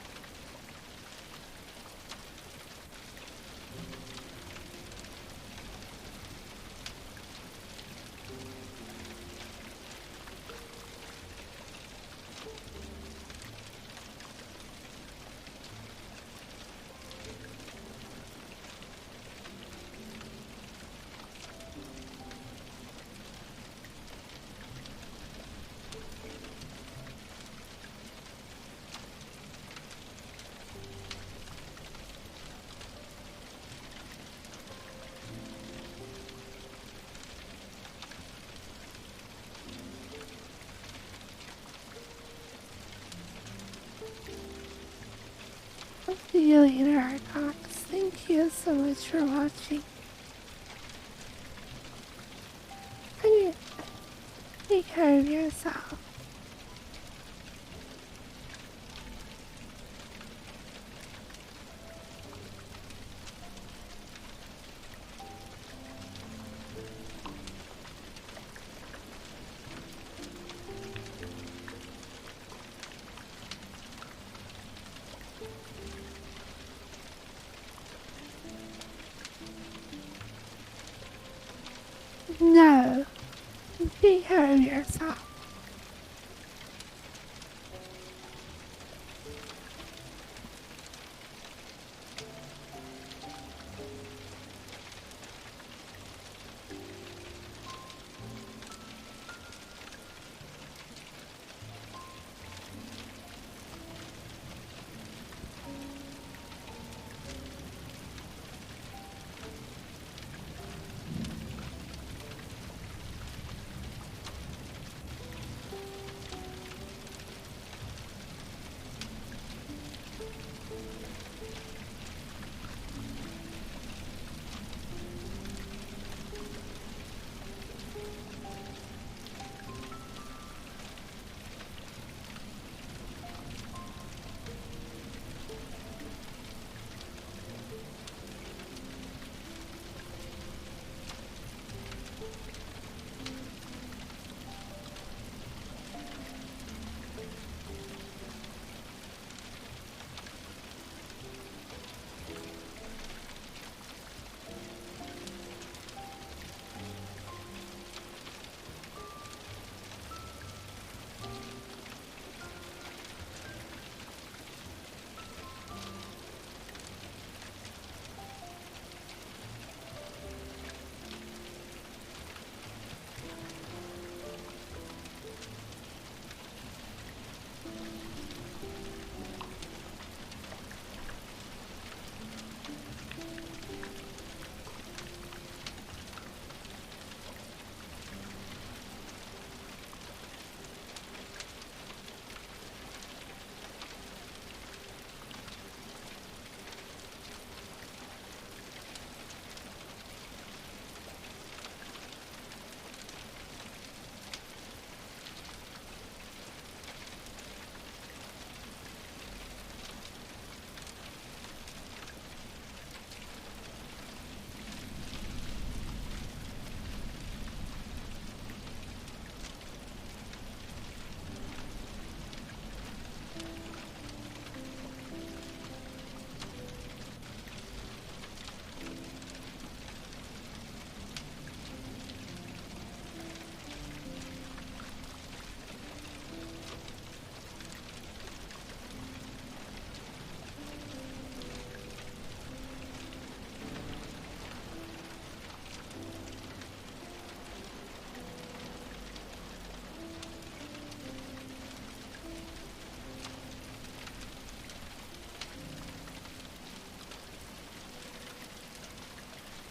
S1: See you later, Arcox. Thank you so much for watching. And take care of yourself. No, take care of yourself.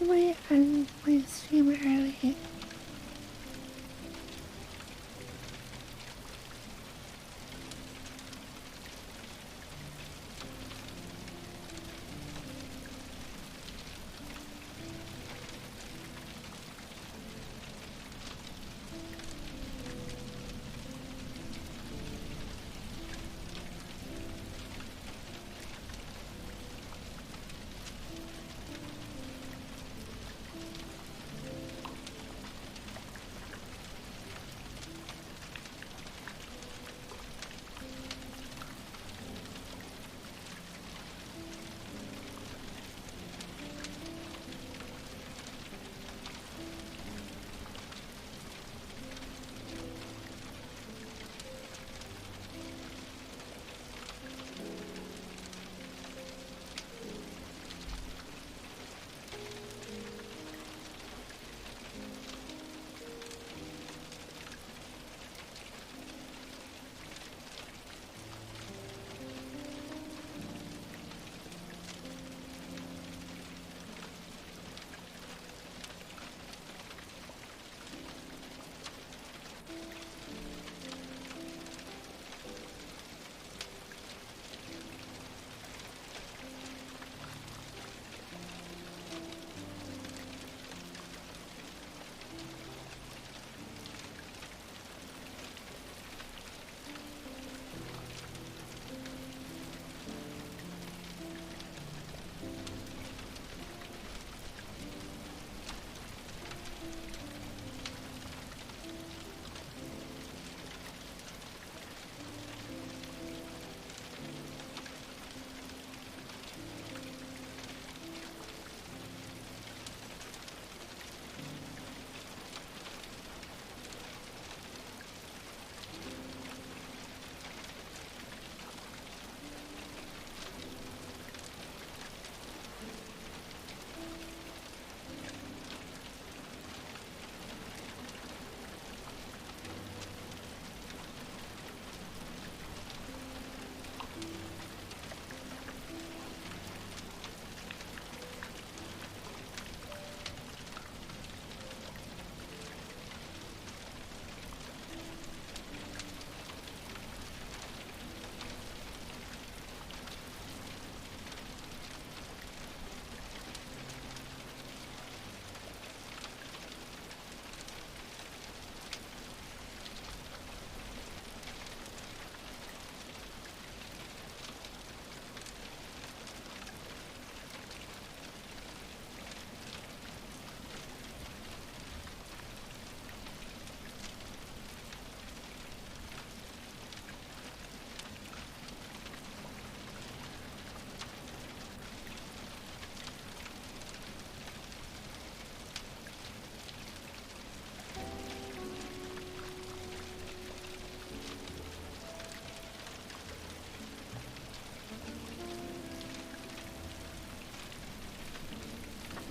S1: I might end my stream early.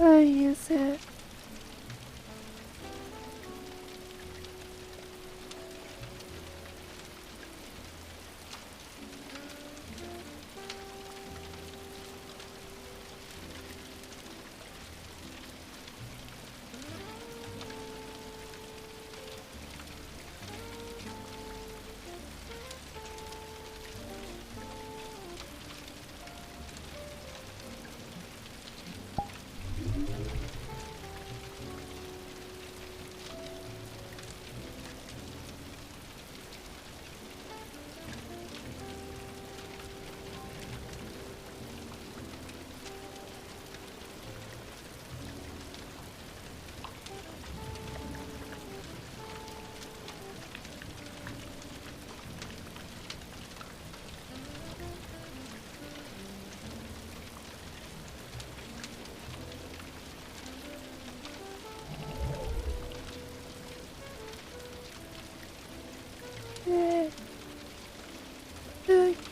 S1: I use it.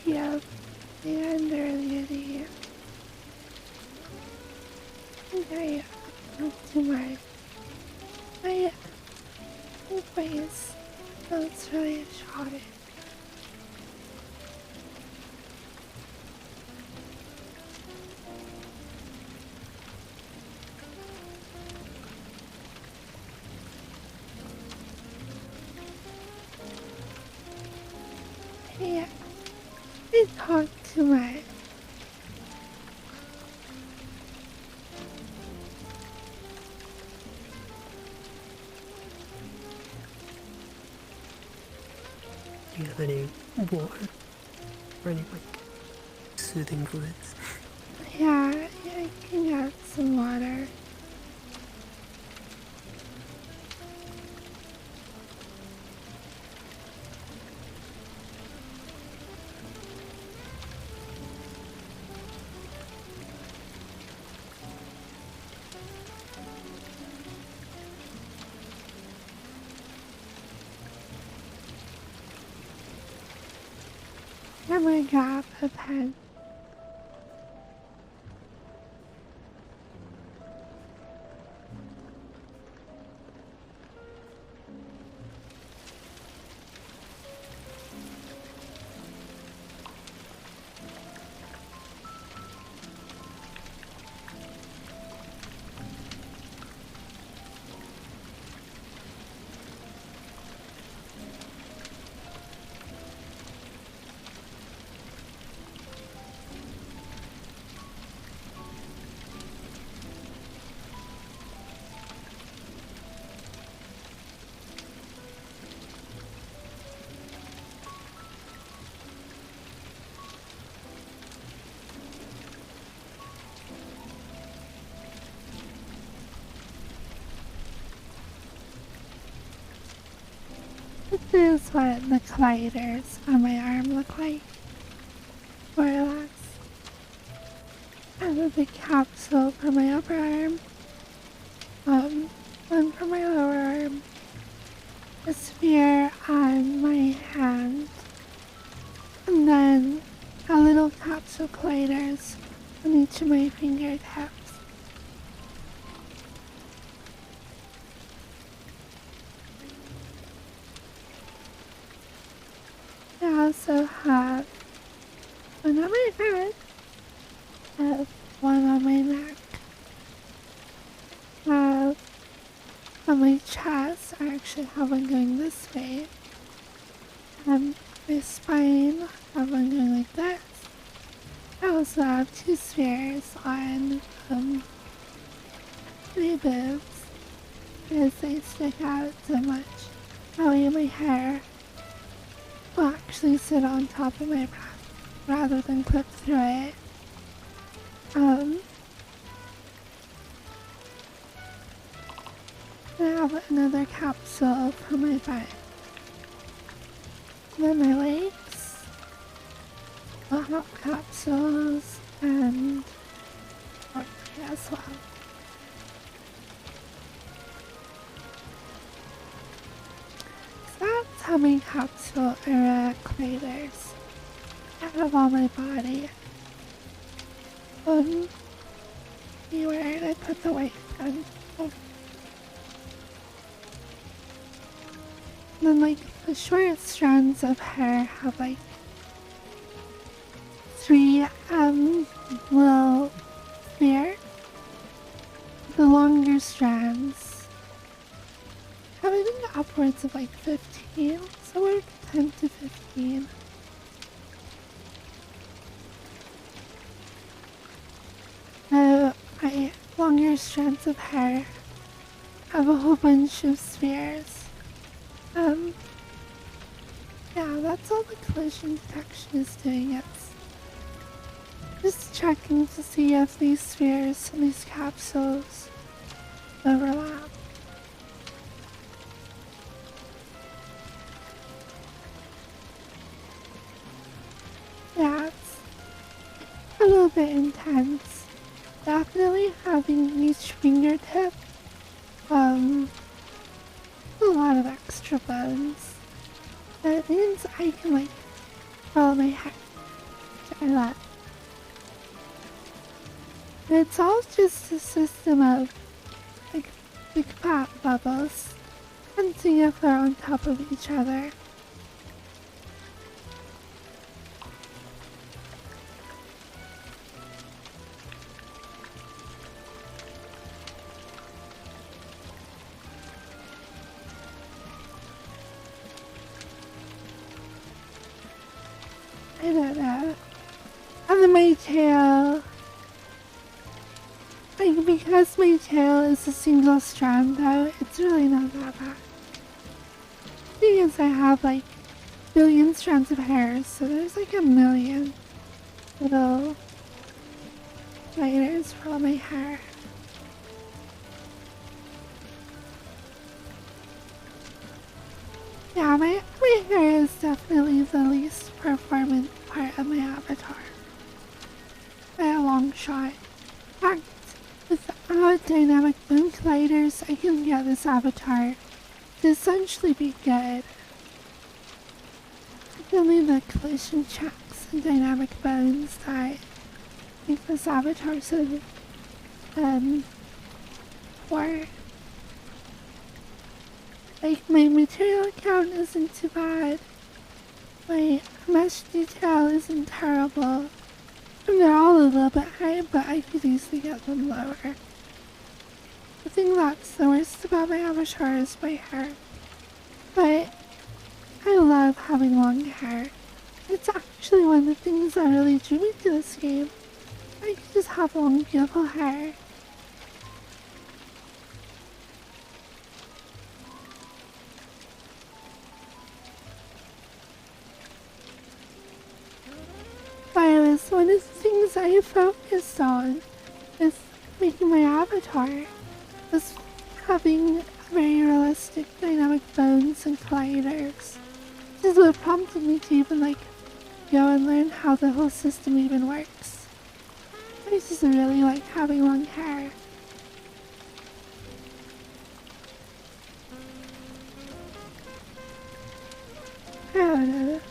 S1: Yeah, and earlier the year. Okay, not too much. I face that's really shot it. talk too much.
S3: Do you have any water? Or any, like, soothing fluids?
S1: Yeah, I can get some water. I'm gonna grab a pen. This is what the colliders on my arm look like, more or less. I have a big capsule for my upper arm, one for my lower arm, a sphere on my hand, and then a little capsule colliders on each of my fingertips. I also have one on my head, I have one on my neck, I have on my chest, I actually have one going this way, and my spine, I have one going like this. I also have two spheres on my boobs because they stick out so much. That way my hair will actually sit on top of my breast rather than clip through it. I have another capsule for my butt. Then my legs will have capsules and for me as well. So that's how many capsule colliders I have on my body. Where did I put the white pen? Oh. Then, like, the short strands of hair have, like, 3 little spheres. The longer strands have, I think, upwards of, like, 15, somewhere 10 to 15. My longer strands of hair have a whole bunch of spheres. Yeah, that's all the collision detection is doing. It's just checking to see if these spheres and these capsules overlap. Yeah, it's a little bit intense. Definitely having each fingertip, a lot of extra bones. That means I can, like, roll my hair. Try that. It's all just a system of, like, big fat bubbles and see if they're on top of each other. I don't know. my tail, like, because my tail is a single strand though, it's really not that bad. Because I have like billion strands of hair, so there's like a million little spiders for all my hair. Yeah, my hair is definitely the least performant part of my avatar. By a long shot. In fact, without dynamic bone colliders, I can get this avatar to essentially be good. It's only the collision checks and dynamic bones that make this avatar so poor. Like, my material count isn't too bad. My mesh detail isn't terrible. And they're all a little bit high, but I could easily get them lower. The thing that's the worst about my avatar is my hair. But I love having long hair. It's actually one of the things that really drew me to this game. I could just have long, beautiful hair. One of the things I focused on is making my avatar was having very realistic dynamic bones and colliders. This is what prompted me to even go and learn how the whole system even works. I just really like having long hair. I don't know.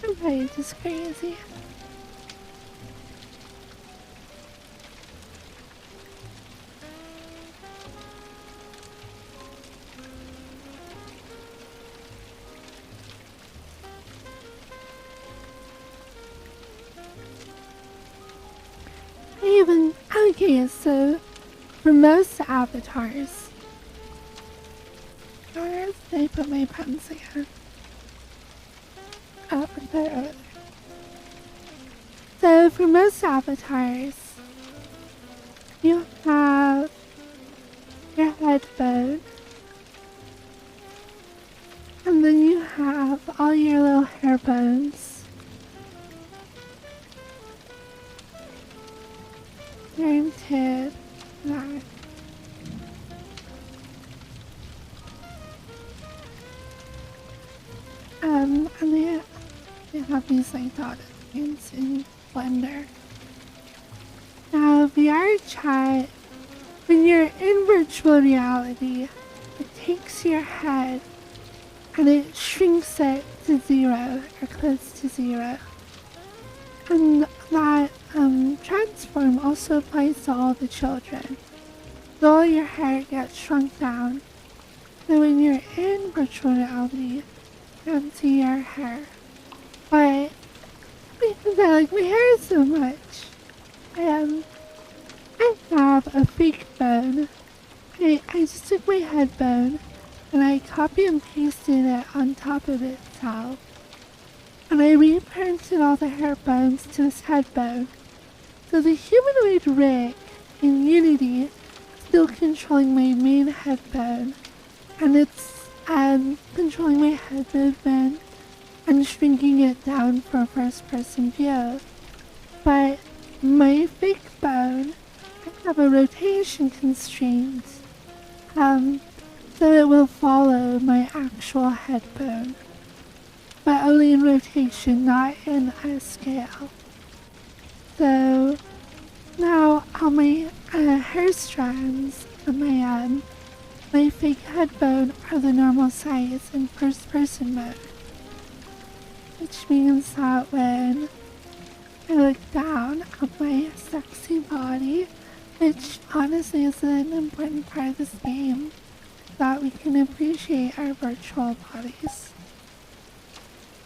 S1: I'm probably just crazy. Okay, so for most avatars, where did I put my pens again? Oh, they're over there. So for most avatars, you have your head bone, and then you have all your little hair bones. Into that. And they have these dotted lines in Blender. Now VR chat, when you're in virtual reality, it takes your head and it shrinks it to 0 or close to 0. And that transform also applies to all the children. So all your hair gets shrunk down. So when you're in virtual reality, you can't see your hair. But because I like my hair so much, I have a fake bone. I just took my head bone and I copy and pasted it on top of itself. And I reprinted all the hair bones to this head bone. So the humanoid rig in Unity is still controlling my main head bone. And it's controlling my head movement and shrinking it down for a first person view. But my fake bone, I have a rotation constraint. So it will follow my actual head bone. But only in rotation, not in a scale. So now all my hair strands and my fake head bone are the normal size in first person mode. Which means that when I look down at my sexy body, which honestly is an important part of this game, that we can appreciate our virtual bodies.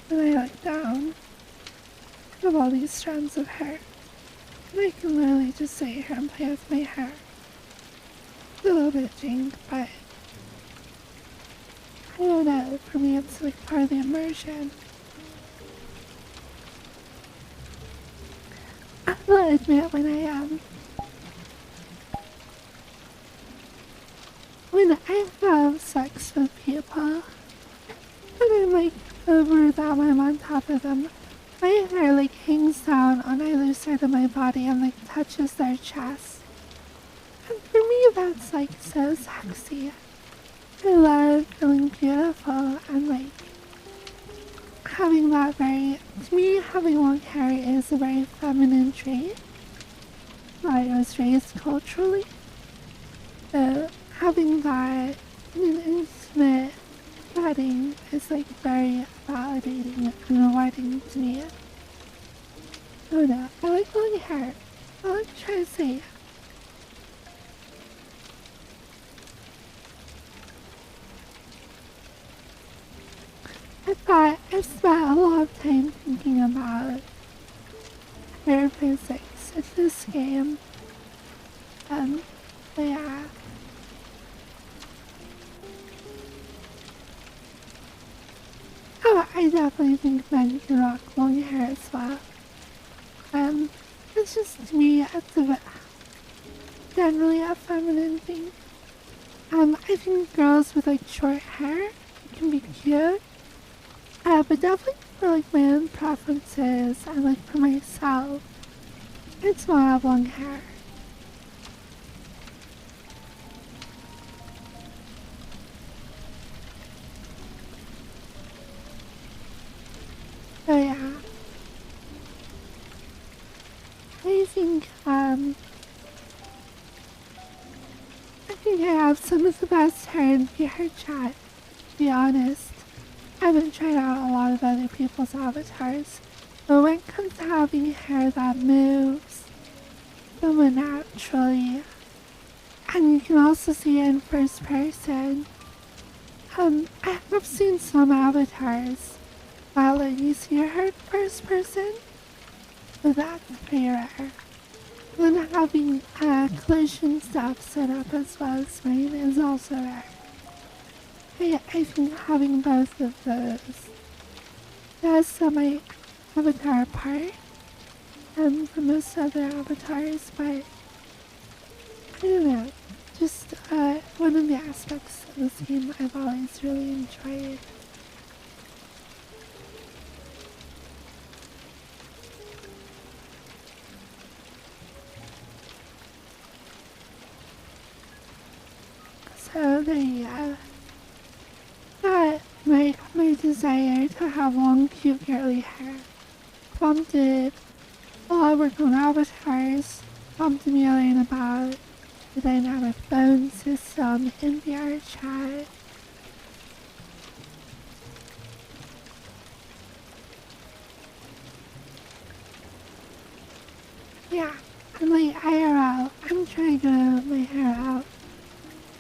S1: When I look down, I have all these strands of hair. And I can literally just sit here and play with my hair. It's a little bit jank, but I don't know, for me it's like part of the immersion. admit when I have sex with people, when I'm like over them, I'm on top of them, my hair like hangs down on either side of my body and like touches their chest. And for me, that's like so sexy. I love feeling beautiful and like having that to me, having long hair is a very feminine trait. I was raised culturally. So having that in an intimate setting is like very validating and rewarding to me. Oh no, I like long hair. I like to try to say I've spent a lot of time thinking about hair physics in this game. Yeah. Oh, I definitely think men can rock long hair as well. It's just to me, it's generally a feminine thing. I think girls with like short hair can be cute. But definitely for like my own preferences and like for myself, it's more have long hair. So yeah. I think I have some of the best hair in VR chat, to be honest. I haven't tried out a lot of other people's avatars, but when it comes to having hair that moves somewhat naturally, and you can also see it in first person, I have seen some avatars that let you see your hair in first person, but that's pretty rare. Then having collision stuff set up as well as mine is also rare. I think having both of those does set my avatar apart from most other avatars, but I don't know, just one of the aspects of this game I've always really enjoyed. So there you go. That my desire to have long, cute, curly hair prompted a lot of work on avatars, prompted me to learn about the dynamic bone system in VR chat. Yeah, and like IRL, I'm trying to grow my hair out.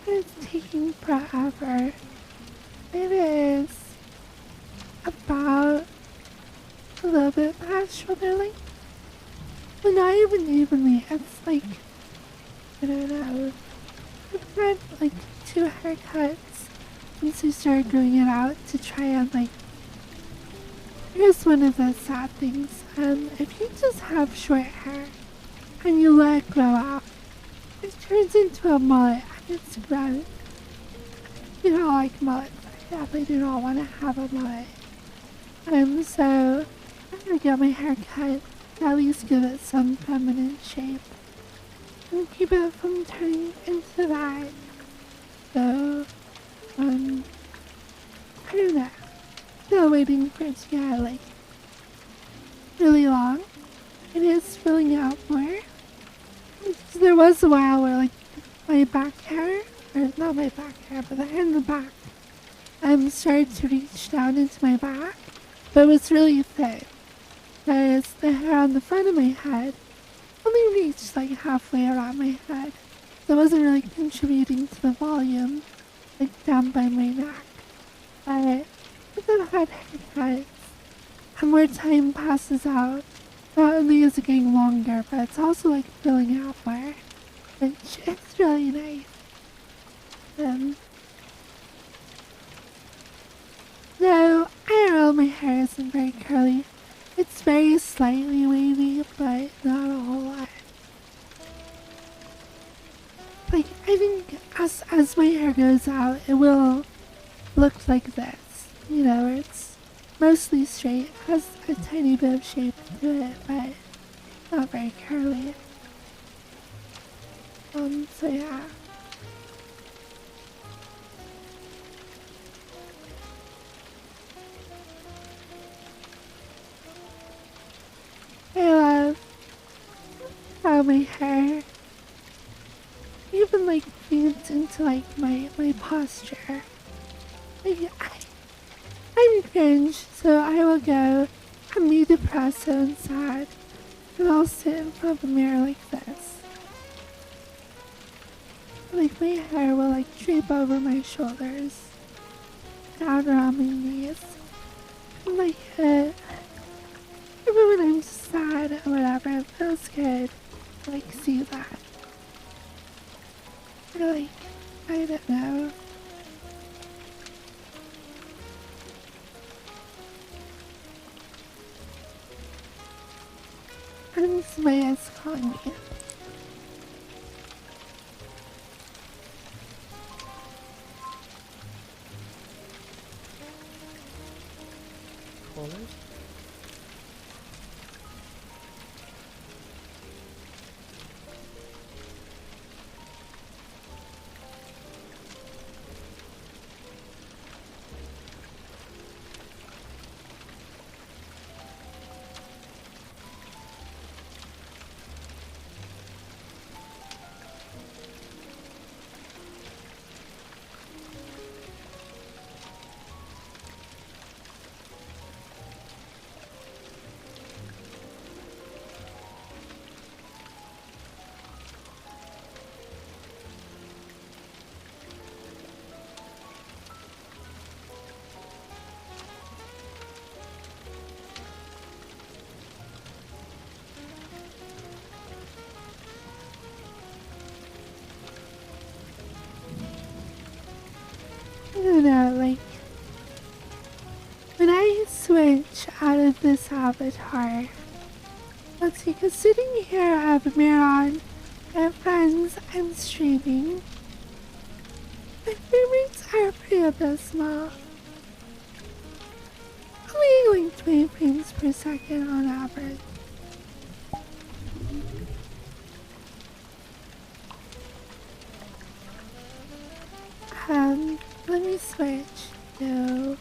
S1: It's taking forever. It is about a little bit past shoulder length. But not even evenly. It's like, I don't know. I've had like 2 haircuts since I started growing it out to try and like. Here's one of the sad things. If you just have short hair and you let it grow out, it turns into a mullet and it's gross. You don't like mullets. I definitely do not want to have a mullet. So I'm gonna get my hair cut to at least give it some feminine shape and keep it from turning into that. So, I don't know. Still waiting for it to get like really long. It is filling out more. There was a while where like my back hair, or not my back hair, but the hair in the back, started to reach down into my back, but it was really thick. Because the hair on the front of my head only reached like halfway around my head, so it wasn't really contributing to the volume, like down by my neck. But with the head haircuts, and more time passes out, not only is it getting longer, but it's also like filling out more, which is really nice. No, IRL my hair isn't very curly. It's very slightly wavy, but not a whole lot. as my hair goes out, it will look like this. You know, where it's mostly straight, has a tiny bit of shape to it, but not very curly. So yeah. I love how my hair even like feeds into like my posture. Like, I'm cringe, so I will go and be depressed and sad, and I'll sit in front of the mirror like this. Like my hair will like drape over my shoulders, down around my knees. And like even when I'm sad or whatever, it feels good to like see that. Or like, I don't know. And Maya's calling me.
S3: Callers?
S1: I don't know, like, when I switch out of this avatar, let's see, because sitting here I have a mirror on, I have friends, I'm streaming. My frame rates are pretty abysmal. Only like 20 frames per second on average. Let me switch to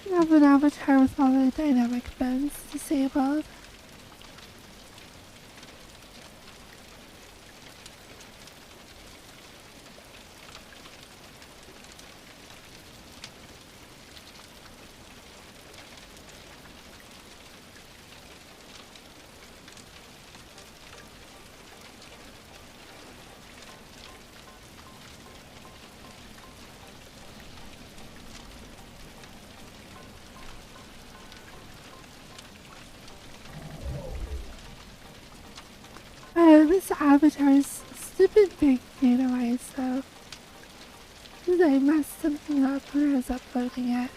S1: I have an avatar with all the dynamic bones disabled. This avatar's stupid big data wise though. Because I messed something up when I was uploading it.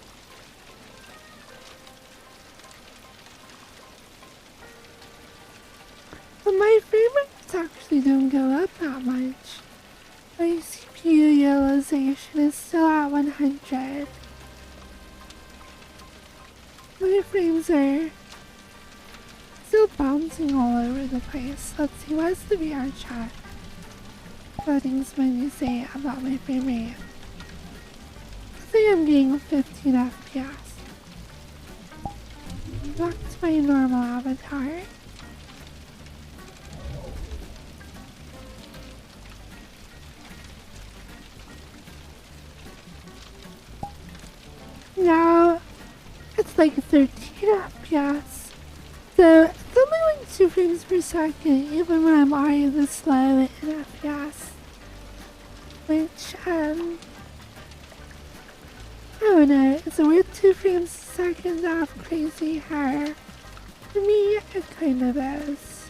S1: But my frame rates actually don't go up that much. My CPU utilization is still at 100. My frames are still bouncing all over the place. Let's see, what's the VR chat? Loading's when you say about my frame rate. I think I'm getting 15 FPS. Back to my normal avatar. Now it's like 13 FPS. So it's only like 2 frames per second, even when I'm already this slow in FPS. Which, I don't know, it's a weird 2 frames a second to have crazy hair. For me, it kind of is.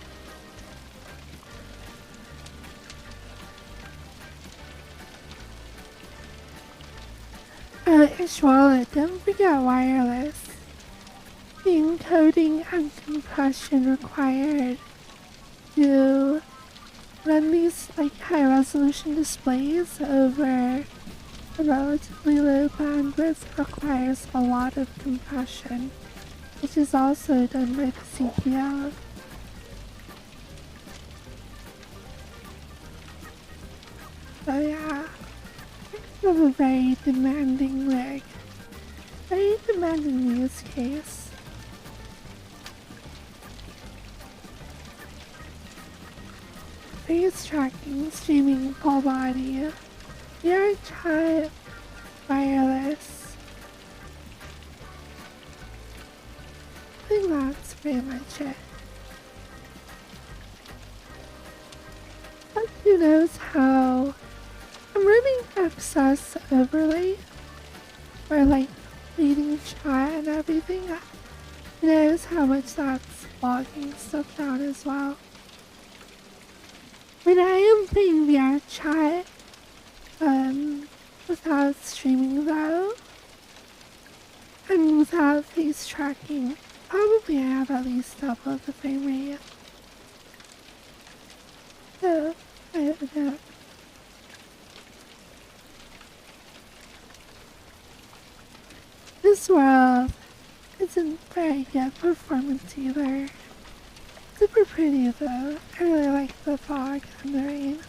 S1: Oh, Ishwala, don't forget wireless. The encoding and compression required to run these like high resolution displays over a relatively low bandwidth requires a lot of compression, which is also done by the CPU. So yeah, I have a very demanding rig. Very demanding use case. Face tracking, streaming, full body, VR chat, wireless. I think that's pretty much it. But who knows how I'm running access overlay for like reading chat and everything. Who knows how much that's logging stuff down as well. When I am playing VR chat, without streaming though, and without face tracking, probably I have at least double the frame rate. So, I don't know. This world isn't very good performance either. Super pretty though. I really like the fog and the rain.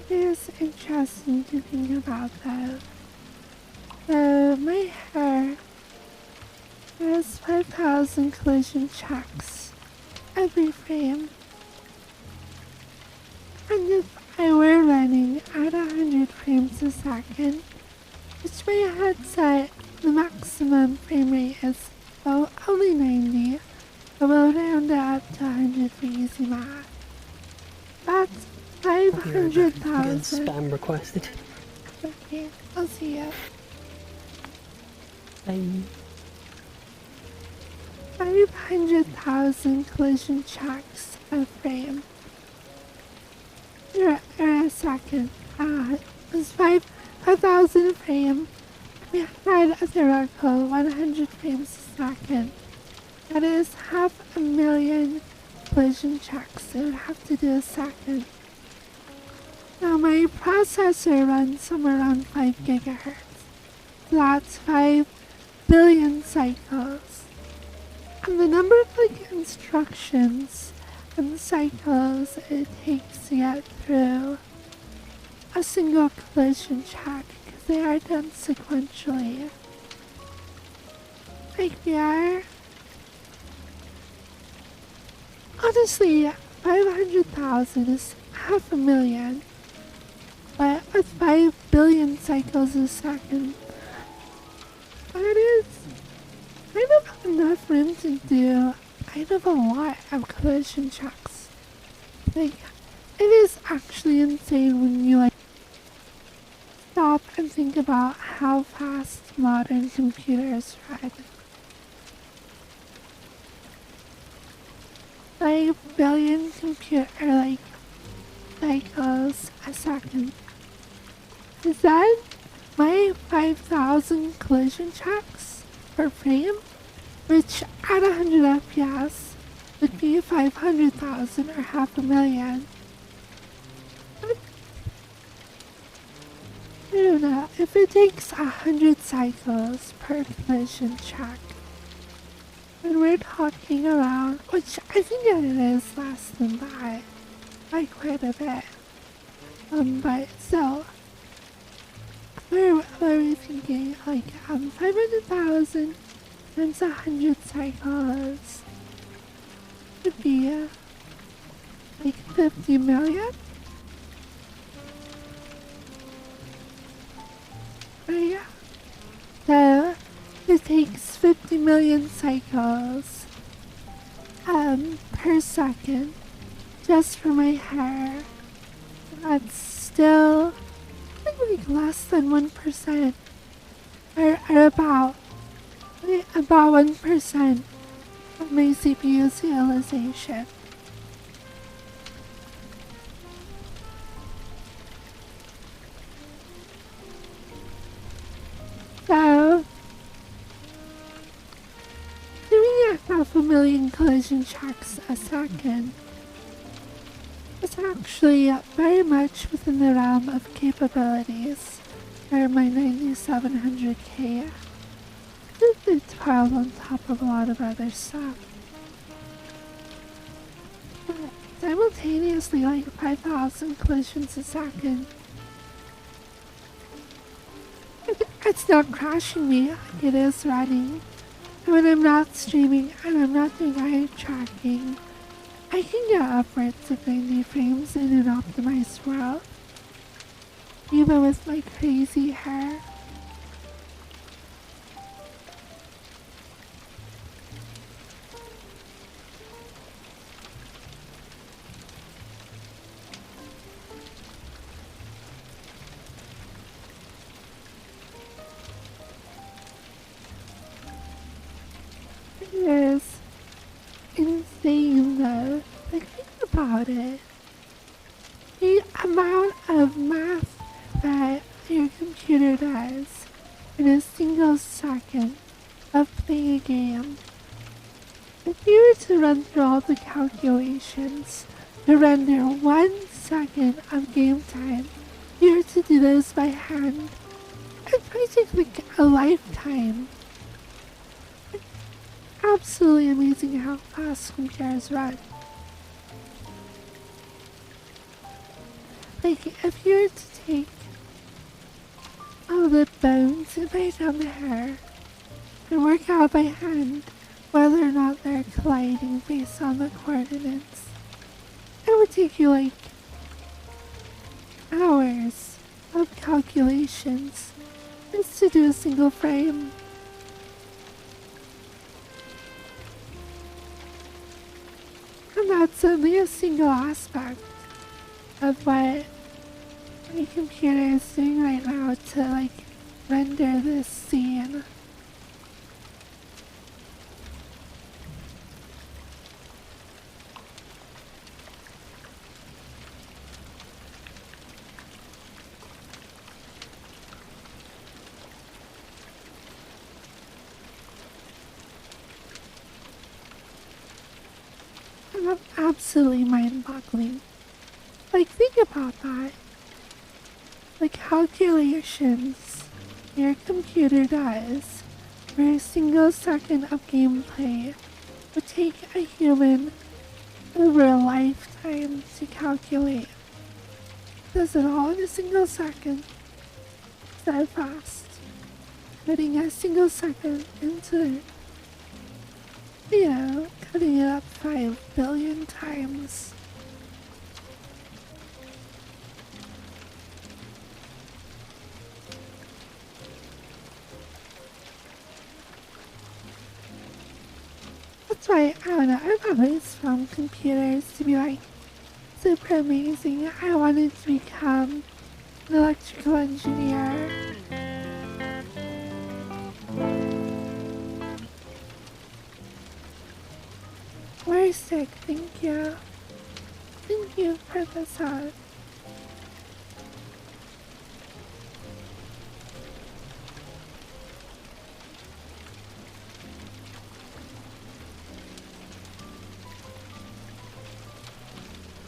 S1: It is interesting to think about though. So my hair has 5,000 collision checks every frame. And if I were running at 100 frames a second, which my headset, the maximum frame rate is only 90, I will round it up to 100 for easy math. That's 500,000.
S3: Spam requested.
S1: Okay, I'll see you.
S3: Bye.
S1: 500,000 collision checks a frame. Or a second. It was 5,000 a frame. We had a theoretical 100 frames a second. That is 500,000 collision checks. It would have to do a second. Now my processor runs somewhere around 5 gigahertz. So that's 5 billion cycles. And the number of like instructions and cycles it takes to get through a single collision check, because they are done sequentially. Like we are. Honestly, 500,000 is 500,000. But with 5 billion cycles a second, that is kind of enough room to do kind of a lot of collision checks. Like, it is actually insane when you like stop and think about how fast modern computers run. Like billion cycles a second. Is that my 5,000 collision checks per frame, which at 100 FPS would be 500,000 or half a million. I don't know, if it takes 100 cycles per collision check, and we're talking around, which I think it is less than that, by quite a bit. But still, what are we thinking? Like, 500,000 times 100 cycles would be, like 50 million? Right? So, it takes 50 million cycles, per second, just for my hair. That's still, I think, like less than 1%, or about 1% of my CPU's utilization. So, doing at 500,000 collision checks a second is actually very much within the realm of capabilities for my 9700K. It's piled on top of a lot of other stuff. But simultaneously, like 5,000 collisions a second, it's not crashing me, like it is running. And when I'm not streaming and I'm not doing eye tracking, I can get upwards of 90 frames in an optimized world, even with my crazy hair. It is insane though. Like, think about it. The amount of math that your computer does in a single second of playing a game. If you were to run through all the calculations to render 1 second of game time, you were to do this by hand, it'd probably take like a lifetime. Absolutely amazing how fast computers run. Like, if you were to take all the bones and lay down the hair and work out by hand whether or not they're colliding based on the coordinates, it would take you like hours of calculations just to do a single frame. And that's only a single aspect of what my computer is doing right now to like render this scene. Absolutely mind-boggling. Like, think about that. The calculations your computer does for a single second of gameplay would take a human over a lifetime to calculate. Does it all in a single second. So fast. Putting a single second into it. You know, cutting it up 5 billion times. That's why, I don't know, I've always found computers to be like super amazing. I wanted to become an electrical engineer. We're sick, thank you. Thank you for the sub.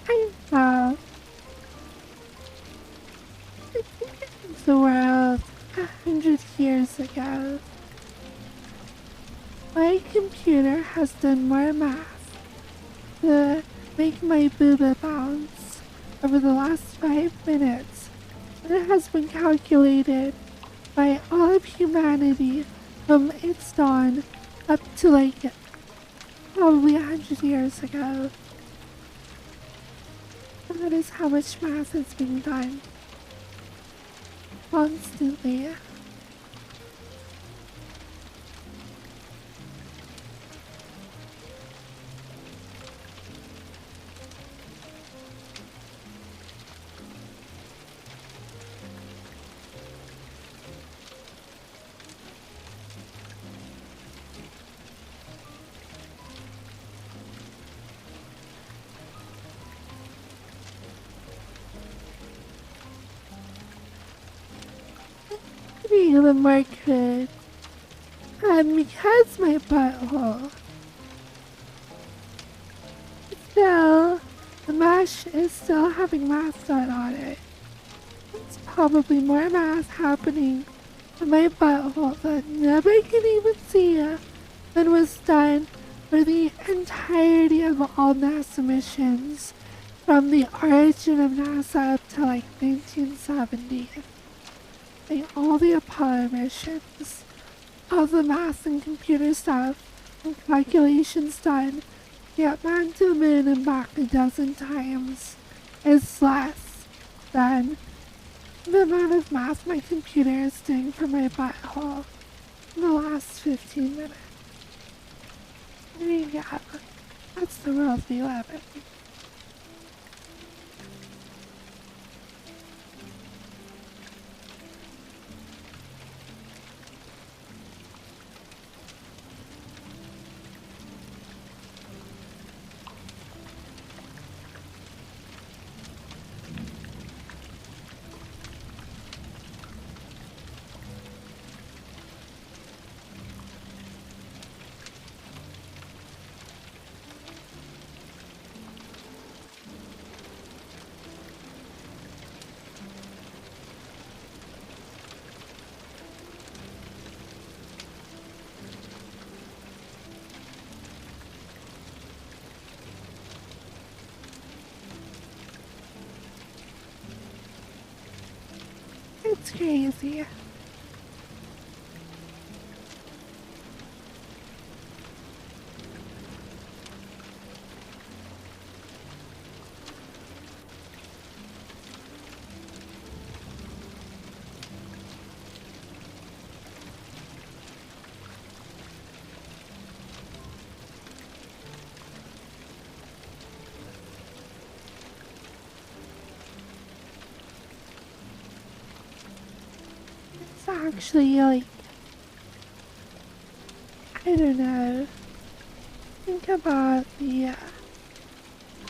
S1: I know. The world 100 years ago. My computer has done more math to make my booba bounce over the last 5 minutes than has been calculated by all of humanity from its dawn up to like probably 100 years ago. And that is how much math is being done. Constantly. Being the market, and because my butthole, still, the mash is still having math done on it. It's probably more math happening in my butthole that nobody can even see than was done for the entirety of all NASA missions from the origin of NASA up to like 1970. All the Apollo missions, all the math and computer stuff and calculations done to get man to the moon and back a dozen times is less than the amount of math my computer is doing for my butthole in the last 15 minutes. I mean, yeah, that's the world we live in. It's crazy. It's actually like, I don't know, think about the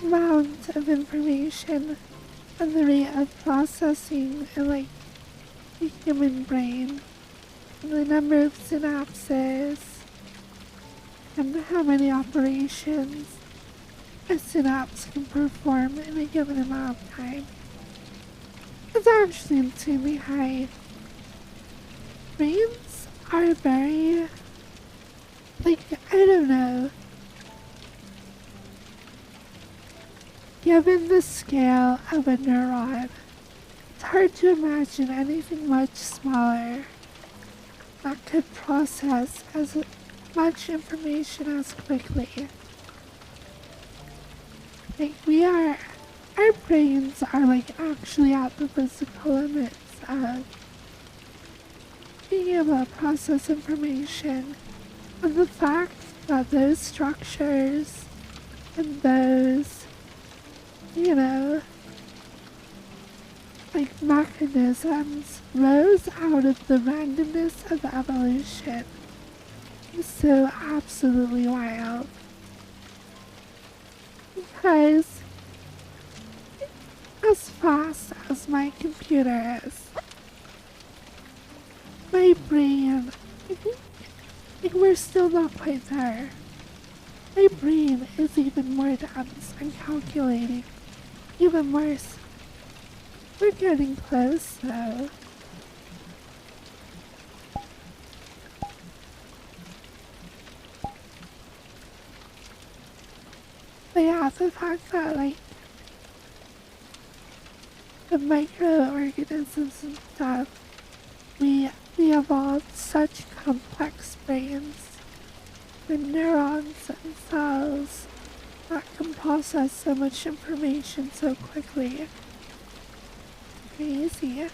S1: amount of information and the rate of processing in like the human brain, and the number of synapses, and how many operations a synapse can perform in a given amount of time. It's actually insanely high. Brains are very, like, I don't know, given the scale of a neuron, it's hard to imagine anything much smaller that could process as much information as quickly. Like, our brains are like actually at the physical limits of being able to process information, and the fact that those structures and those you know, like mechanisms rose out of the randomness of evolution. It's so absolutely wild. Because as fast as my computer is, my brain, we're still not quite there. My brain is even more dense and calculating. Even worse. We're getting close though. But yeah, the fact that like the microorganisms and stuff, we evolved such complex brains and neurons and cells that can process so much information so quickly. Crazy.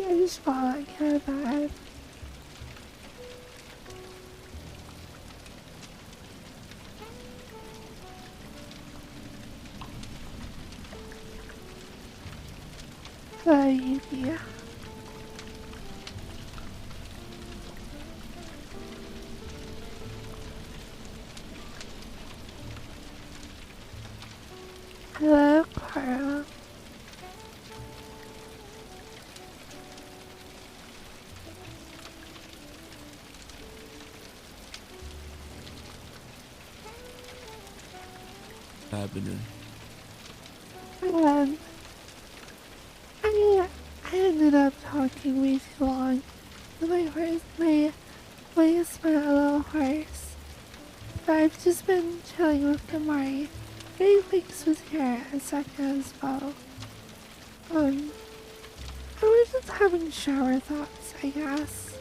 S1: I just felt like kind of bad. Yeah. Hello, Carl.
S4: Happening.
S1: I ended up talking way too long. My voice went a little hoarse. But I've just been chilling with Kamari. Ray Weeks was here a second as well. I was just having shower thoughts, I guess.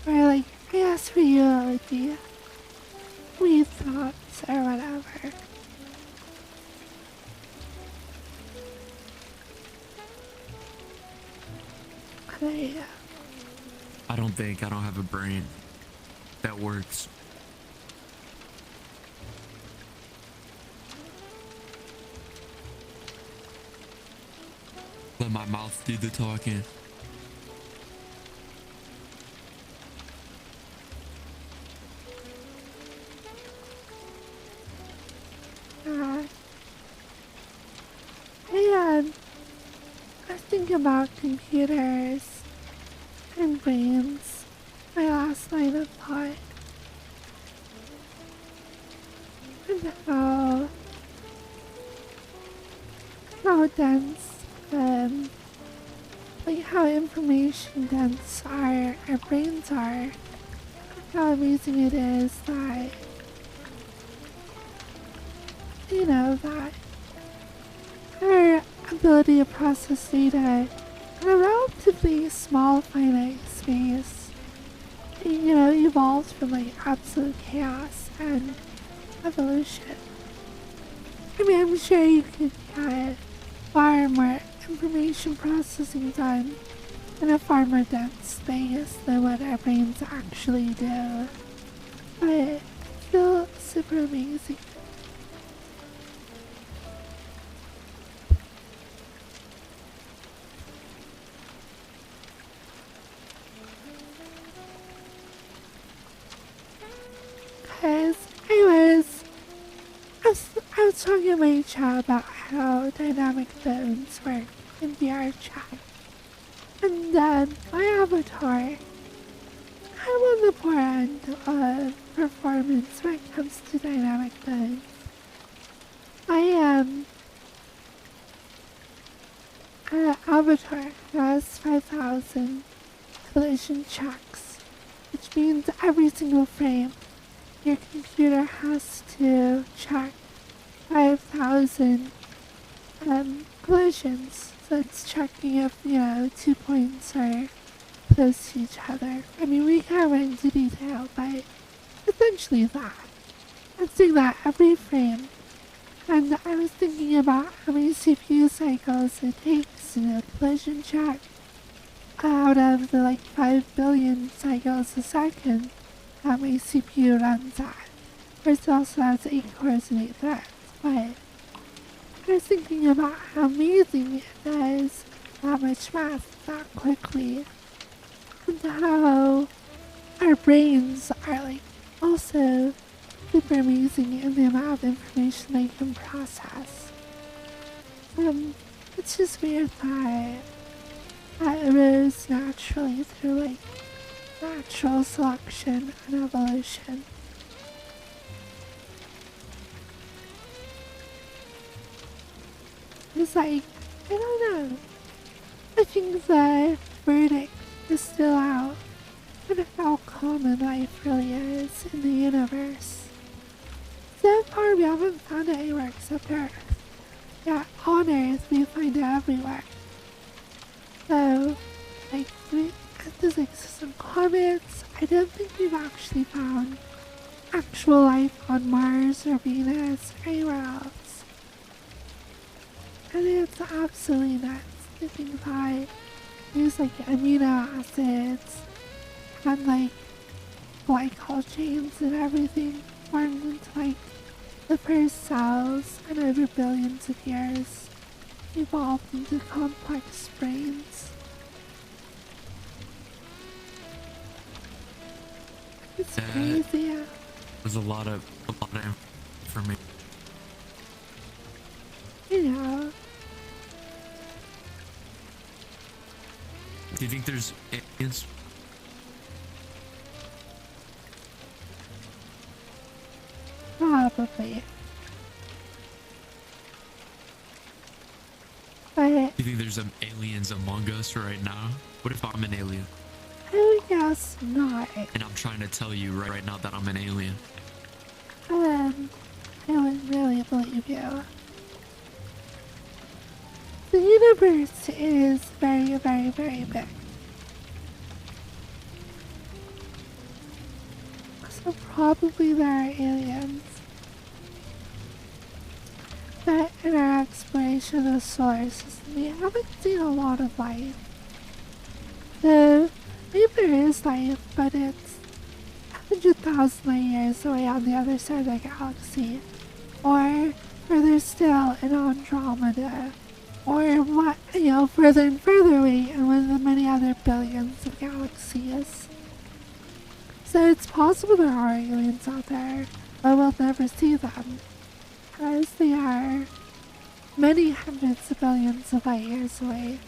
S1: Or like, I guess for you it would be weed thoughts or whatever.
S4: I don't think I don't have a brain that works. Let my mouth do the talking.
S1: I think about computers and brains. My last line of thought. And how dense, like how information dense our brains are. How amazing it is that, you know, that our ability to process data in a relatively small finite space, you know, evolved from like absolute chaos and evolution. I mean, I'm sure you could get far more information processing done in a far more dense space than what our brains actually do. But it's still super amazing. Because I was talking to my chat about how dynamic bones work in VR chat. And then my avatar, I'm on the poor end of performance when it comes to dynamic bones. My avatar has 5,000 collision checks, which means every single frame your computer has to check 5,000 collisions. So it's checking if, you know, 2 points are close to each other. I mean, we can't go into detail, but essentially that. It's doing that every frame. And I was thinking about how many CPU cycles it takes in a collision check out of the 5 billion cycles a second that my CPU runs at. Of course, it also has 8 cores and 8 threads, but I was thinking about how amazing it does that much math that quickly, and how our brains are also super amazing in the amount of information they can process. It's just weird that it arose naturally through natural selection and evolution. It's I don't know. I think the verdict is still out on how common life really is in the universe. So far, we haven't found it anywhere except Earth. Yeah, on Earth, we find it everywhere. So, does it exist on comets? I don't think we've actually found actual life on Mars or Venus or anywhere else. And it's absolutely nuts to think that there's amino acids and glycol chains and everything formed into the first cells, and over billions of years evolved into complex brains. It's crazy.
S4: There's a lot of information.
S1: You know.
S4: Do you think there's aliens?
S1: Probably. But
S4: Do you think there's aliens among us right now? What if I'm an alien?
S1: I guess not.
S4: And I'm trying to tell you right now that I'm an alien.
S1: I wouldn't really believe you. The universe is very, very, very big. So probably there are aliens. But in our exploration of the solar system, we haven't seen a lot of life. So maybe there is life, but it's 100,000 light years away on the other side of the galaxy. Or further still in Andromeda. Or what, further and further away in one of the many other billions of galaxies. So it's possible there are aliens out there, but we'll never see them, as they are many hundreds of billions of light years away.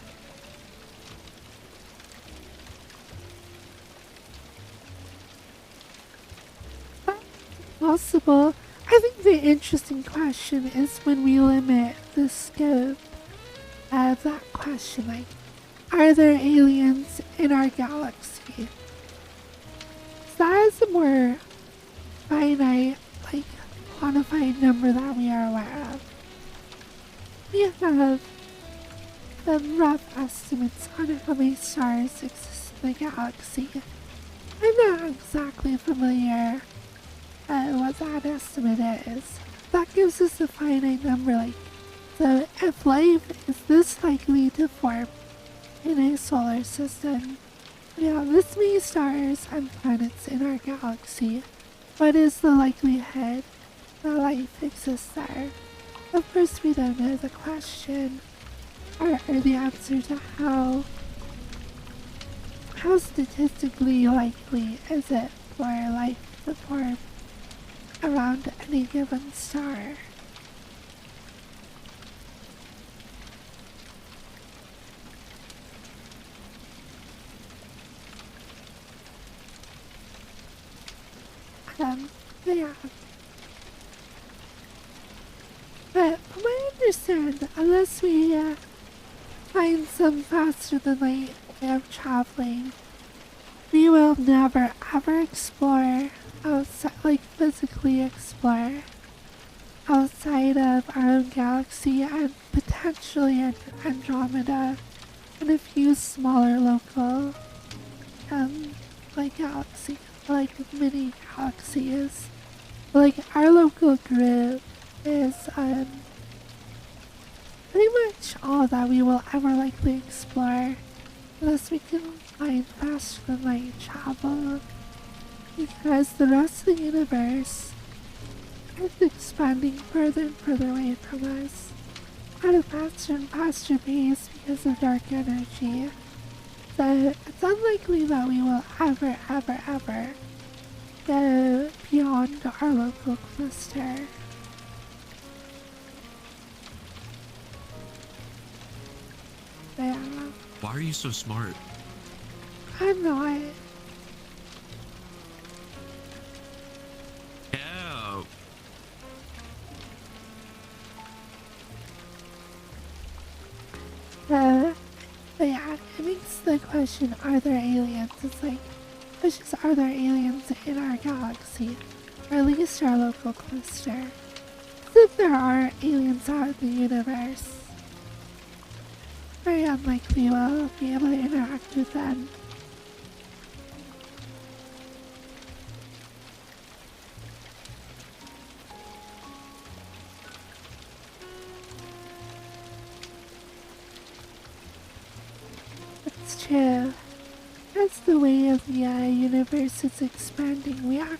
S1: But possible. I think the interesting question is when we limit the scope of that question, are there aliens in our galaxy? That is a more finite, quantified number that we are aware of. We have some rough estimates on how many stars exist in the galaxy. I'm not exactly familiar what that estimate is. That gives us a finite number, so if life is this likely to form in a solar system, we have this many stars and planets in our galaxy, what is the likelihood that life exists there? Of course we don't know the question, or the answer to how statistically likely is it for life to form around any given star. Yeah. But from what I understand, unless we find some faster than light way of traveling, we will never ever explore outside, physically explore outside of our own galaxy and potentially Andromeda and a few smaller local galaxies, mini galaxies. Our local group is pretty much all that we will ever likely explore unless we can find faster than light travel, because the rest of the universe is expanding further and further away from us at a faster and faster pace because of dark energy. So it's unlikely that we will ever go beyond our local cluster. Yeah.
S4: Why are you so smart?
S1: I'm not.
S4: Yeah.
S1: But yeah, it makes the question, are there aliens? It's like, it's just, are there aliens in our galaxy? Or at least our local cluster? If there are aliens out in the universe, very unlikely we'll be able to interact with them. It's true. As the way of the universe is expanding, we are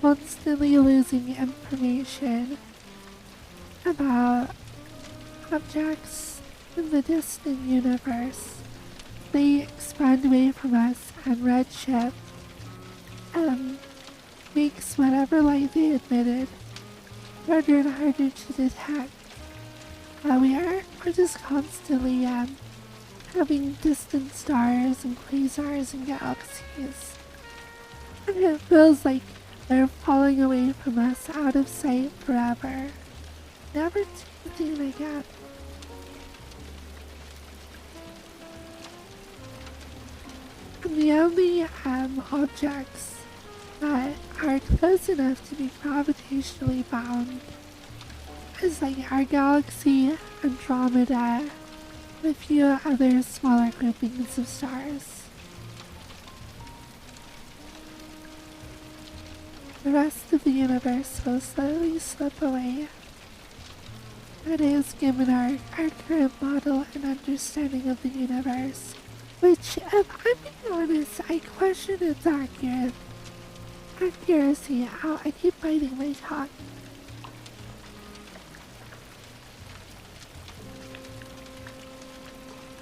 S1: constantly losing information about objects in the distant universe. They expand away from us, and redshift makes whatever light they emitted harder and harder to detect. We're just constantly having distant stars and quasars and galaxies, and it feels like they're falling away from us out of sight forever. Never changing again. And the only objects that are close enough to be gravitationally bound is like our galaxy, Andromeda, and a few other smaller groupings of stars. The rest of the universe will slowly slip away. That is, given our current model and understanding of the universe, which, if I'm being honest, I question its accuracy. Ow, I keep biting my tongue.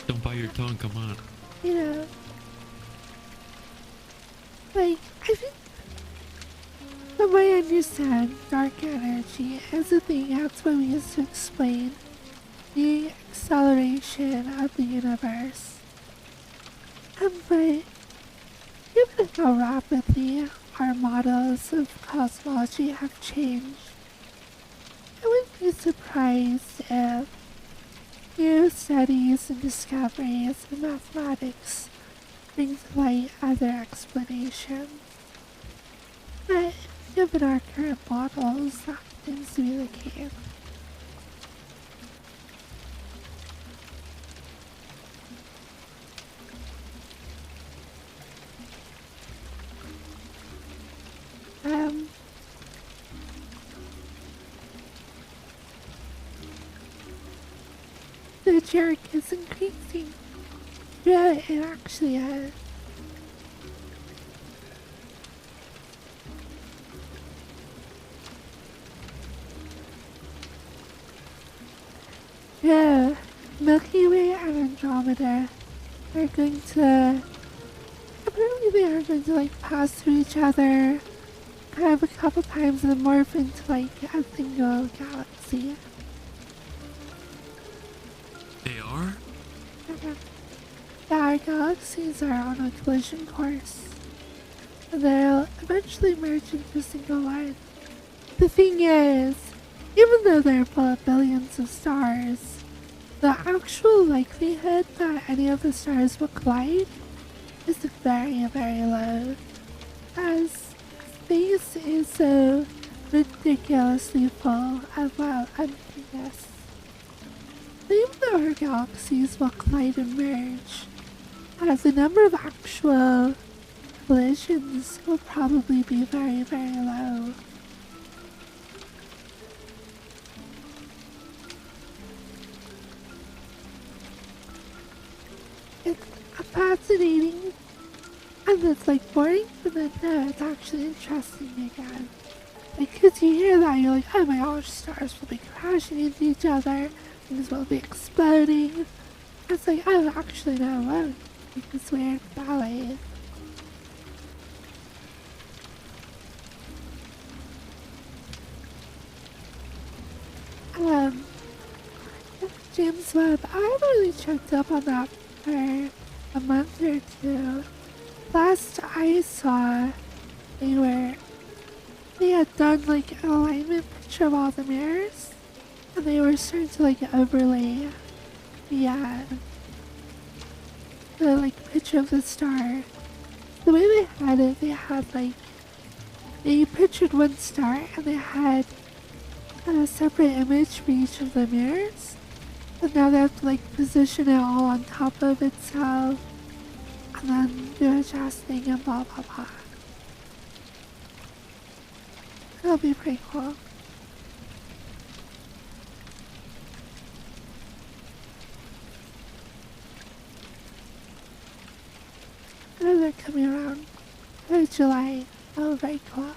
S4: Don't bite your tongue, come on.
S1: You know, like, I think, from what I understand, dark energy is a thing that's what we use to explain the acceleration of the universe. But given how rapidly our models of cosmology have changed, I wouldn't be surprised if new studies and discoveries in mathematics bring to light other explanations. But given our current models, that seems to be the case. The jerk is increasing. Yeah, it actually is. Yeah, Milky Way and Andromeda are going to, apparently they are going to like pass through each other kind of a couple times and morph into like a single galaxy.
S4: They are?
S1: Yeah, our galaxies are on a collision course. And they'll eventually merge into a single one. The thing is, even though they're full of billions of stars, the actual likelihood that any of the stars will collide is very, very low, as space is so ridiculously full of, well, emptiness. Even though our galaxies will collide and merge, the number of actual collisions will probably be very, very low. it's fascinating and it's like boring, but then no, it's actually interesting again. Like, 'cause you hear that, you're like, oh my gosh, stars will be crashing into each other, things will be exploding. It's like, oh, actually, no, it won't. Like this weird ballet. Um, James Webb, I haven't really checked up on that for a month or two. Last I saw, they had done like an alignment picture of all the mirrors, and they were starting to like overlay the like picture of the star. The way they had it, they had like, they pictured one star and they had a separate image for each of the mirrors. And now they have to like position it all on top of itself and then do adjusting and blah blah blah. That'll be pretty cool. I know they're coming around. July. Oh, very cool.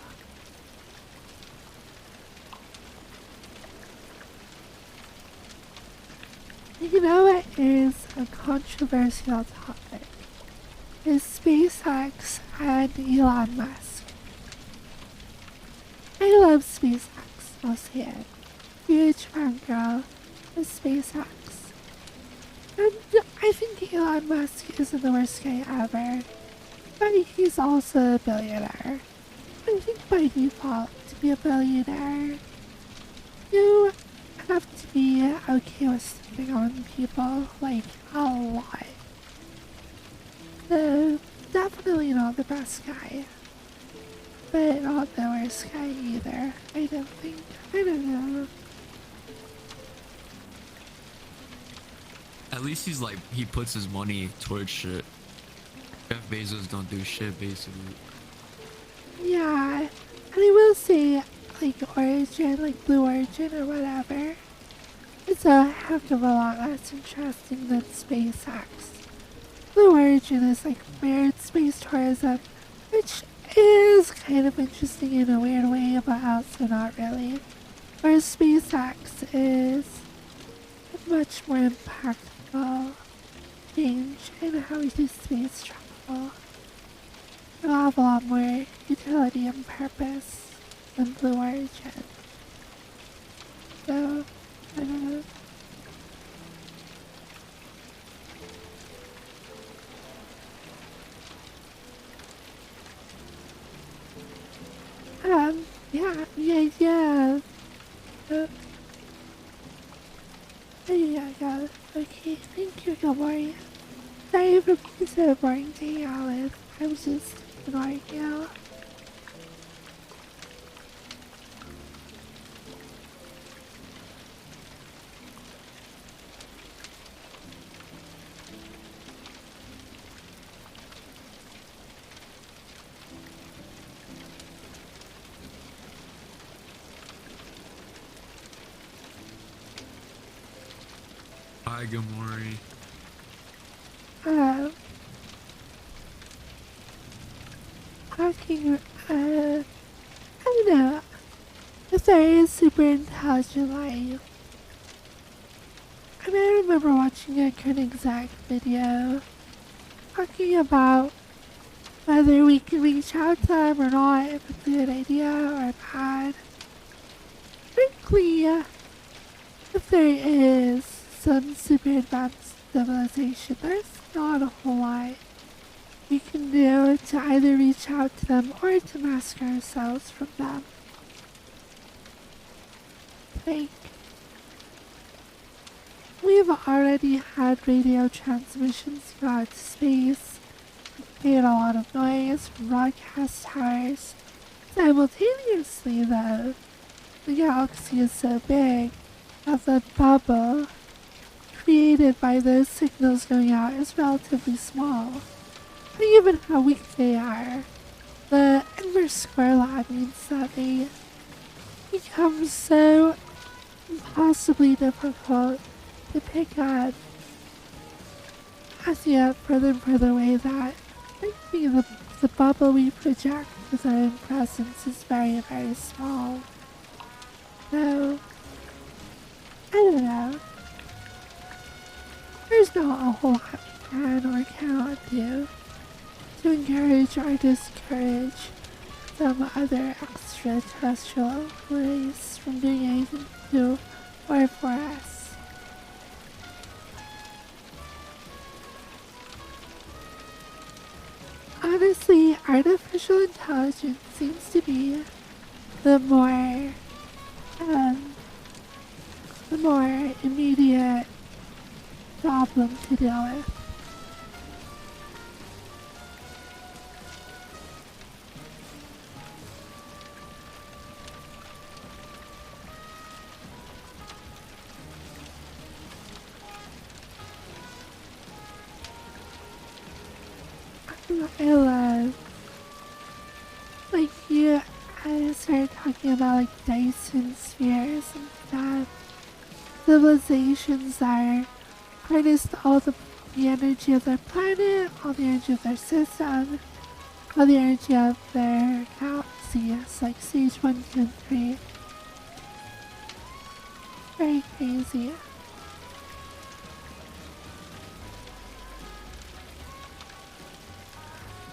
S1: You know what is a controversial topic? Is SpaceX and Elon Musk. I love SpaceX, I'll say it. Huge fan girl of SpaceX. And I think Elon Musk isn't the worst guy ever, but he's also a billionaire. I think by default, to be a billionaire, you have to be okay with stepping on people, like, a lot. So, definitely not the best guy, but not the worst guy either, I don't think. I don't know.
S4: At least he's like, he puts his money towards shit. Jeff Bezos don't do shit, basically.
S1: Yeah, and I will say, like, Origin, like Blue Origin or whatever, it's a heck of a lot less interesting than SpaceX. Blue Origin is like weird space tourism, which is kind of interesting in a weird way, but also not really. Whereas SpaceX is a much more impactful change in how we do space travel. It'll have a lot more utility and purpose than Blue Origin. So, I don't know. Yeah. There you go. Okay, thank you, Gilmore. Sorry for being so boring to hang out with. I was just ignoring you.
S4: Hi, Gamori.
S1: Talking, I don't know. If there is super intelligent life. I mean, I remember watching a Koenigsegg video talking about whether we can reach out to them or not, if it's a good idea or bad. Frankly, if there is some super advanced civilization, there's not a whole lot we can do to either reach out to them or to mask ourselves from them. Like, we've already had radio transmissions go out to space, made a lot of noise from broadcast towers. Simultaneously, though, the galaxy is so big that the bubble created by those signals going out is relatively small. But given how weak they are, the inverse square law means that they become so impossibly difficult to pick up. I see it further and further away that I think the bubble we project with our own presence is very, very small. So, I don't know. There's not a whole lot we can or cannot do to encourage or discourage some other extraterrestrial race from doing anything to do or for us. Honestly, artificial intelligence seems to be the more immediate problem to deal with. I love, like, I started talking about, like, Dyson spheres and stuff. Civilizations that harnessed all the energy of their planet, all the energy of their system, all the energy of their galaxies, like stage 1, 2, and 3. Very crazy.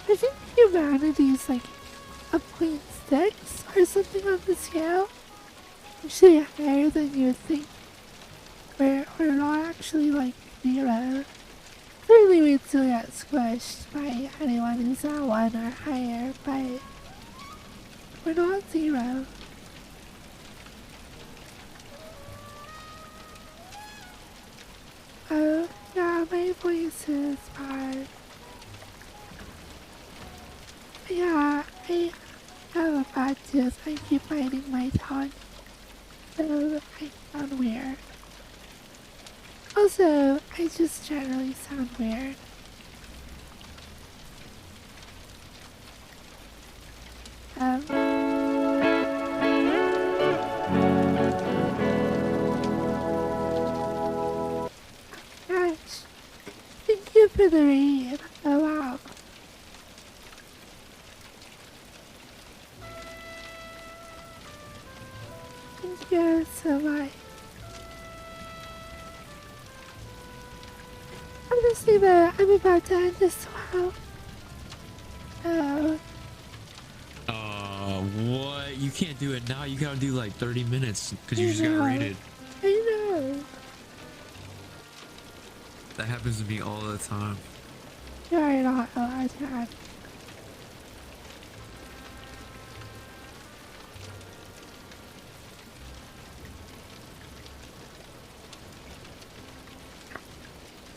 S1: I think humanity's like a 0.6 or something on the scale. Actually higher than you would think. We're not actually like 0. Certainly we'd still get squished by anyone who's at 1 or higher, but we're not 0. Oh, yeah, my voice is bad. Yeah, I have a bad tooth. I keep biting my tongue. So I sound weird. Also, I just generally sound weird. Gosh, thank you for the raid. Oh wow. Thank you so much. Honestly though, I'm about to end this well. Oh.
S4: What? You can't do it now. You gotta do like 30 minutes because you just got raided.
S1: I know.
S4: That happens to me all the time.
S1: You're not allowed to add.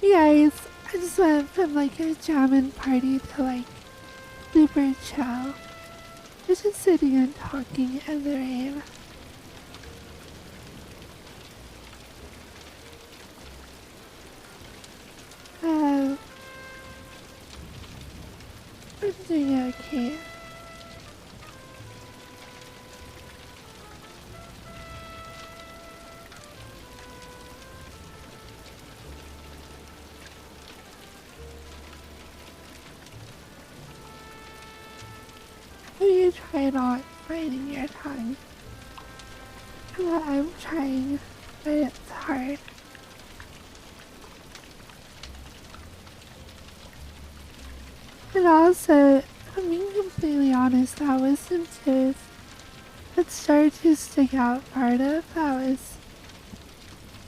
S1: Guys, I just went from like a jamming party to like super chill. We're just sitting and talking in the rain. I'm doing okay. You try not biting your tongue. I'm trying, but it's hard. And also, if I'm being completely honest, that wisdom tooth that started to stick out part of, I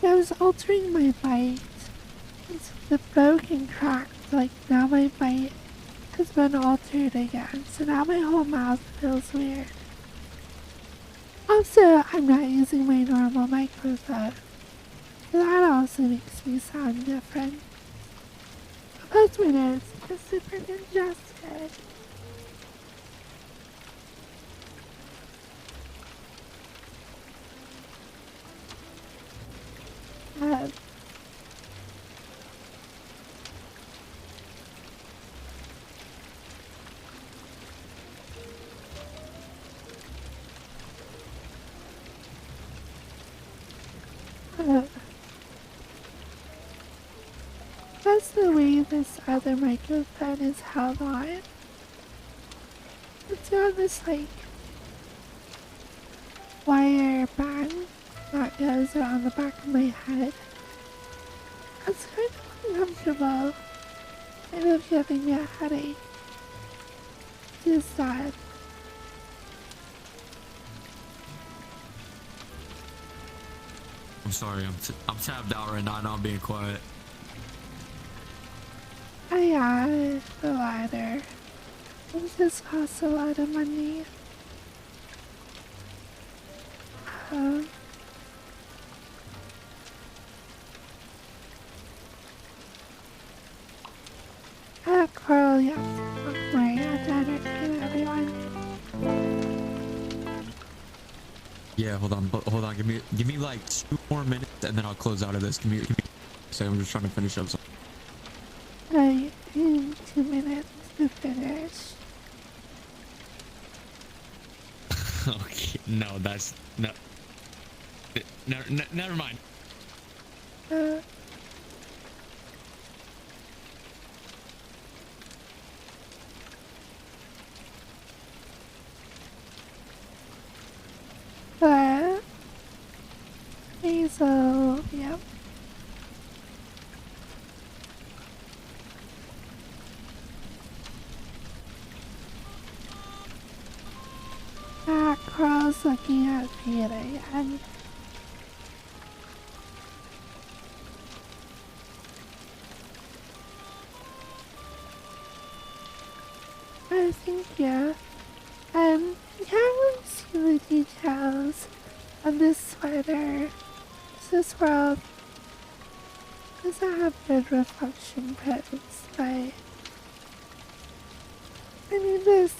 S1: was altering my bite. And so the broke and cracked, like now my bite has been altered again, so now my whole mouth feels weird. Also, I'm not using my normal microphone, so that also makes me sound different. Plus my nose is super congested. That's the way see this other microphone is held on. It's got this like wire band that goes around the back of my head. It's kind of uncomfortable. Kind of giving me a headache. Just that.
S4: I'm sorry, I'm tapped out right now. I know I'm being quiet.
S1: The ladder. It just costs a lot of money. Carl, yeah. Don't worry, I'll entertain everyone.
S4: Yeah, hold on. Give me like 2 more minutes, and then I'll close out of this. Give me a second. I'm just trying to finish up something.
S1: In 2 minutes to finish.
S4: Okay, no, that's no. Never mind.
S1: But Hazel, yep. Carl's looking at Peter again. I think, yeah. I can't really see the details of this sweater. This world doesn't have good reflection pits, but I made this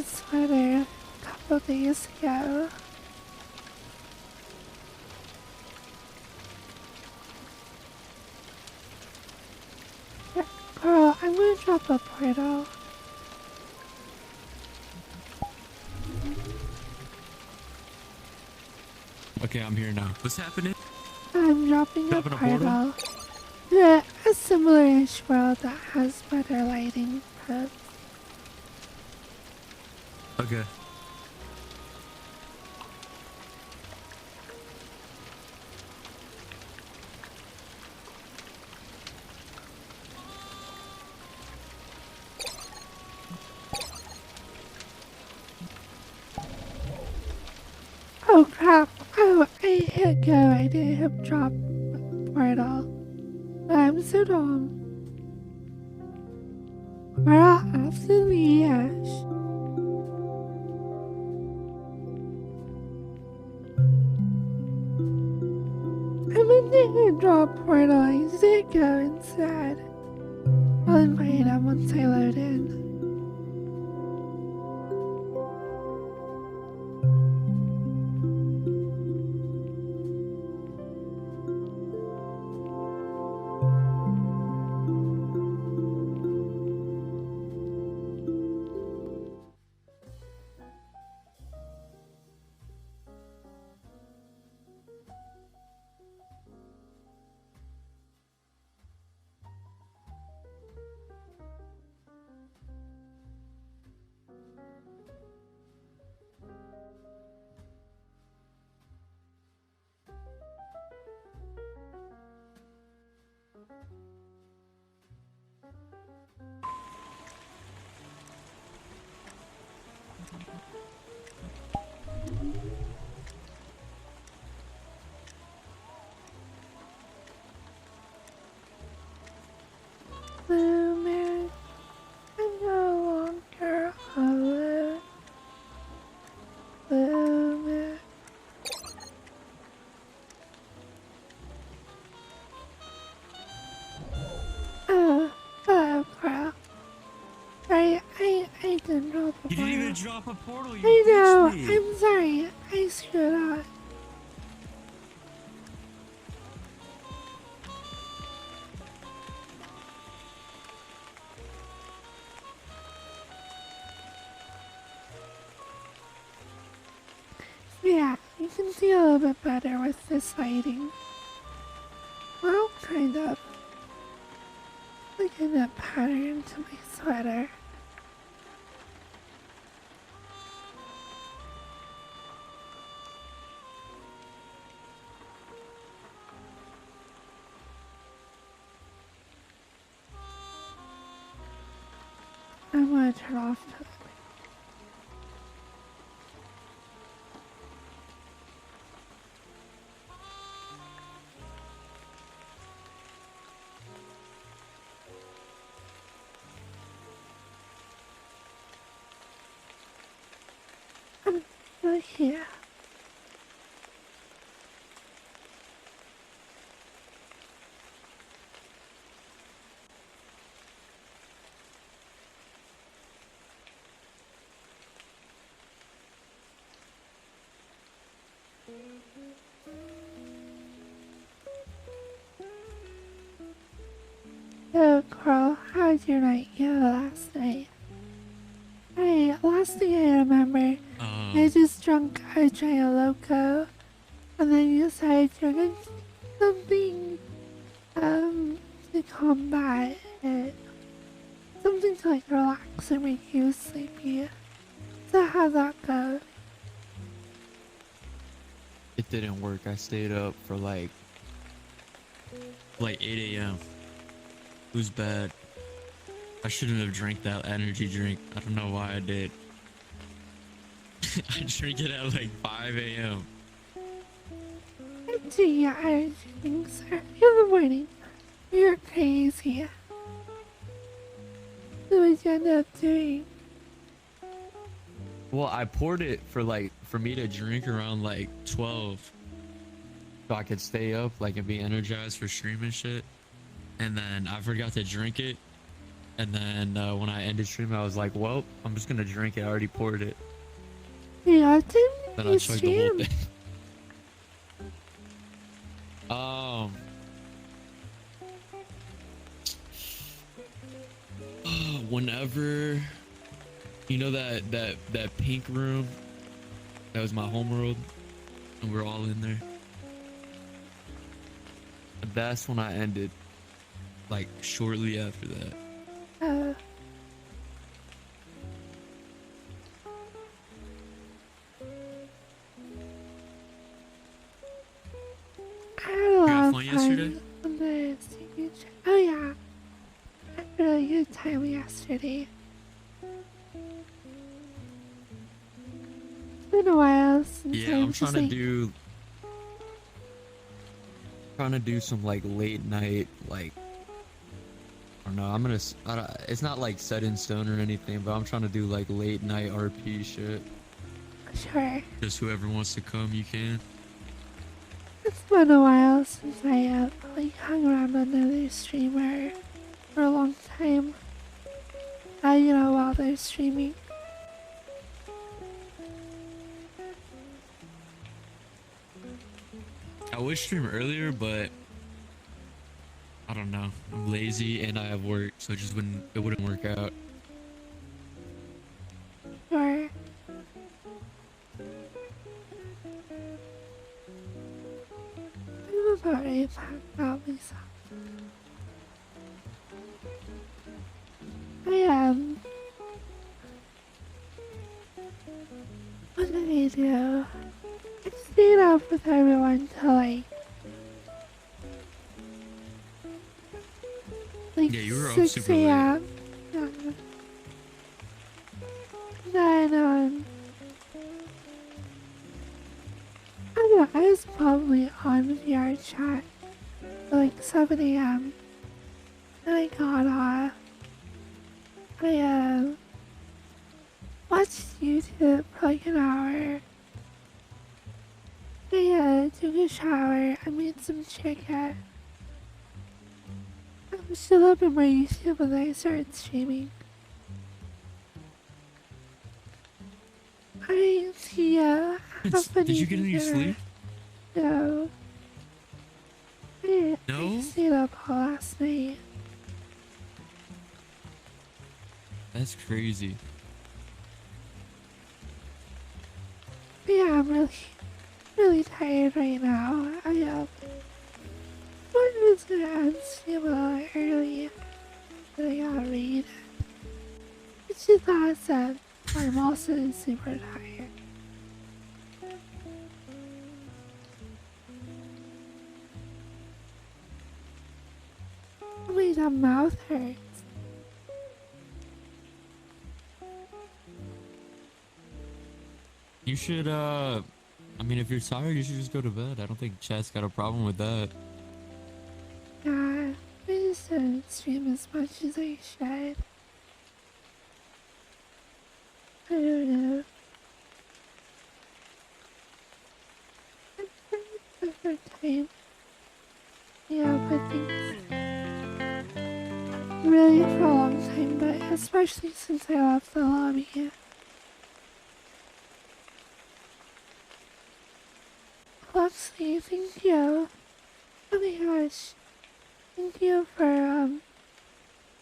S1: sweater a couple days ago. Yeah, girl, I'm gonna drop a portal.
S4: Okay, I'm here now. What's happening?
S1: I'm dropping a
S4: Dropping a
S1: portal. Yeah, a similar-ish world that has better lighting pits.
S4: Okay.
S1: Oh crap! Oh, I hit go. I didn't hit drop portal. I'm so dumb. Portal absolutely yes. I meant to hit drop portal. I did go instead. I'll invite him once I load in. Lumen, I'm no longer alone. Lumen. Oh, crap. I didn't drop a portal.
S4: You didn't even drop a portal. You
S1: I know.
S4: bitched me.
S1: I'm sorry. I screwed up. Yeah, you can see a little bit better with this lighting. Well, kind of. like a nut pattern to my sweater. I'm gonna turn off the look here. So, Carl, how did your night go last night? Hey, last thing I remember, I just drunk a Giant Loco, and then you decided you're gonna do something, to combat it. Something to, like, relax and make you sleepy. So how'd that go?
S4: It didn't work. I stayed up for like 8 a.m. It was bad. I shouldn't have drank that energy drink. I don't know why I did. I drank it at like 5 a.m.
S1: Do your energy things early in the morning. You're crazy. What did you end up doing?
S4: Well, I poured it for me to drink around like 12, so I could stay up and be energized for streaming shit. And then I forgot to drink it. And then when I ended stream, I was like, well, I'm just gonna drink it. I already poured it.
S1: Yeah,
S4: Then I chugged the whole thing. Whenever, that pink room, that was my homeworld, and we're all in there. That's when I ended, shortly after that.
S1: I had a lot of fun
S4: yesterday?
S1: on the stage. Oh yeah, I had a really good time yesterday. It's been a while since
S4: I'm trying to do some late night, I don't know, it's not set in stone or anything, but I'm trying to do late night RP shit.
S1: Sure.
S4: Just whoever wants to come, you can.
S1: It's been a while since I hung around another streamer for a long time. While they're streaming.
S4: I would stream earlier, but I don't know. I'm lazy and I have work, so it wouldn't work out.
S1: Sure. I'm about ready to pack out myself. I am. What did I do? I stayed up with everyone till
S4: Yeah, you were up
S1: 6
S4: super late.
S1: a.m. Yeah. Then, I don't know, I was probably on VR chat at 7 a.m. And I got off. I, watched YouTube for an hour. I, took a shower. I made some chicken. I'm still up in my YouTube when I started streaming. I didn't see
S4: Did you get any sleep?
S1: No. I
S4: No?
S1: stayed up all last night.
S4: That's crazy.
S1: But yeah, I'm really tired right now. I was gonna end stream a little early. but I gotta read it. Which is awesome. I'm also super tired. My dumb mouth hurts.
S4: You should, I mean, if you're tired, you should just go to bed. I don't think chat's got a problem with that.
S1: Yeah, I just don't stream as much as I should. I don't know. I'm trying for time. Yeah, but things really for a long time, but especially since I left the lobby. Lexi, thank you. Oh my gosh. Thank you for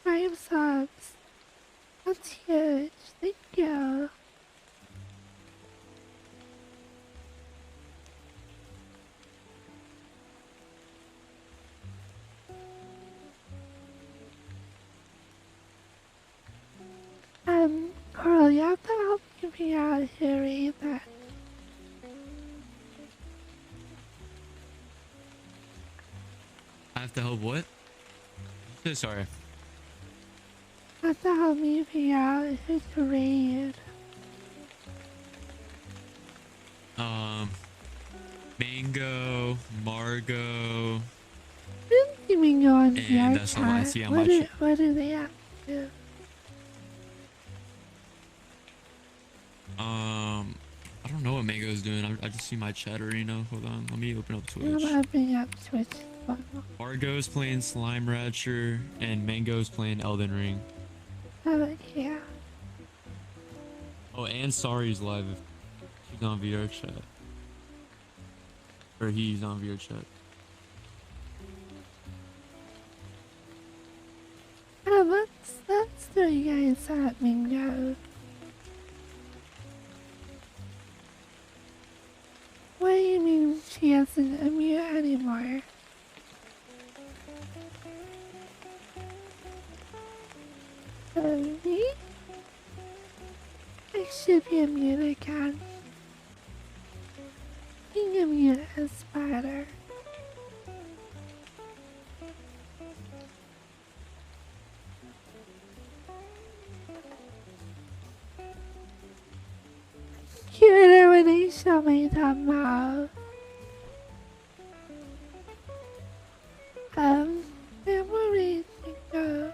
S1: 5 subs. That's huge. Thank you. Coral, you have to help me figure out how to read that.
S4: I have to help what? So sorry.
S1: You have to help me figure out who to read.
S4: Mango, Margot.
S1: I didn't even go on
S4: And
S1: VR
S4: that's all I
S1: chat.
S4: see on my chat.
S1: What do they have to do?
S4: I don't know what Mango's doing. I just see my chat arena. Hold on, let me open up
S1: I'm
S4: Twitch.
S1: opening up Twitch as well.
S4: Margot's playing Slime Ratcher, and Mango's playing Elden Ring.
S1: Oh, yeah.
S4: Oh, and Sari's live. If she's on VR chat. Or he's on VR chat.
S1: Let's throw you guys at Mingo. What do you mean she hasn't unmute anymore? Me? I should be unmuted again. Being unmuted is better. Cuter when I show my dumb mouth. Where would I go?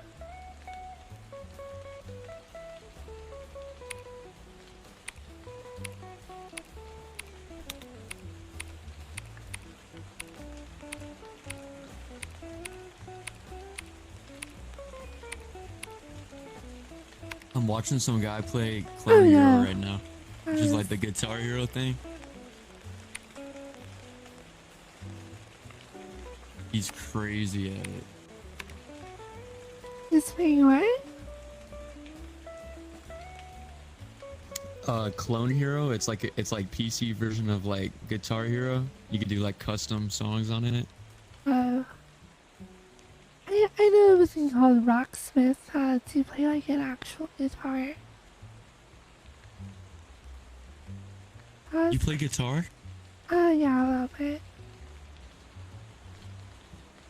S4: I'm watching some guy play Clone Hero
S1: yeah.
S4: right now. Which is like the Guitar Hero thing. He's crazy at it.
S1: He's playing what?
S4: Clone Hero. It's like PC version of like Guitar Hero. You could do like custom songs on it.
S1: I know a thing called Rocksmith to play like an actual guitar.
S4: You play guitar?
S1: Yeah, a little bit.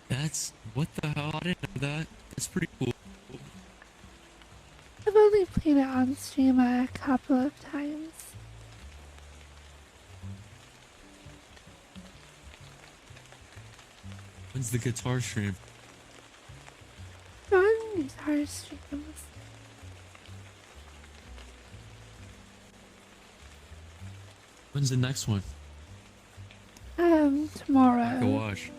S4: That's what the hell? I didn't know that. That's pretty cool.
S1: I've only played it on stream a couple of times.
S4: When's the guitar stream?
S1: On guitar streams.
S4: When's the next one?
S1: Tomorrow.
S4: I can watch.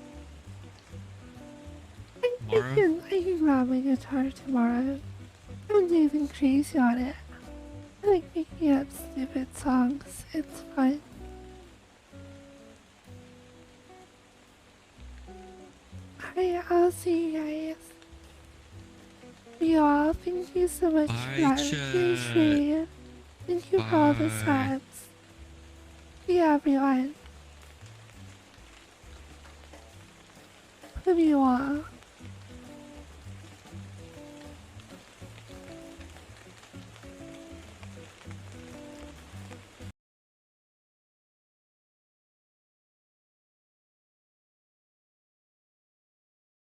S1: I can grab my guitar tomorrow. I don't do anything crazy on it. I like making up stupid songs. It's fun. Alright, I'll see you guys. You all, thank you so much for that. Appreciate it. Thank you for all the subs. See everyone. Love you all.